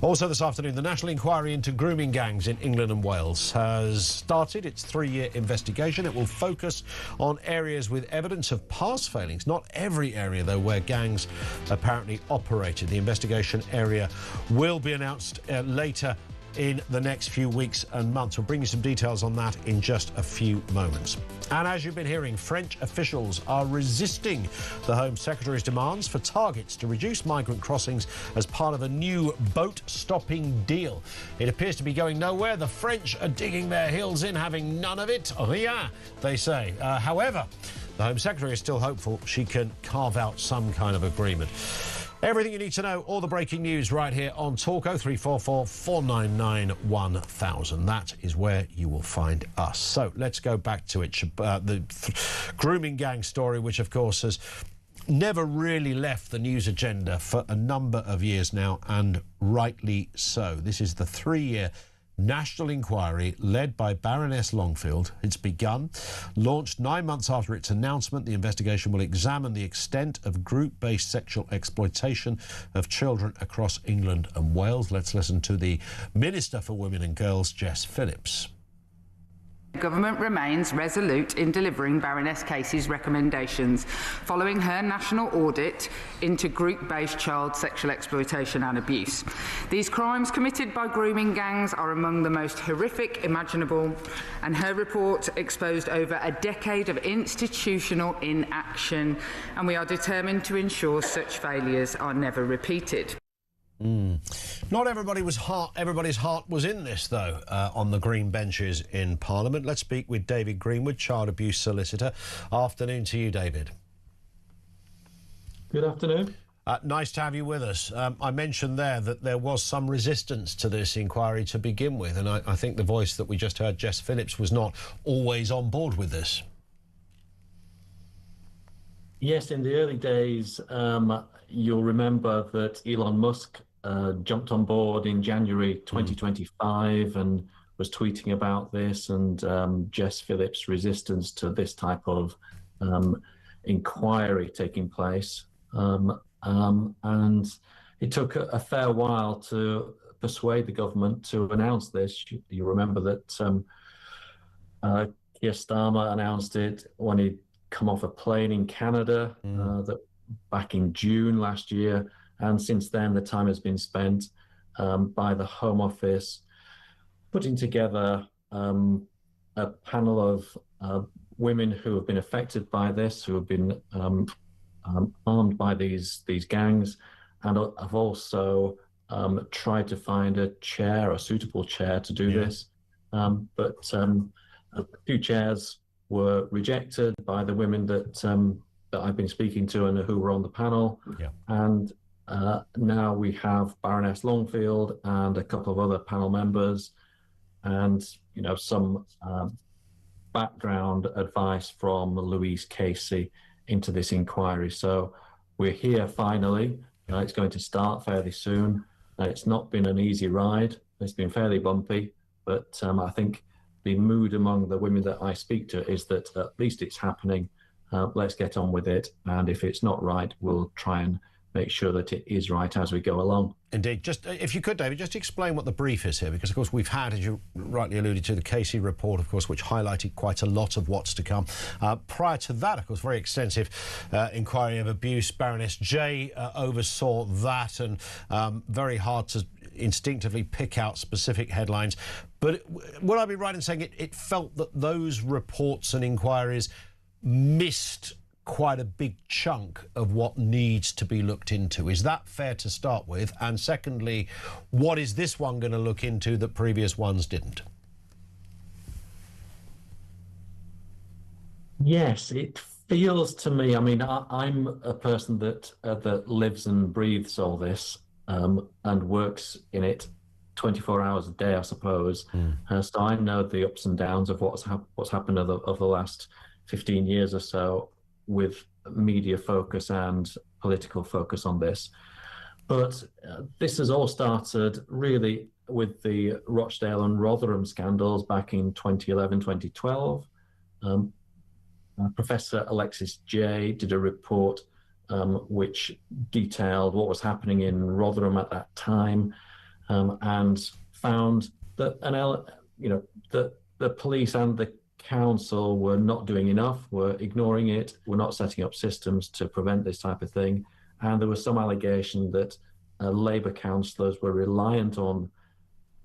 Also this afternoon, the National Inquiry into grooming gangs in England and Wales has started its 3-year investigation. It will focus on areas with evidence of past failings. Not every area, though, where gangs apparently operated. The investigation area will be announced later in the next few weeks and months. We'll bring you some details on that in just a few moments. And as you've been hearing, French officials are resisting the Home Secretary's demands for targets to reduce migrant crossings as part of a new boat-stopping deal. It appears to be going nowhere. The French are digging their heels in, having none of it. Rien, they say. However, the Home Secretary is still hopeful she can carve out some kind of agreement. Everything you need to know, all the breaking news right here on Talk 0344 499 1000. That is where you will find us. So let's go back to it. The grooming gang story, which of course has never really left the news agenda for a number of years now, and rightly so. This is the 3-year national inquiry led by Baroness Longfield. It's begun. Launched 9 months after its announcement, the investigation will examine the extent of group-based sexual exploitation of children across England and Wales. Let's listen to the Minister for Women and Girls, Jess Phillips. The Government remains resolute in delivering Baroness Casey's recommendations following her national audit into group-based child sexual exploitation and abuse. These crimes committed by grooming gangs are among the most horrific imaginable, and her report exposed over a decade of institutional inaction, and we are determined to ensure such failures are never repeated. Not everybody's heart was in this, though, on the green benches in Parliament. Let's speak with David Greenwood, child abuse solicitor. Afternoon to you, David. Good afternoon. Nice to have you with us. I mentioned there that there was some resistance to this inquiry to begin with, and I think the voice that we just heard, Jess Phillips, was not always on board with this. Yes, in the early days, you'll remember that Elon Musk jumped on board in January 2025 and was tweeting about this, and Jess Phillips' resistance to this type of inquiry taking place. And it took a fair while to persuade the government to announce this. You remember that Keir Starmer announced it when he'd come off a plane in Canada that back in June last year. And since then, the time has been spent by the Home Office putting together a panel of women who have been affected by this, who have been harmed by these gangs, and have also tried to find a suitable chair to do this. But a few chairs were rejected by the women that I've been speaking to and who were on the panel. And now we have Baroness Longfield and a couple of other panel members, and some background advice from Louise Casey into this inquiry. So we're here finally. It's going to start fairly soon. It's not been an easy ride. It's been fairly bumpy, but I think the mood among the women that I speak to is that at least it's happening. Let's get on with it, and if it's not right, we'll try and make sure that it is right as we go along. Indeed. Just if you could, David, just explain what the brief is here, because of course we've had, as you rightly alluded to, the Casey report, of course, which highlighted quite a lot of what's to come. Prior to that, of course, very extensive inquiry of abuse. Baroness J oversaw that, and very hard to instinctively pick out specific headlines. But would I be right in saying it felt that those reports and inquiries missed quite a big chunk of what needs to be looked into? Is that fair to start with? And secondly, what is this one going to look into that previous ones didn't? Yes, it feels to me, I mean, I'm a person that lives and breathes all this and works in it 24 hours a day, I suppose. So I know the ups and downs of what's happened over the last 15 years or so, with media focus and political focus on this. But this has all started really with the Rochdale and Rotherham scandals back in 2011, 2012. Professor Alexis J did a report which detailed what was happening in Rotherham at that time, and found that that the police and the council were not doing enough, were ignoring it, were not setting up systems to prevent this type of thing. And there was some allegation that Labour councillors were reliant on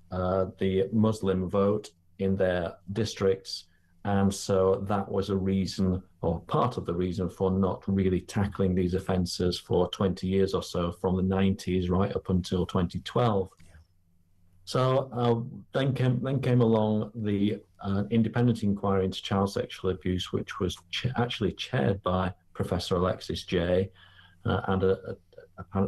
the Muslim vote in their districts. And so that was a reason, or part of the reason, for not really tackling these offences for 20 years or so, from the 90s right up until 2012. So then came along the independent inquiry into child sexual abuse, which was actually chaired by Professor Alexis J and a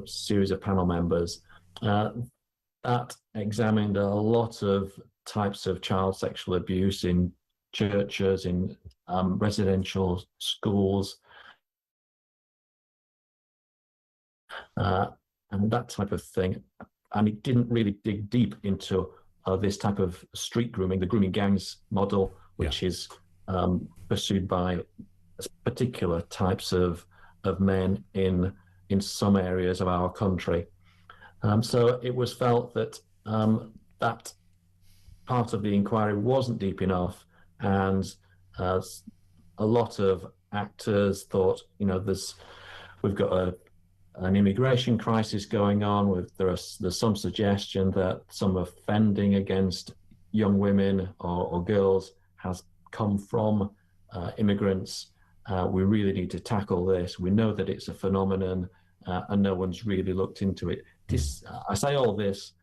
series of panel members. That examined a lot of types of child sexual abuse in churches, in residential schools, and that type of thing. And it didn't really dig deep into this type of street grooming, the grooming gangs model, which is pursued by particular types of men in some areas of our country. So it was felt that that part of the inquiry wasn't deep enough, and a lot of actors thought, we've got an immigration crisis going on. There's some suggestion that some offending against young women or girls has come from immigrants. We really need to tackle this. We know that it's a phenomenon, and no one's really looked into it. I say all this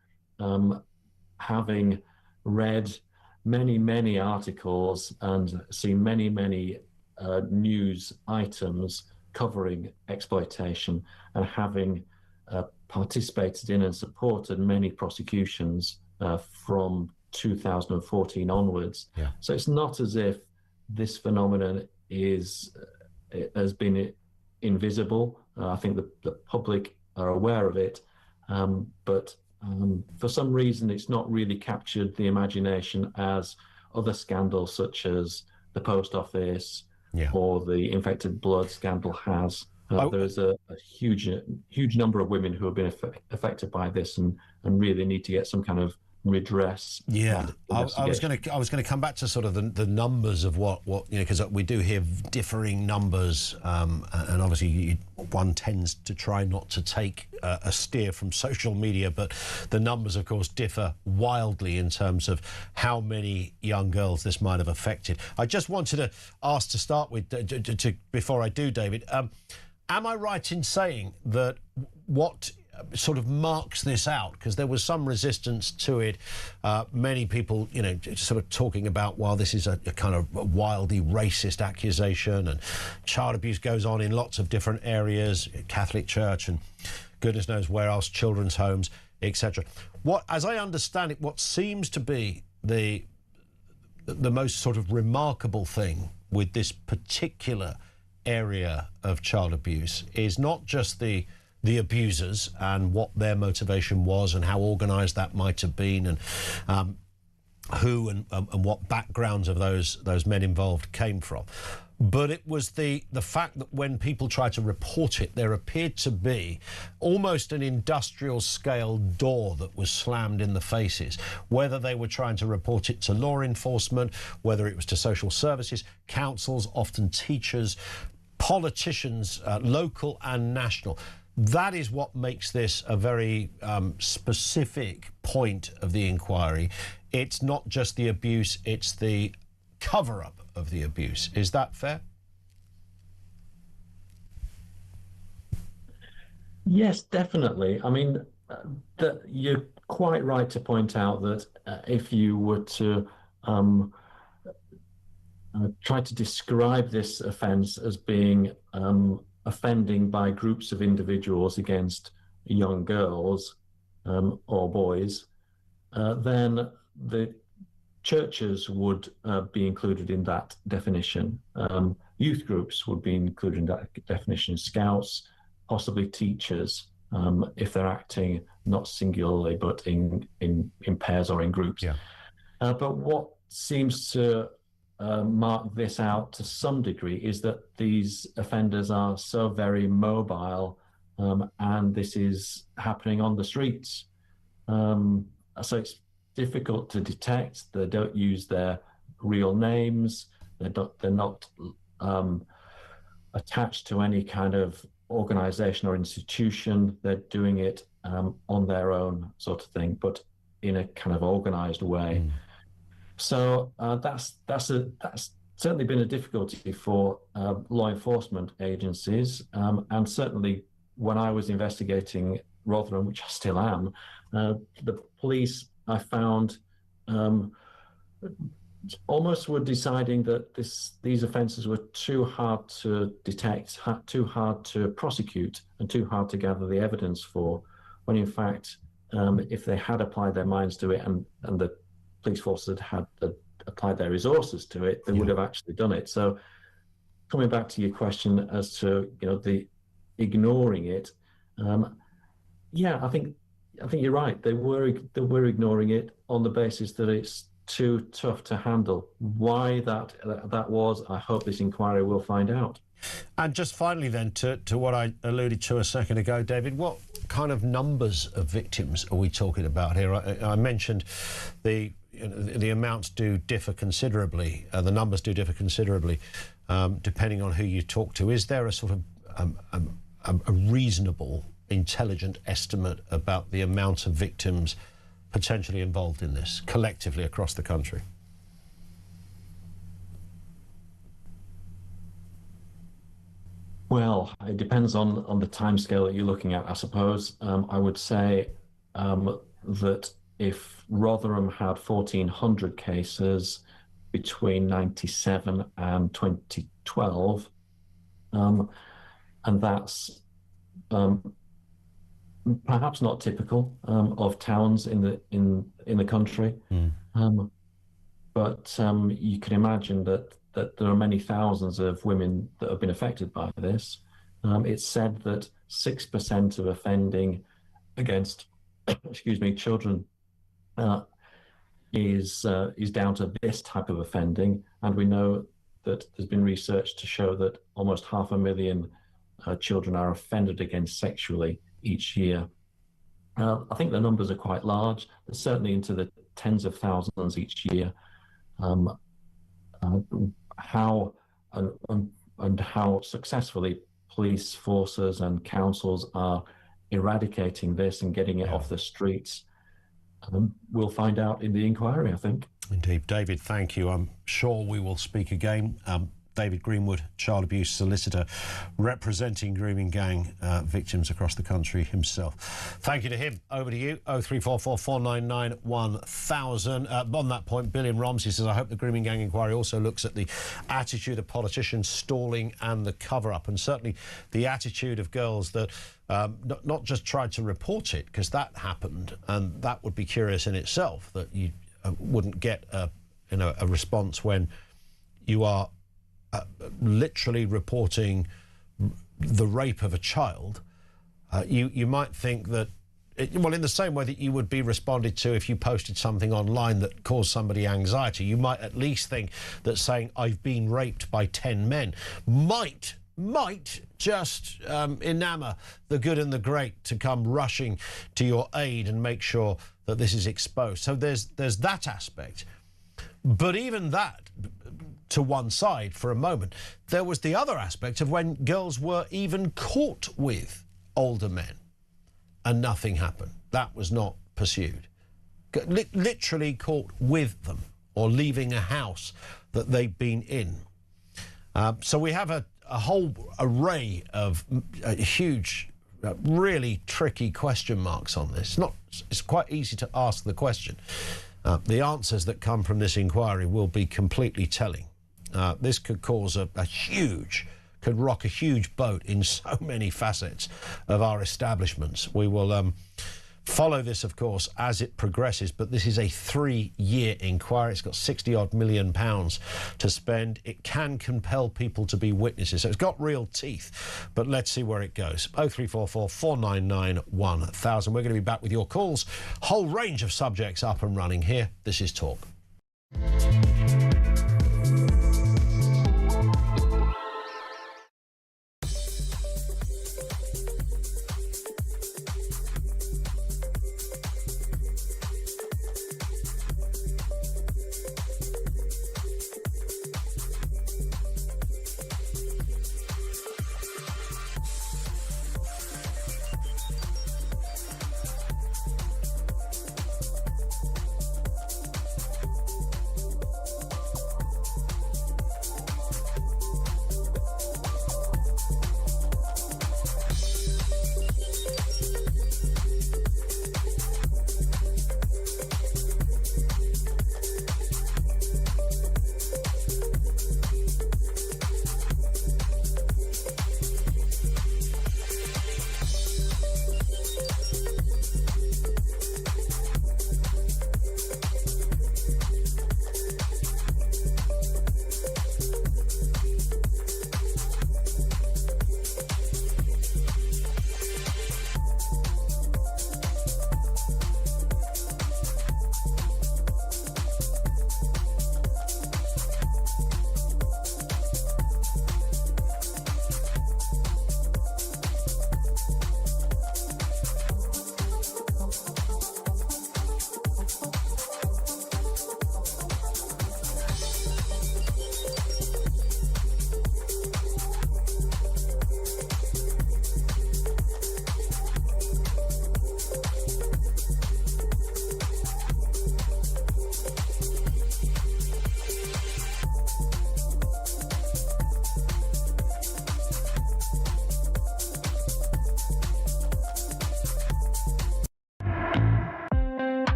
having read many articles and seen many news items covering exploitation, and having participated in and supported many prosecutions from 2014 onwards. So it's not as if this phenomenon has been invisible. I think the public are aware of it, but for some reason it's not really captured the imagination as other scandals such as the post office or the infected blood scandal has. There is a huge number of women who have been affected by this and really need to get some kind of redress. I was going to come back to sort of the numbers of what because we do hear differing numbers, and obviously one tends to try not to take a steer from social media, but the numbers of course differ wildly in terms of how many young girls this might have affected. I just wanted to ask to start with, before I do, David, am I right in saying that what sort of marks this out, because there was some resistance to it, many people sort of talking about, well, this is a kind of wildly racist accusation, and child abuse goes on in lots of different areas, Catholic Church and goodness knows where else, children's homes, etc. What, as I understand it, what seems to be the most sort of remarkable thing with this particular area of child abuse is not just the abusers and what their motivation was and how organised that might have been, and who and what backgrounds of those men involved came from, But it was the fact that when people tried to report it, there appeared to be almost an industrial scale door that was slammed in the faces, whether they were trying to report it to law enforcement, whether it was to social services, councils, often teachers, politicians, local and national. That is what makes this a very specific point of the inquiry. It's not just the abuse, it's the cover-up of the abuse. Is that fair? Yes, definitely. I mean, you're quite right to point out that if you were to try to describe this offence as being offending by groups of individuals against young girls or boys, then the churches would be included in that definition. Youth groups would be included in that definition. Scouts, possibly teachers, if they're acting not singularly but in pairs or in groups. Yeah. But what seems to mark this out to some degree is that these offenders are so very mobile, and this is happening on the streets. So it's difficult to detect. They don't use their real names. They're not attached to any kind of organization or institution. They're doing it on their own, sort of thing, but in a kind of organized way. So that's certainly been a difficulty for law enforcement agencies, and certainly when I was investigating Rotherham, which I still am, the police, I found, almost were deciding that these offences were too hard to detect, too hard to prosecute, and too hard to gather the evidence for, when in fact, if they had applied their minds to it and the police forces had applied their resources to it, they would have actually done it. So coming back to your question as to, the ignoring it, I think you're right. They were ignoring it on the basis that it's too tough to handle. Why that was, I hope this inquiry will find out. And just finally then, to what I alluded to a second ago, David, what kind of numbers of victims are we talking about here? I mentioned the amounts do differ considerably, the numbers do differ considerably, depending on who you talk to. Is there a sort of a reasonable, intelligent estimate about the amount of victims potentially involved in this collectively across the country? Well, it depends on the timescale that you're looking at, I suppose. I would say that if Rotherham had 1,400 cases between 97 and 2012, and that's perhaps not typical of towns in the country, but you can imagine that there are many thousands of women that have been affected by this. It's said that 6% of offending against, children is down to this type of offending, and we know that there's been research to show that almost 500,000 children are offended against sexually each year. I think the numbers are quite large, but certainly into the tens of thousands each year. How successfully police forces and councils are eradicating this and getting it off the streets, we'll find out in the inquiry, I think. Indeed. David, thank you. I'm sure we will speak again. David Greenwood, child abuse solicitor, representing grooming gang victims across the country himself. Thank you to him. Over to you, 0344 499 1000. On that point, Bill in Romsey says, I hope the grooming gang inquiry also looks at the attitude of politicians stalling and the cover-up, and certainly the attitude of girls that not just tried to report it, because that happened, and that would be curious in itself, that you wouldn't get a response when you are literally reporting the rape of a child. You might think that well, in the same way that you would be responded to if you posted something online that caused somebody anxiety. You might at least think that saying, I've been raped by 10 men, might just enamour the good and the great to come rushing to your aid and make sure that this is exposed. So there's that aspect. But even that, to one side for a moment, there was the other aspect of when girls were even caught with older men and nothing happened. That was not pursued. Literally caught with them or leaving a house that they've been in. So we have a whole array of huge, really tricky question marks on this. It's quite easy to ask the question. The answers that come from this inquiry will be completely telling. This could cause could rock a huge boat in so many facets of our establishments. We will follow this, of course, as it progresses, but this is a 3-year inquiry. It's got £60-odd million to spend. It can compel people to be witnesses, so it's got real teeth, but let's see where it goes. 0344 499 1000. We're going to be back with your calls. Whole range of subjects up and running here. This is Talk.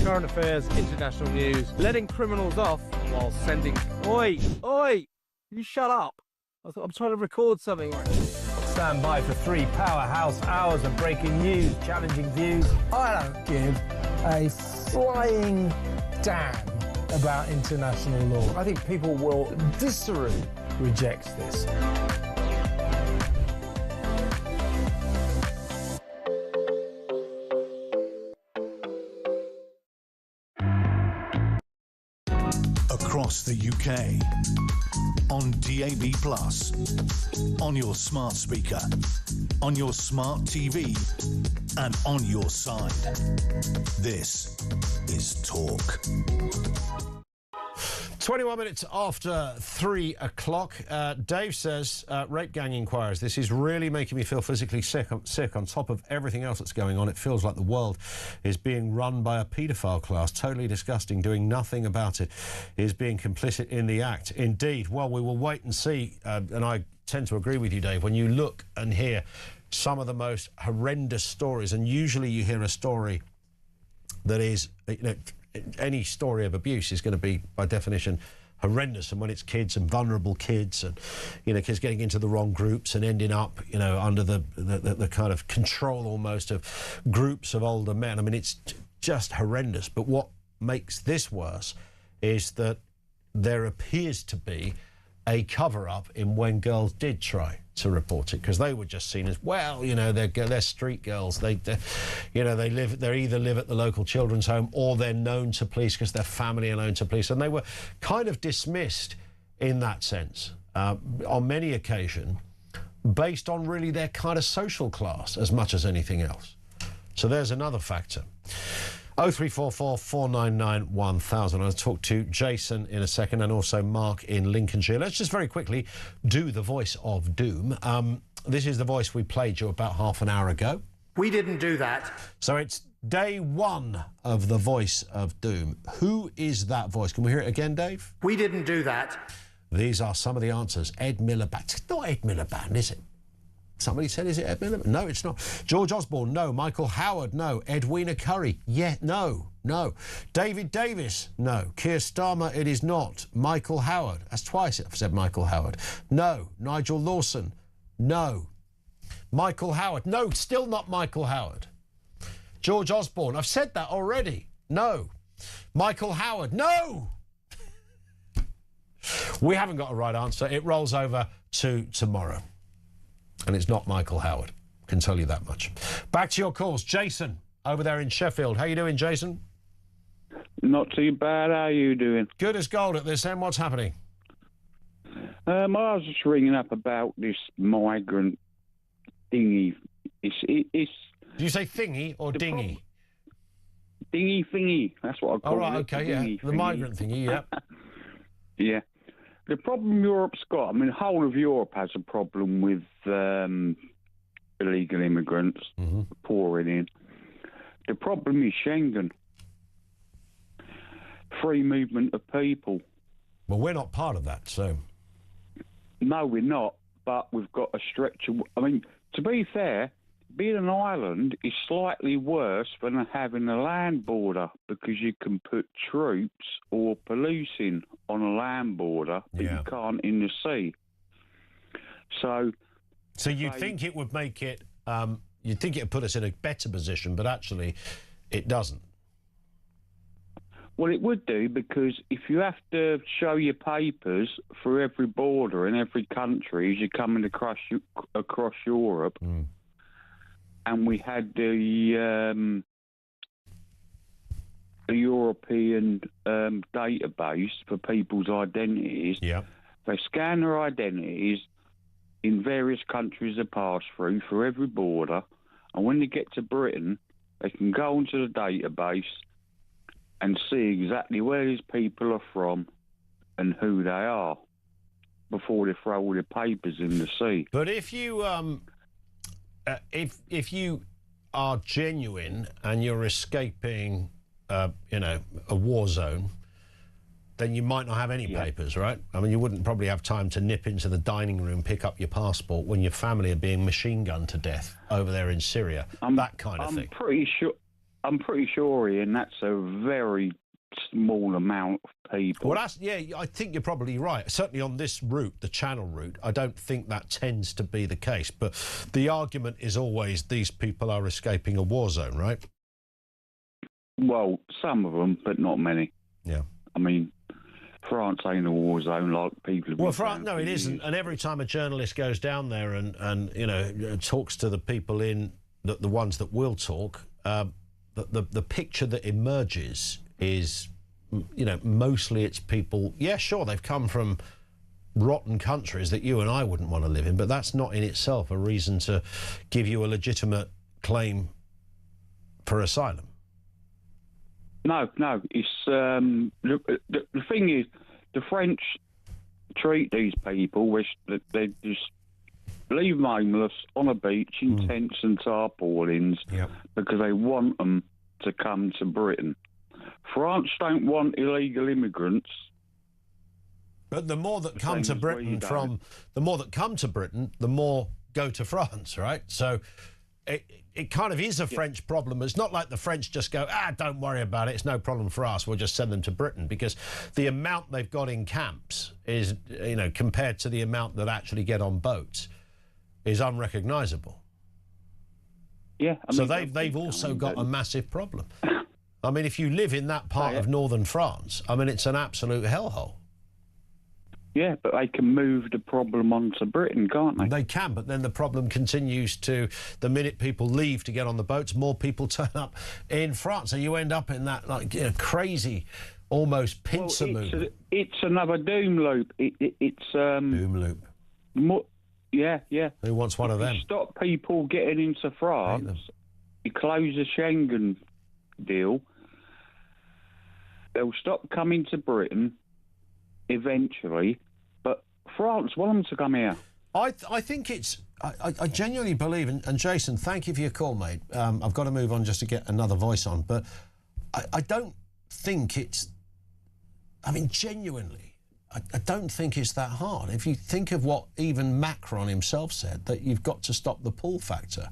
Current affairs, international news, letting criminals off while sending... Oi! Oi! You shut up! I'm trying to record something. Stand by for 3 powerhouse hours of breaking news, challenging views. I don't give a flying damn about international law. I think people will viscerally reject this. Across the UK, on DAB+, on your smart speaker, on your smart TV, and on your side. This is Talk. 21 minutes after 3 o'clock. Dave says, rape gang inquiries. This is really making me feel physically sick. On top of everything else that's going on, it feels like the world is being run by a paedophile class. Totally disgusting. Doing nothing about it is being complicit in the act. Indeed. Well, we will wait and see. And I tend to agree with you, Dave. When you look and hear some of the most horrendous stories, and usually you hear a story that is, any story of abuse is going to be, by definition, horrendous. And when it's kids and vulnerable kids and, kids getting into the wrong groups and ending up, under the kind of control almost of groups of older men, I mean, it's just horrendous. But what makes this worse is that there appears to be a cover-up in when girls did try to report it, because they were just seen as, well, you know, they're street girls. They you know, they either live at the local children's home or they're known to police because their family are known to police, and they were kind of dismissed in that sense on many occasions, based on really their kind of social class as much as anything else. So there's another factor. 0344 499 1000. I'll talk to Jason in a second, and also Mark in Lincolnshire. Let's just very quickly do the voice of doom. This is the voice we played you about half an hour ago. We didn't do that. So it's day one of the voice of doom. Who is that voice? Can we hear it again, Dave? We didn't do that. These are some of the answers. Ed Miliband. It's not Ed Miliband, is it? Somebody said, is it Ed Miliband? No, it's not. George Osborne, no. Michael Howard, no. Edwina Curry, yeah, no. David Davis, no. Keir Starmer, it is not. Michael Howard, that's twice I've said Michael Howard. No. Nigel Lawson, no. Michael Howard, no, still not Michael Howard. George Osborne, I've said that already. No. Michael Howard, no. We haven't got a right answer. It rolls over to tomorrow. And it's not Michael Howard, can tell you that much. Back to your calls. Jason, over there in Sheffield. How you doing, Jason? Not too bad. How are you doing? Good as gold at this end. What's happening? I was just ringing up about this migrant thingy. It's Do you say thingy or dingy? Thingy. That's what I call it. Oh, right, okay, yeah. The migrant thingy, yeah. Yeah. The problem Europe's got, I mean, the whole of Europe has a problem with illegal immigrants pouring in. The problem is Schengen. Free movement of people. Well, we're not part of that, so... No, we're not, but we've got a stretch of... I mean, to be fair, being an island is slightly worse than having a land border, because you can put troops or policing on a land border, but you can't in the sea. So you'd think it would make it... you'd think it would put us in a better position, but actually it doesn't. Well, it would do, because if you have to show your papers for every border in every country as you're coming across Europe, and we had the European database for people's identities, they scan their identities in various countries they pass through for every border, and when they get to Britain, they can go onto the database and see exactly where these people are from and who they are before they throw all their papers in the sea. But if you if you are genuine and you're escaping, you know, a war zone, then you might not have any papers, right? I mean, you wouldn't probably have time to nip into the dining room, pick up your passport when your family are being machine gunned to death over there in Syria. That kind of thing. I'm pretty sure, Ian, that's a very small amount of people. Well, I think you're probably right. Certainly on this route, the Channel route, I don't think that tends to be the case. But the argument is always these people are escaping a war zone, right? Well, some of them, but not many. Yeah. I mean, France ain't a war zone like people have been France, no, it isn't. And every time a journalist goes down there and you know, talks to the people in the ones that will talk, the picture that emerges is, you know, mostly it's people, yeah, sure, they've come from rotten countries that you and I wouldn't want to live in, but that's not in itself a reason to give you a legitimate claim for asylum. No, it's the thing is, the French treat these people which they just leave them homeless on a beach in tents and tarpaulins because they want them to come to Britain. France don't want illegal immigrants. But the more that come to Britain the more go to France, right? So it kind of is a French problem. It's not like the French just go, don't worry about it, it's no problem for us, we'll just send them to Britain, because the amount they've got in camps is, you know, compared to the amount that actually get on boats, is unrecognisable. Yeah. So they've also got a massive problem. I mean, if you live in that part of northern France, I mean, it's an absolute hellhole. Yeah, but they can move the problem onto Britain, can't they? They can, but then the problem continues to, the minute people leave to get on the boats, more people turn up in France. So you end up in that crazy, almost pincer movement. It's another doom loop. It's doom loop. Yeah. Who wants one of them? You stop people getting into France. You close the Schengen deal. They'll stop coming to Britain eventually, but France want them to come here. I think it's... I genuinely believe, and Jason, thank you for your call, mate. I've got to move on just to get another voice on, but I don't think it's... I mean, genuinely, I don't think it's that hard. If you think of what even Macron himself said, that you've got to stop the pull factor.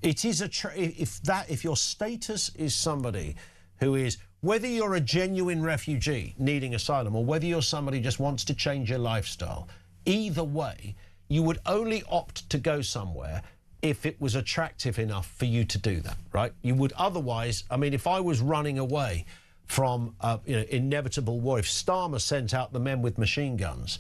It is if your status is somebody who is, whether you're a genuine refugee needing asylum or whether you're somebody who just wants to change your lifestyle, either way, you would only opt to go somewhere if it was attractive enough for you to do that, right? You would otherwise, I mean, if I was running away from inevitable war, if Starmer sent out the men with machine guns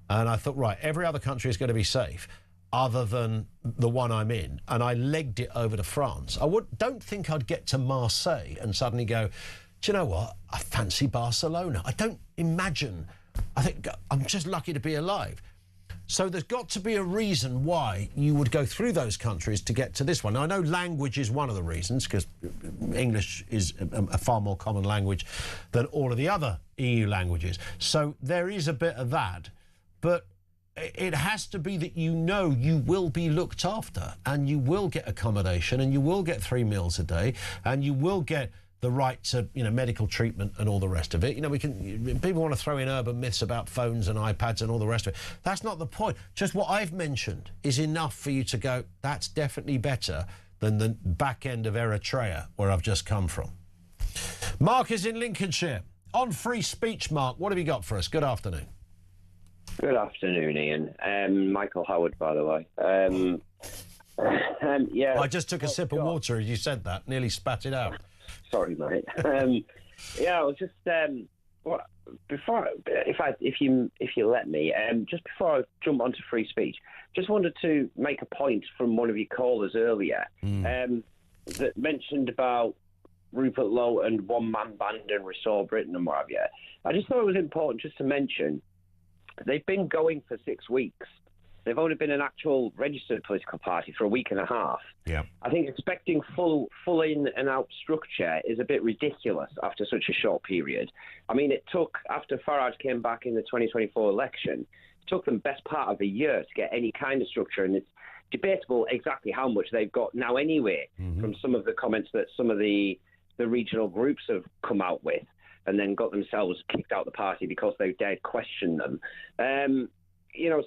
and I thought, right, every other country is going to be safe other than the one I'm in, and I legged it over to France, don't think I'd get to Marseille and suddenly go, do you know what, I fancy Barcelona. I don't imagine. I think I'm just lucky to be alive. So there's got to be a reason why you would go through those countries to get to this one. Now, I know language is one of the reasons, because English is a far more common language than all of the other EU languages. So there is a bit of that. But it has to be that you know you will be looked after and you will get accommodation and you will get 3 meals a day and you will get the right to, medical treatment and all the rest of it. People want to throw in urban myths about phones and iPads and all the rest of it. That's not the point. Just what I've mentioned is enough for you to go, that's definitely better than the back end of Eritrea, where I've just come from. Mark is in Lincolnshire. On free speech, Mark, what have you got for us? Good afternoon. Good afternoon, Ian. Michael Howard, by the way. Yeah. I just took a sip of water as you said that, nearly spat it out. Sorry, mate. I was just before, if you let me, just before I jump onto free speech, just wanted to make a point from one of your callers earlier that mentioned about Rupert Lowe and One Man Band and Restore Britain and what have you. I just thought it was important just to mention they've been going for 6 weeks. They've only been an actual registered political party for a week and a half. Yeah. I think expecting full in and out structure is a bit ridiculous after such a short period. I mean, it took, after Farage came back in the 2024 election, it took them best part of a year to get any kind of structure, and it's debatable exactly how much they've got now anyway from some of the comments that some of the regional groups have come out with and then got themselves kicked out of the party because they dared question them.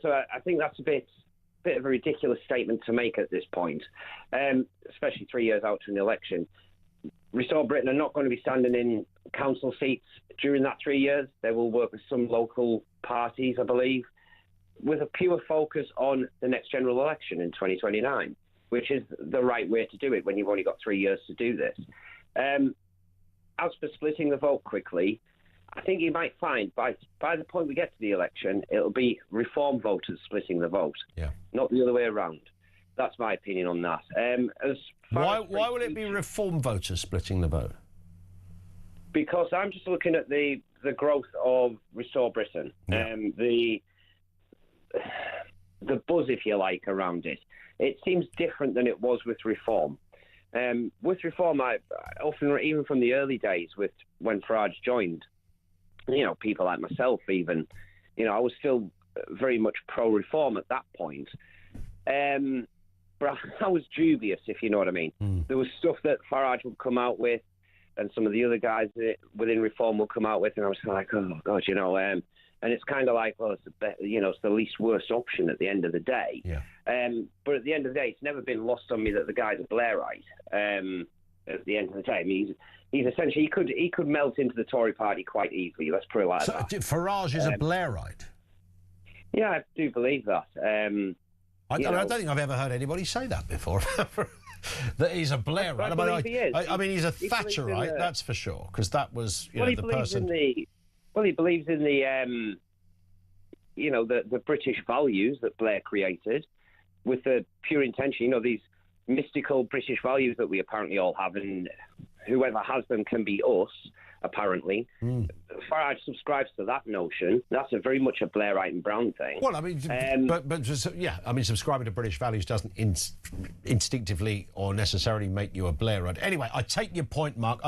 So I think that's a bit of a ridiculous statement to make at this point, especially 3 years out to an election. Restore Britain are not going to be standing in council seats during that 3 years. They will work with some local parties, I believe, with a pure focus on the next general election in 2029, which is the right way to do it when you've only got 3 years to do this. As for splitting the vote quickly, I think you might find by the point we get to the election, it'll be Reform voters splitting the vote, not the other way around. That's my opinion on that. Why will it be Reform voters splitting the vote? Because I'm just looking at the growth of Restore Britain, the buzz, if you like, around it. It seems different than it was with Reform. With Reform, I often, even from the early days when Farage joined, people like myself even, I was still very much pro-reform at that point. But I was dubious, if you know what I mean. There was stuff that Farage would come out with and some of the other guys within Reform would come out with, and I was like, oh, God, and it's kind of like, well, it's the least worst option at the end of the day. Yeah. But at the end of the day, it's never been lost on me that the guy's a Blairite. At the end of the day, I mean, he's essentially he could melt into the Tory party quite easily. Let's put it like that. Farage is a Blairite. Yeah, I do believe that. I don't think I've ever heard anybody say that before. That he's a Blairite. I mean, he's a Thatcherite, that's for sure, because that was the person. He believes in the the British values that Blair created with the pure intention, these mystical British values that we apparently all have, and whoever has them can be us, apparently. Farage subscribes to that notion. That's very much a Blairite and Brown thing. Well, I mean, subscribing to British values doesn't instinctively or necessarily make you a Blairite. Anyway, I take your point, Mark.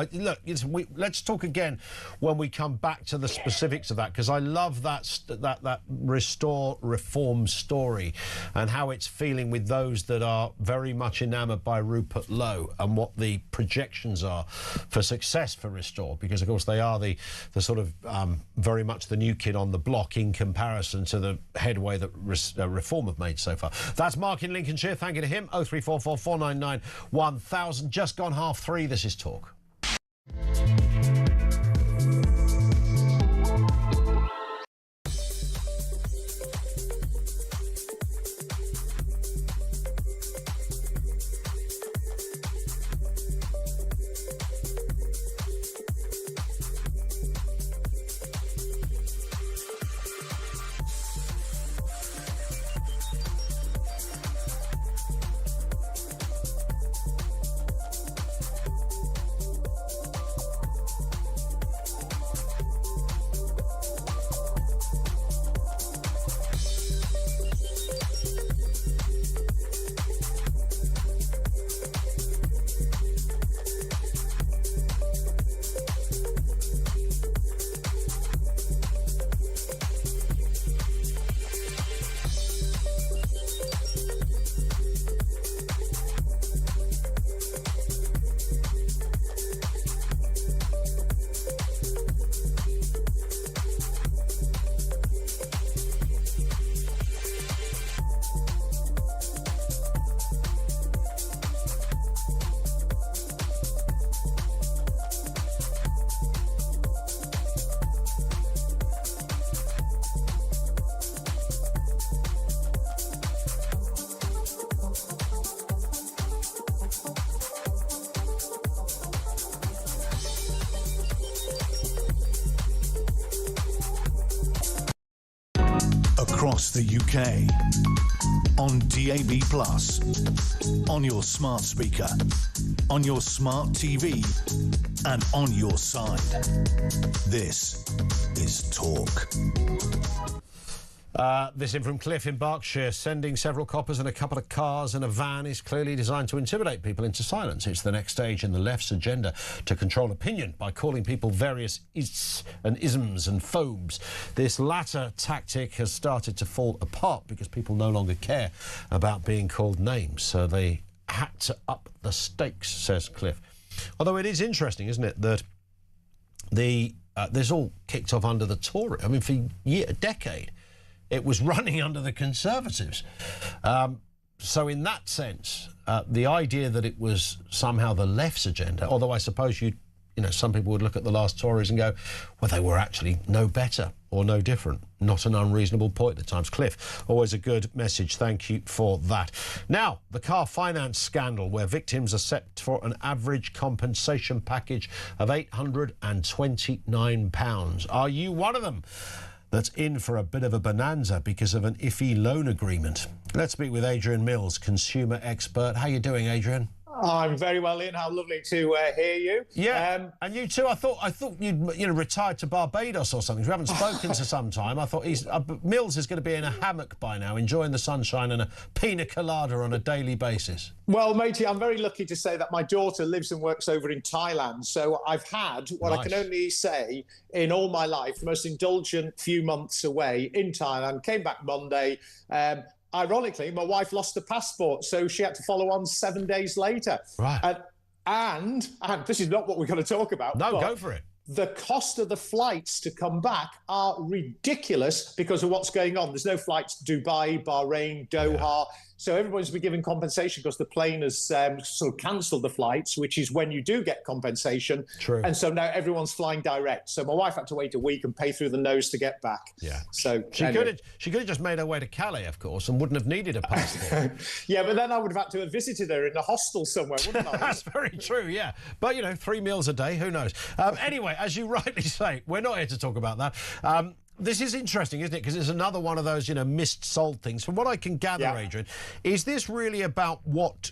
Let's talk again when we come back to the specifics of that, because I love that restore reform story and how it's feeling with those that are very much enamoured by Rupert Lowe and what the projections are for success for restore, because of course they are the sort of very much the new kid on the block in comparison to the headway that reform have made so far. That's Mark in Lincolnshire. Thank you to him. 0344 499 1000. Just gone 3:30. This is Talk. Across the UK, on DAB+, on your smart speaker, on your smart TV, and on your side. This is Talk. This in from Cliff in Berkshire. Sending several coppers and a couple of cars and a van is clearly designed to intimidate people into silence. It's the next stage in the left's agenda to control opinion by calling people various ists and isms and phobes. This latter tactic has started to fall apart because people no longer care about being called names, so they had to up the stakes, says Cliff. Although it is interesting, isn't it, that this all kicked off under the Tory. I mean, for a decade, it was running under the Conservatives. So in that sense, the idea that it was somehow the left's agenda, although I suppose some people would look at the last Tories and go, well, they were actually no better or no different. Not an unreasonable point at times. Cliff, always a good message. Thank you for that. Now, the car finance scandal, where victims are set for an average compensation package of £829. Are you one of them that's in for a bit of a bonanza because of an iffy loan agreement? Let's speak with Adrian Mills, consumer expert. How you doing, Adrian? I'm very well, Ian. How lovely to hear you. Yeah, and you too. I thought you'd retired to Barbados or something. We haven't spoken to some time. I thought Mills is going to be in a hammock by now, enjoying the sunshine and a pina colada on a daily basis. Well, matey, I'm very lucky to say that my daughter lives and works over in Thailand. So I've had what I can only say in all my life, the most indulgent few months away in Thailand. Came back Monday. Ironically, my wife lost her passport, so she had to follow on 7 days later. Right. And this is not what we're going to talk about. No, go for it. The cost of the flights to come back are ridiculous because of what's going on. There's no flights to Dubai, Bahrain, Doha. Yeah. So everyone's been given compensation because the plane has sort of cancelled the flights, which is when you do get compensation. True. And so now everyone's flying direct. So my wife had to wait a week and pay through the nose to get back. Yeah. So she could have just made her way to Calais, of course, and wouldn't have needed a passport. Yeah, but then I would have had to have visited her in a hostel somewhere, wouldn't I? That's very true, yeah. But, 3 meals a day, who knows? Anyway, as you rightly say, we're not here to talk about that. This is interesting, isn't it? Because it's another one of those, you know, missold things. From what I can gather, Adrian, is this really about what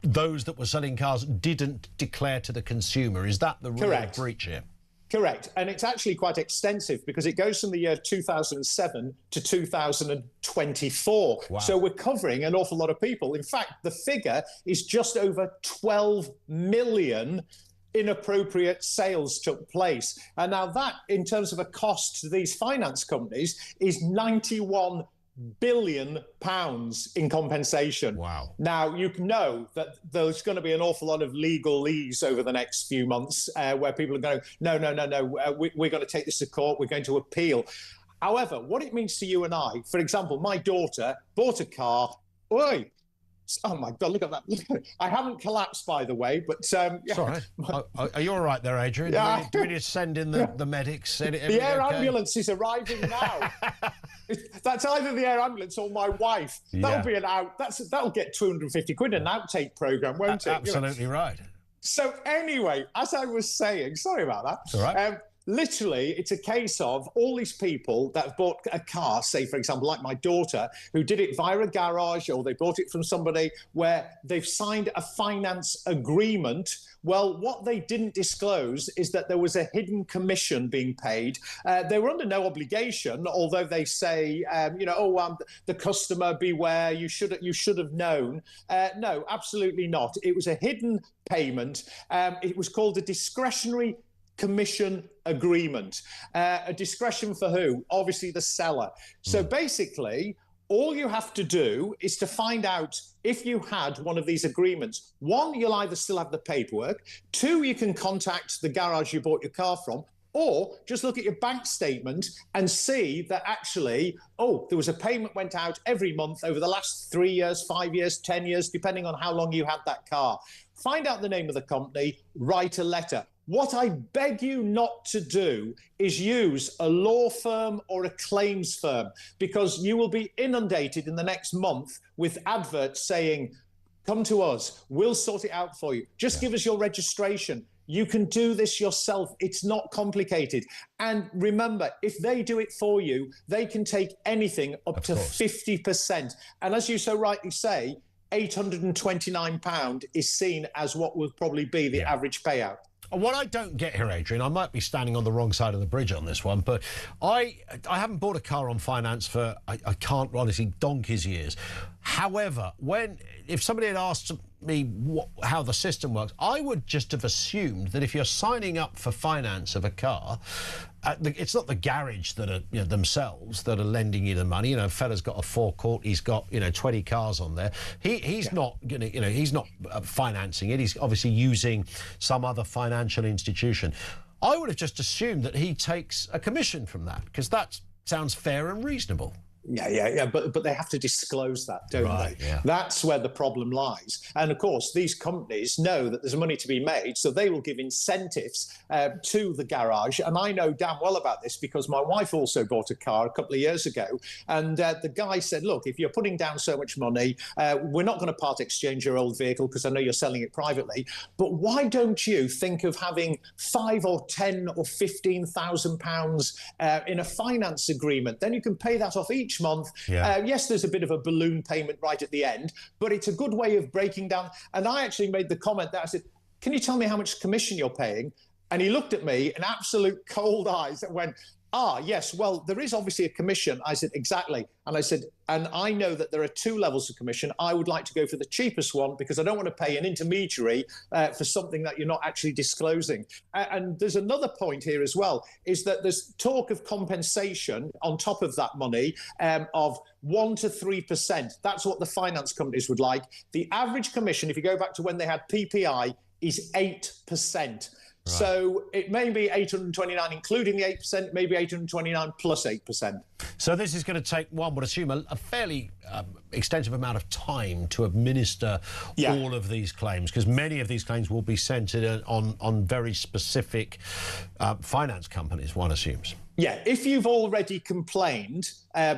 those that were selling cars didn't declare to the consumer? Is that the real breach here? Correct. And it's actually quite extensive because it goes from the year 2007 to 2024. Wow. So we're covering an awful lot of people. In fact, the figure is just over 12 million inappropriate sales took place. And now that, in terms of a cost to these finance companies, is £91 billion in compensation. Wow. Now, you know that there's going to be an awful lot of legalese over the next few months where people are going, no, we're going to take this to court, we're going to appeal. However, what it means to you and I, for example, my daughter bought a car. Oi! Oh my God! Look at that! Look at it. I haven't collapsed, by the way, but yeah. It's all right. Are you all right there, Adrian? Yeah. Do we need to send in the medics? The air ambulance is arriving now. That's either the air ambulance or my wife. That'll be an out. That'll get 250 quid an outtake program, won't it? Absolutely right. So anyway, as I was saying, sorry about that. It's all right. Literally, it's a case of all these people that have bought a car, say, for example, like my daughter, who did it via a garage, or they bought it from somebody where they've signed a finance agreement. Well, what they didn't disclose is that there was a hidden commission being paid. They were under no obligation, although they say, the customer beware, you should have known. No, absolutely not. It was a hidden payment. It was called a discretionary commission agreement. A discretion for who? Obviously the seller. So basically, all you have to do is to find out if you had one of these agreements. One, you'll either still have the paperwork. Two, you can contact the garage you bought your car from. Or just look at your bank statement and see that actually, there was a payment went out every month over the last 3 years, 5 years, 10 years, depending on how long you had that car. Find out the name of the company, write a letter. What I beg you not to do is use a law firm or a claims firm, because you will be inundated in the next month with adverts saying, come to us, we'll sort it out for you. Just give us your registration. You can do this yourself. It's not complicated. And remember, if they do it for you, they can take anything up to 50%. And as you so rightly say, £829 is seen as what would probably be the average payout. What I don't get here, Adrian, I might be standing on the wrong side of the bridge on this one, but I haven't bought a car on finance for, I can't honestly, donkey's years. However, if somebody had asked me how the system works, I would just have assumed that if you're signing up for finance of a car, it's not the garage that are themselves that are lending you the money. You know, a fella's got a forecourt, he's got 20 cars on there. He's not gonna, he's not financing it. He's obviously using some other financial institution. I would have just assumed that he takes a commission from that, because that sounds fair and reasonable. Yeah, but they have to disclose that, don't they? Yeah. That's where the problem lies. And of course, these companies know that there's money to be made, so they will give incentives to the garage. And I know damn well about this because my wife also bought a car a couple of years ago. And the guy said, look, if you're putting down so much money, we're not going to part exchange your old vehicle because I know you're selling it privately. But why don't you think of having £5,000 or £10,000 or £15,000 in a finance agreement? Then you can pay that off each month. Yes, there's a bit of a balloon payment right at the end, but it's a good way of breaking down. And I actually made the comment that I said, can you tell me how much commission you're paying? And he looked at me in absolute cold eyes and went, yes, well, there is obviously a commission. I said, exactly. And I said, and I know that there are two levels of commission. I would like to go for the cheapest one because I don't want to pay an intermediary for something that you're not actually disclosing. And there's another point here as well, is that there's talk of compensation on top of that money of 1% to 3%. That's what the finance companies would like. The average commission, if you go back to when they had PPI, is 8%. Right. So it may be 829, including the 8%, maybe 829 plus 8%. So this is going to take, one would assume, a fairly extensive amount of time to administer all of these claims, because many of these claims will be centred on very specific finance companies, one assumes. Yeah, if you've already complained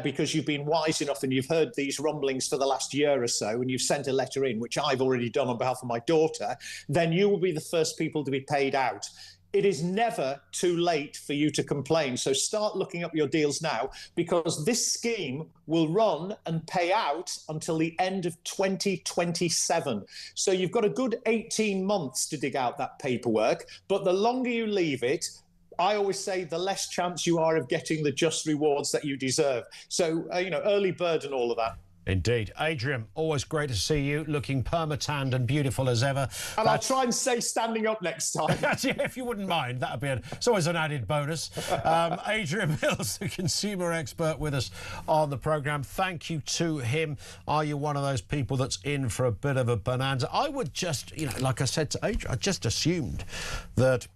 because you've been wise enough and you've heard these rumblings for the last year or so and you've sent a letter in, which I've already done on behalf of my daughter, then you will be the first people to be paid out. it is never too late for you to complain. So start looking up your deals now, because this scheme will run and pay out until the end of 2027. So you've got a good 18 months to dig out that paperwork. But the longer you leave it, I always say the less chance you are of getting the just rewards that you deserve. So, early bird and all of that. Indeed. Adrian, always great to see you, looking perma-tanned and beautiful as ever. And I'll try and say standing up next time. Yeah, if you wouldn't mind, that'd be it's always an added bonus. Adrian Mills, the consumer expert, with us on the programme. Thank you to him. Are you one of those people that's in for a bit of a bonanza? I would just, like I said to Adrian, I just assumed that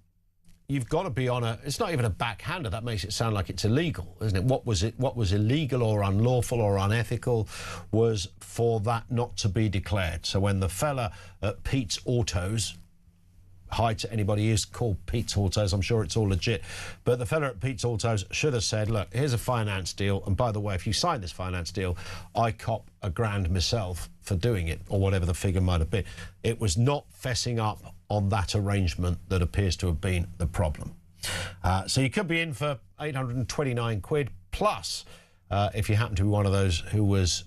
you've got to be on it's not even a backhander. That makes it sound like it's illegal, isn't it? What was illegal or unlawful or unethical was for that not to be declared. So when the fella at Pete's Autos, hi to anybody who's called Pete's Autos, I'm sure it's all legit, but the fella at Pete's Autos should have said, look, here's a finance deal, and by the way, if you sign this finance deal, I cop $1,000 myself for doing it, or whatever the figure might have been. It was not fessing up on that arrangement that appears to have been the problem. So you could be in for 829 quid plus if you happen to be one of those who was,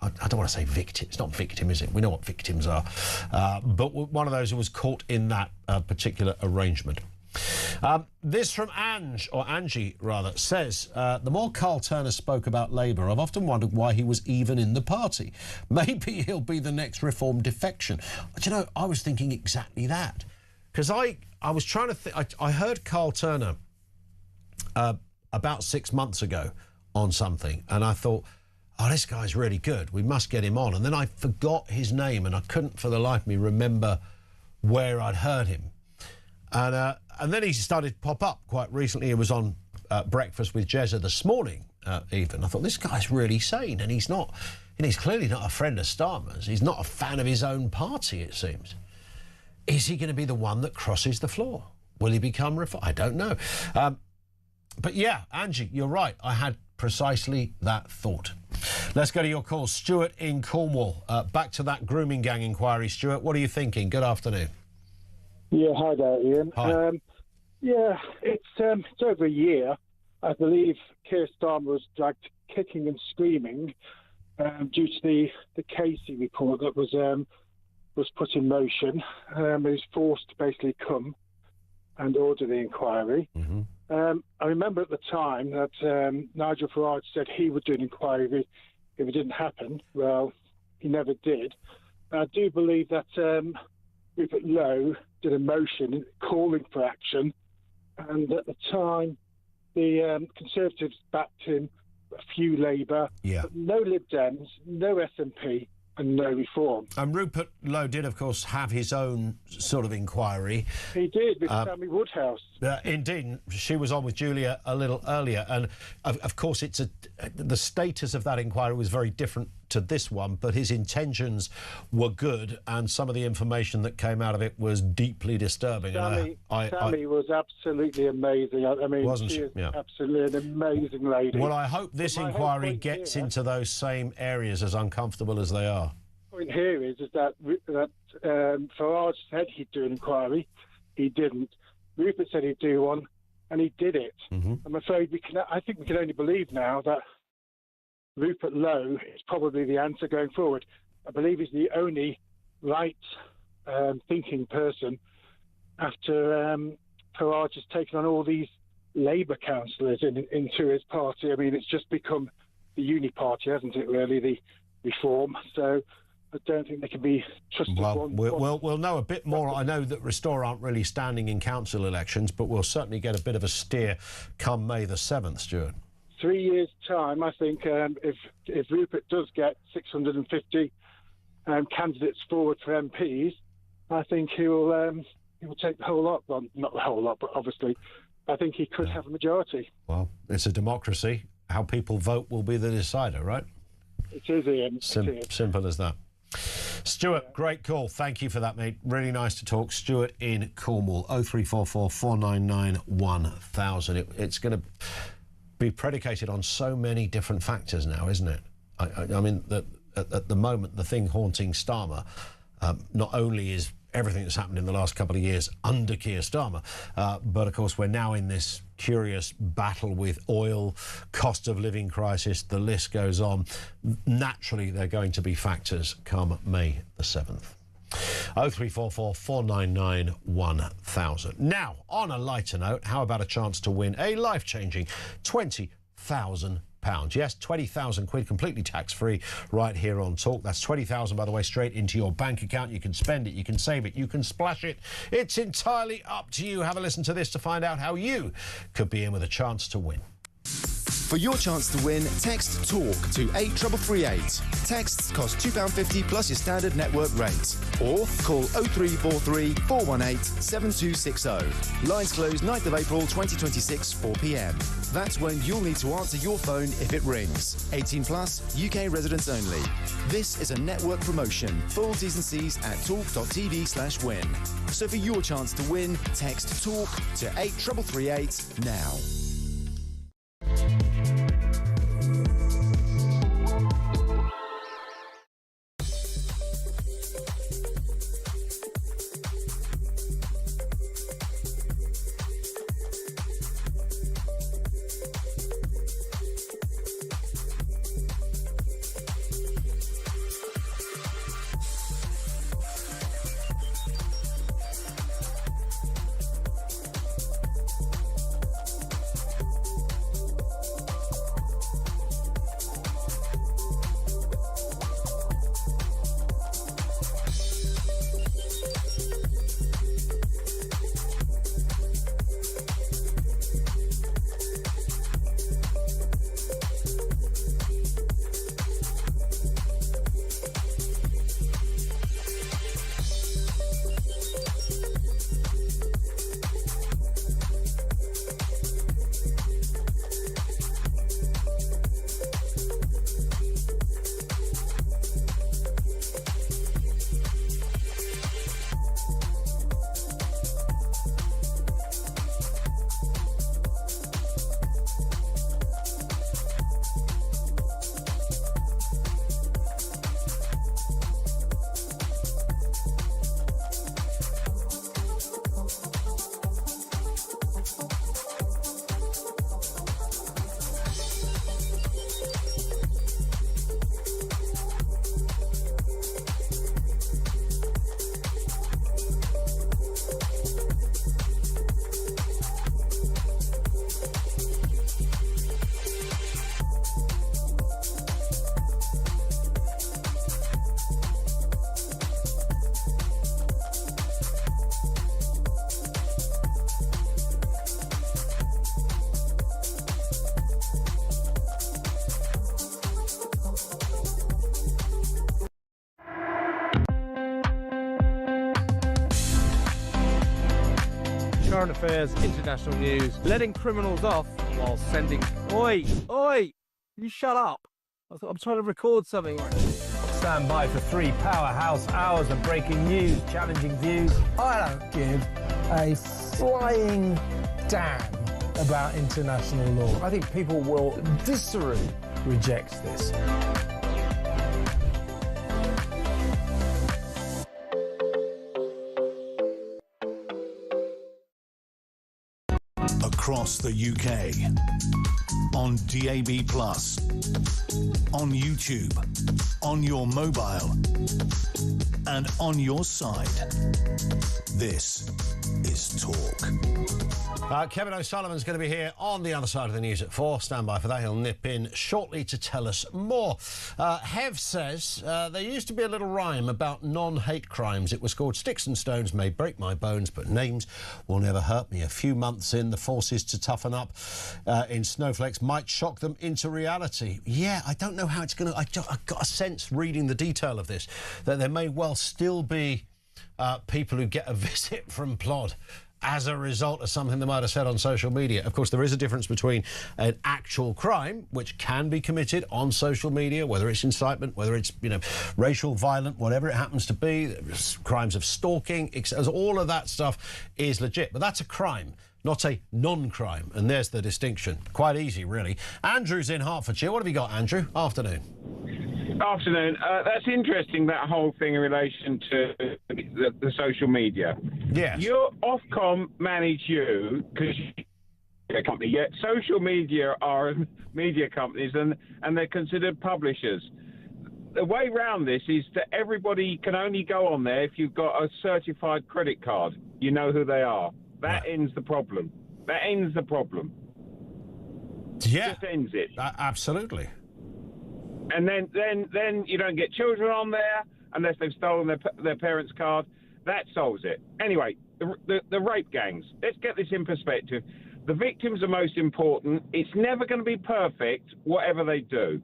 I don't want to say victim, it's not victim, is it? We know what victims are. But one of those who was caught in that particular arrangement. This from Angie rather, says, the more Carl Turner spoke about Labour, I've often wondered why he was even in the party. Maybe he'll be the next reform defection. But, I was thinking exactly that. Because I was trying to think, I heard Carl Turner about 6 months ago on something, and I thought, oh, this guy's really good, we must get him on. And then I forgot his name, and I couldn't for the life of me remember where I'd heard him. And then he started to pop up quite recently. He was on Breakfast with Jezza this morning, even. I thought, this guy's really sane, and he's not, he's clearly not a friend of Starmer's. He's not a fan of his own party, it seems. Is he going to be the one that crosses the floor? Will he become I don't know. But yeah, Angie, you're right. I had precisely that thought. Let's go to your call. Stuart in Cornwall. Back to that grooming gang inquiry. Stuart, what are you thinking? Good afternoon. Yeah, hi there, Ian. Hi. It's over a year. I believe Keir Starmer was dragged kicking and screaming due to the Casey report that was put in motion. He was forced to basically come and order the inquiry. Mm-hmm. I remember at the time that Nigel Farage said he would do an inquiry if it didn't happen. Well, he never did. I do believe that Rupert Lowe did a motion calling for action, and at the time the Conservatives backed him, a few Labour, but no Lib Dems, no SNP, and no reform. And Rupert Lowe did, of course, have his own sort of inquiry. He did, with Sammy Woodhouse. Indeed. She was on with Julia a little earlier. And, of course, the status of that inquiry was very different to this one, but his intentions were good, and some of the information that came out of it was deeply disturbing. Sammy was absolutely amazing. I mean, wasn't she? Is Yeah. Absolutely an amazing lady. Well, I hope this inquiry gets into those same areas, as uncomfortable as they are. The point here is that Farage said he'd do an inquiry. He didn't. Rupert said he'd do one, and he did it. Mm-hmm. I'm afraid I think we can only believe now that Rupert Lowe is probably the answer going forward. I believe he's the only right thinking person after Farage has taken on all these Labour councillors into his party. I mean, it's just become the uni party, hasn't it, really, the reform. So I don't think they can be trusted. Well, we'll know a bit more. I know that Restore aren't really standing in council elections, but we'll certainly get a bit of a steer come May the 7th, Stuart. 3 years' time, I think, if Rupert does get 650 candidates forward for MPs, I think he will take the whole lot. Well, not the whole lot, but obviously, I think he could have a majority. Well, it's a democracy. How people vote will be the decider, right? It is, Ian. Simple as that. Stuart, great call. Thank you for that, mate. Really nice to talk. Stuart in Cornwall, 0344 499 1000. It's going to be predicated on so many different factors now, isn't it? I mean, at the moment, the thing haunting Starmer not only is everything that's happened in the last couple of years under Keir Starmer. But, of course, we're now in this curious battle with oil, cost of living crisis, the list goes on. Naturally, they're going to be factors come May the 7th. 0344 499 1000. Now, on a lighter note, how about a chance to win a life-changing £20,000? Yes, 20,000 quid, completely tax-free, right here on Talk. That's 20,000, by the way, straight into your bank account. You can spend it, you can save it, you can splash it. It's entirely up to you. Have a listen to this to find out how you could be in with a chance to win. For your chance to win, text TALK to 83338. Texts cost £2.50 plus your standard network rate. Or call 0343 418 7260. Lines close 9th of April 2026, 4 p.m. That's when you'll need to answer your phone if it rings. 18 plus, UK residents only. This is a network promotion. Full T's and C's at talk.tv/win. So for your chance to win, text TALK to 83338 now. Current affairs, international news, letting criminals off while sending... Oi! Oi! You shut up! I'm trying to record something. Stand by for 3 powerhouse hours of breaking news, challenging views. I don't give a flying damn about international law. I think people will viscerally reject this. Across the UK, on DAB+, on YouTube, on your mobile, and on your side. This is Talk. Kevin O'Sullivan's going to be here on the other side of the news at 4. Stand by for that. He'll nip in shortly to tell us more. Hev says there used to be a little rhyme about non-hate crimes. It was called Sticks and Stones May Break My Bones, but names will never hurt me. A few months in, the forces to toughen up in snowflakes might shock them into reality. Yeah, I don't know how it's going to... I've got a sense reading the detail of this that there may well still be people who get a visit from Plod as a result of something they might have said on social media. Of course, there is a difference between an actual crime, which can be committed on social media, whether it's incitement, whether it's, racial, violent, whatever it happens to be, crimes of stalking, all of that stuff is legit. But that's a crime, not a non-crime. And there's the distinction. Quite easy, really. Andrew's in Hertfordshire. What have you got, Andrew? Afternoon. Afternoon. That's interesting, that whole thing in relation to the social media. Yes. Your Ofcom manage you because you're a company, yet social media are media companies and they're considered publishers. The way round this is that everybody can only go on there if you've got a certified credit card. You know who they are. That ends the problem. That ends the problem. Yeah. Just ends it. Absolutely. And then you don't get children on there unless they've stolen their parents' card. That solves it. Anyway, the rape gangs. Let's get this in perspective. The victims are most important. It's never going to be perfect, whatever they do.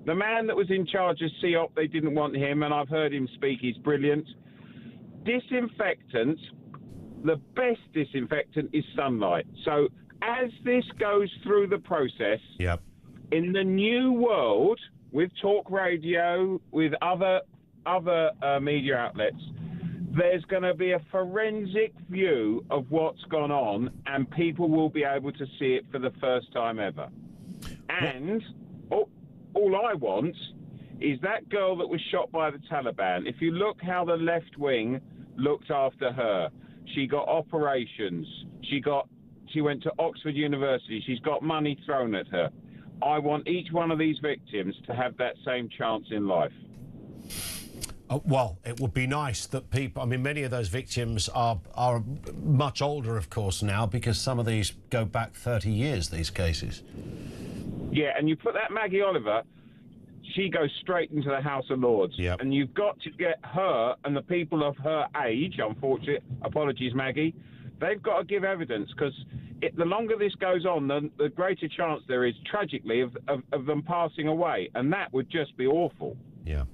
The man that was in charge of CEOP, they didn't want him, and I've heard him speak. He's brilliant. Disinfectant, the best disinfectant is sunlight. So as this goes through the process, in the new world, with talk radio, with other media outlets, there's going to be a forensic view of what's gone on, and people will be able to see it for the first time ever. And all I want is that girl that was shot by the Taliban. If you look how the left wing looked after her, she got operations. She went to Oxford University. She's got money thrown at her. I want each one of these victims to have that same chance in life. Well, it would be nice that people... I mean, many of those victims are much older, of course, now, because some of these go back 30 years, these cases. Yeah, and you put that Maggie Oliver, she goes straight into the House of Lords. And you've got to get her and the people of her age, unfortunately, apologies, Maggie, they've got to give evidence, because the longer this goes on, the greater chance there is, tragically, of them passing away. And that would just be awful. Yeah.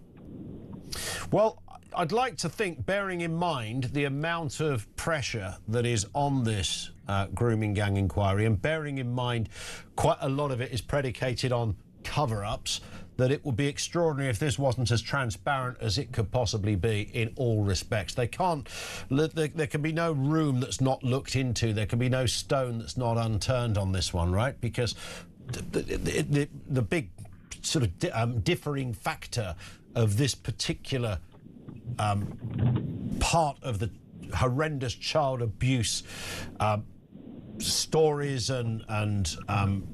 Well, I'd like to think, bearing in mind the amount of pressure that is on this grooming gang inquiry, and bearing in mind quite a lot of it is predicated on cover-ups, that it would be extraordinary if this wasn't as transparent as it could possibly be in all respects. There can be no room that's not looked into. There can be no stone that's not unturned on this one, right? Because the big sort of differing factor of this particular part of the horrendous child abuse stories and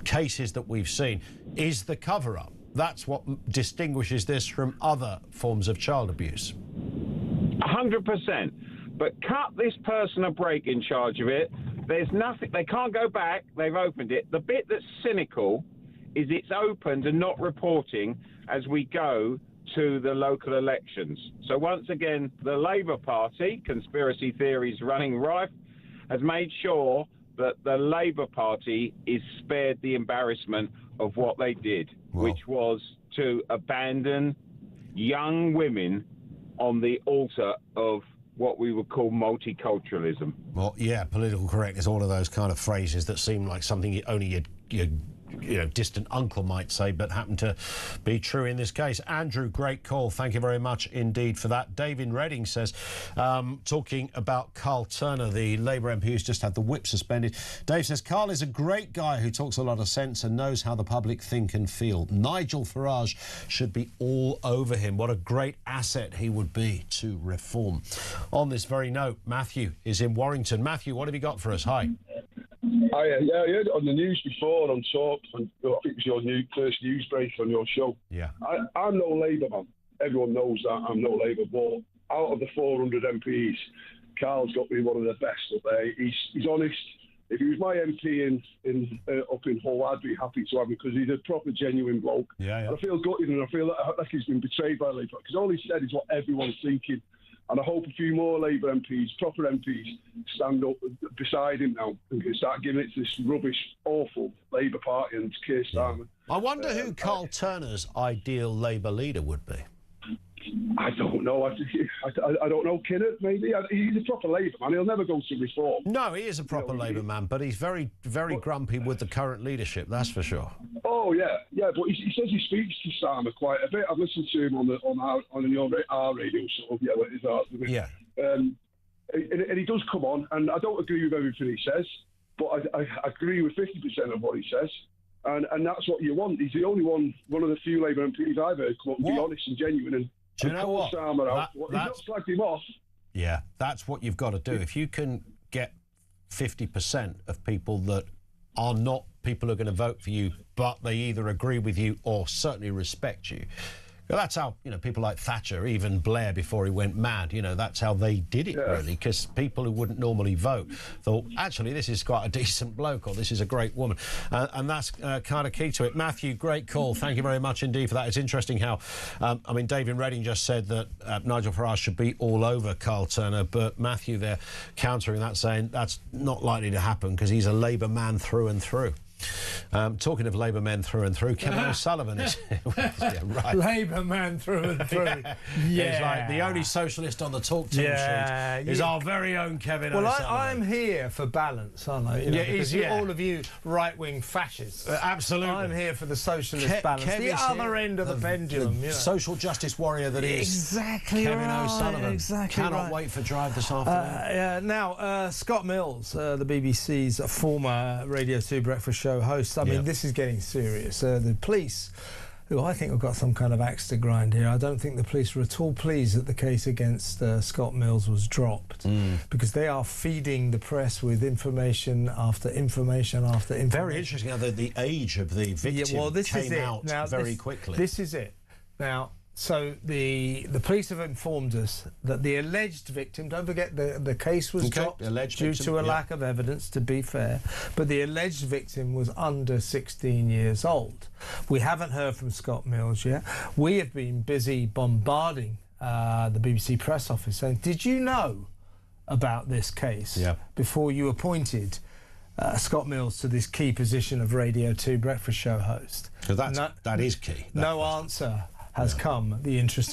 cases that we've seen is the cover-up. That's what distinguishes this from other forms of child abuse. 100%. But cut this person a break in charge of it. There's nothing. They can't go back. They've opened it. The bit that's cynical is it's opened and not reporting as we go to the local elections. So once again, the Labour Party, conspiracy theories running rife, has made sure that the Labour Party is spared the embarrassment of what they did, which was to abandon young women on the altar of what we would call multiculturalism. Well, yeah, political correctness, all of those kind of phrases that seem like something only your distant uncle might say, but happen to be true in this case. Andrew, great call. Thank you very much indeed for that. Dave in Reading says, talking about Carl Turner, the Labour MP who's just had the whip suspended. Dave says, Carl is a great guy who talks a lot of sense and knows how the public think and feel. Nigel Farage should be all over him. What a great asset he would be to reform. On this very note, Matthew is in Warrington. Matthew, what have you got for us? Hi. I heard it on the news before on Talk, and I think it was your first news break on your show. Yeah. I'm no Labour man. Everyone knows that I'm no Labour, but out of the 400 MPs, Carl's got to be one of the best up there. He's honest. If he was my MP up in Hull, I'd be happy to have him because he's a proper, genuine bloke. Yeah. I feel gutted and I feel like he's been betrayed by Labour because all he said is what everyone's thinking. And I hope a few more Labour MPs, proper MPs, stand up beside him now and can start giving it to this rubbish, awful Labour Party and Keir Starmer. I wonder who Carl Turner's ideal Labour leader would be. I don't know. I don't know. Kinnock, maybe. He's a proper Labour man. He'll never go to reform. No, he is a proper Labour man, but he's very, very grumpy with the current leadership, that's for sure. Oh, yeah. But he says he speaks to Starmer quite a bit. I've listened to him on our radio show. Yeah. And he does come on, and I don't agree with everything he says, but I agree with 50% of what he says. And that's what you want. He's the only one of the few Labour MPs I've heard come up and be honest and genuine and Do you know what? Starmer out. He's not slagged him off. Yeah, that's what you've got to do. If you can get 50% of people that are not people who are going to vote for you, but they either agree with you or certainly respect you. Well, that's how, people like Thatcher, even Blair before he went mad, that's how they did it, really, because people who wouldn't normally vote thought, actually, this is quite a decent bloke or this is a great woman. And that's kind of key to it. Matthew, great call. Thank you very much indeed for that. It's interesting how, David Redding just said that Nigel Farage should be all over Carl Turner, but Matthew there countering that, saying that's not likely to happen because he's a Labour man through and through. Talking of Labour men through and through, Kevin O'Sullivan is right. Labour man through and through. He's like the only socialist on the talk team sheet is our very own Kevin O'Sullivan. Well, I'm here for balance, aren't I? Because all of you right-wing fascists. Absolutely. I'm here for the socialist balance. The other end of the pendulum. The social justice warrior that is. Exactly Kevin right. O'Sullivan. Exactly Cannot wait for Drive this afternoon. Now, Scott Mills, the BBC's former Radio 2 breakfast show host. I mean, this is getting serious. The police, who I think have got some kind of axe to grind here, I don't think the police were at all pleased that the case against Scott Mills was dropped, because they are feeding the press with information after information after information. Very interesting how the age of the victim came out very quickly. This is it. Now, so the police have informed us that the alleged victim, don't forget the case was dropped due to a lack of evidence, to be fair, but the alleged victim was under 16 years old. We haven't heard from Scott Mills yet. We have been busy bombarding the BBC press office saying, did you know about this case before you appointed Scott Mills to this key position of Radio 2 breakfast show host? Because that is key. No answer has come. The interesting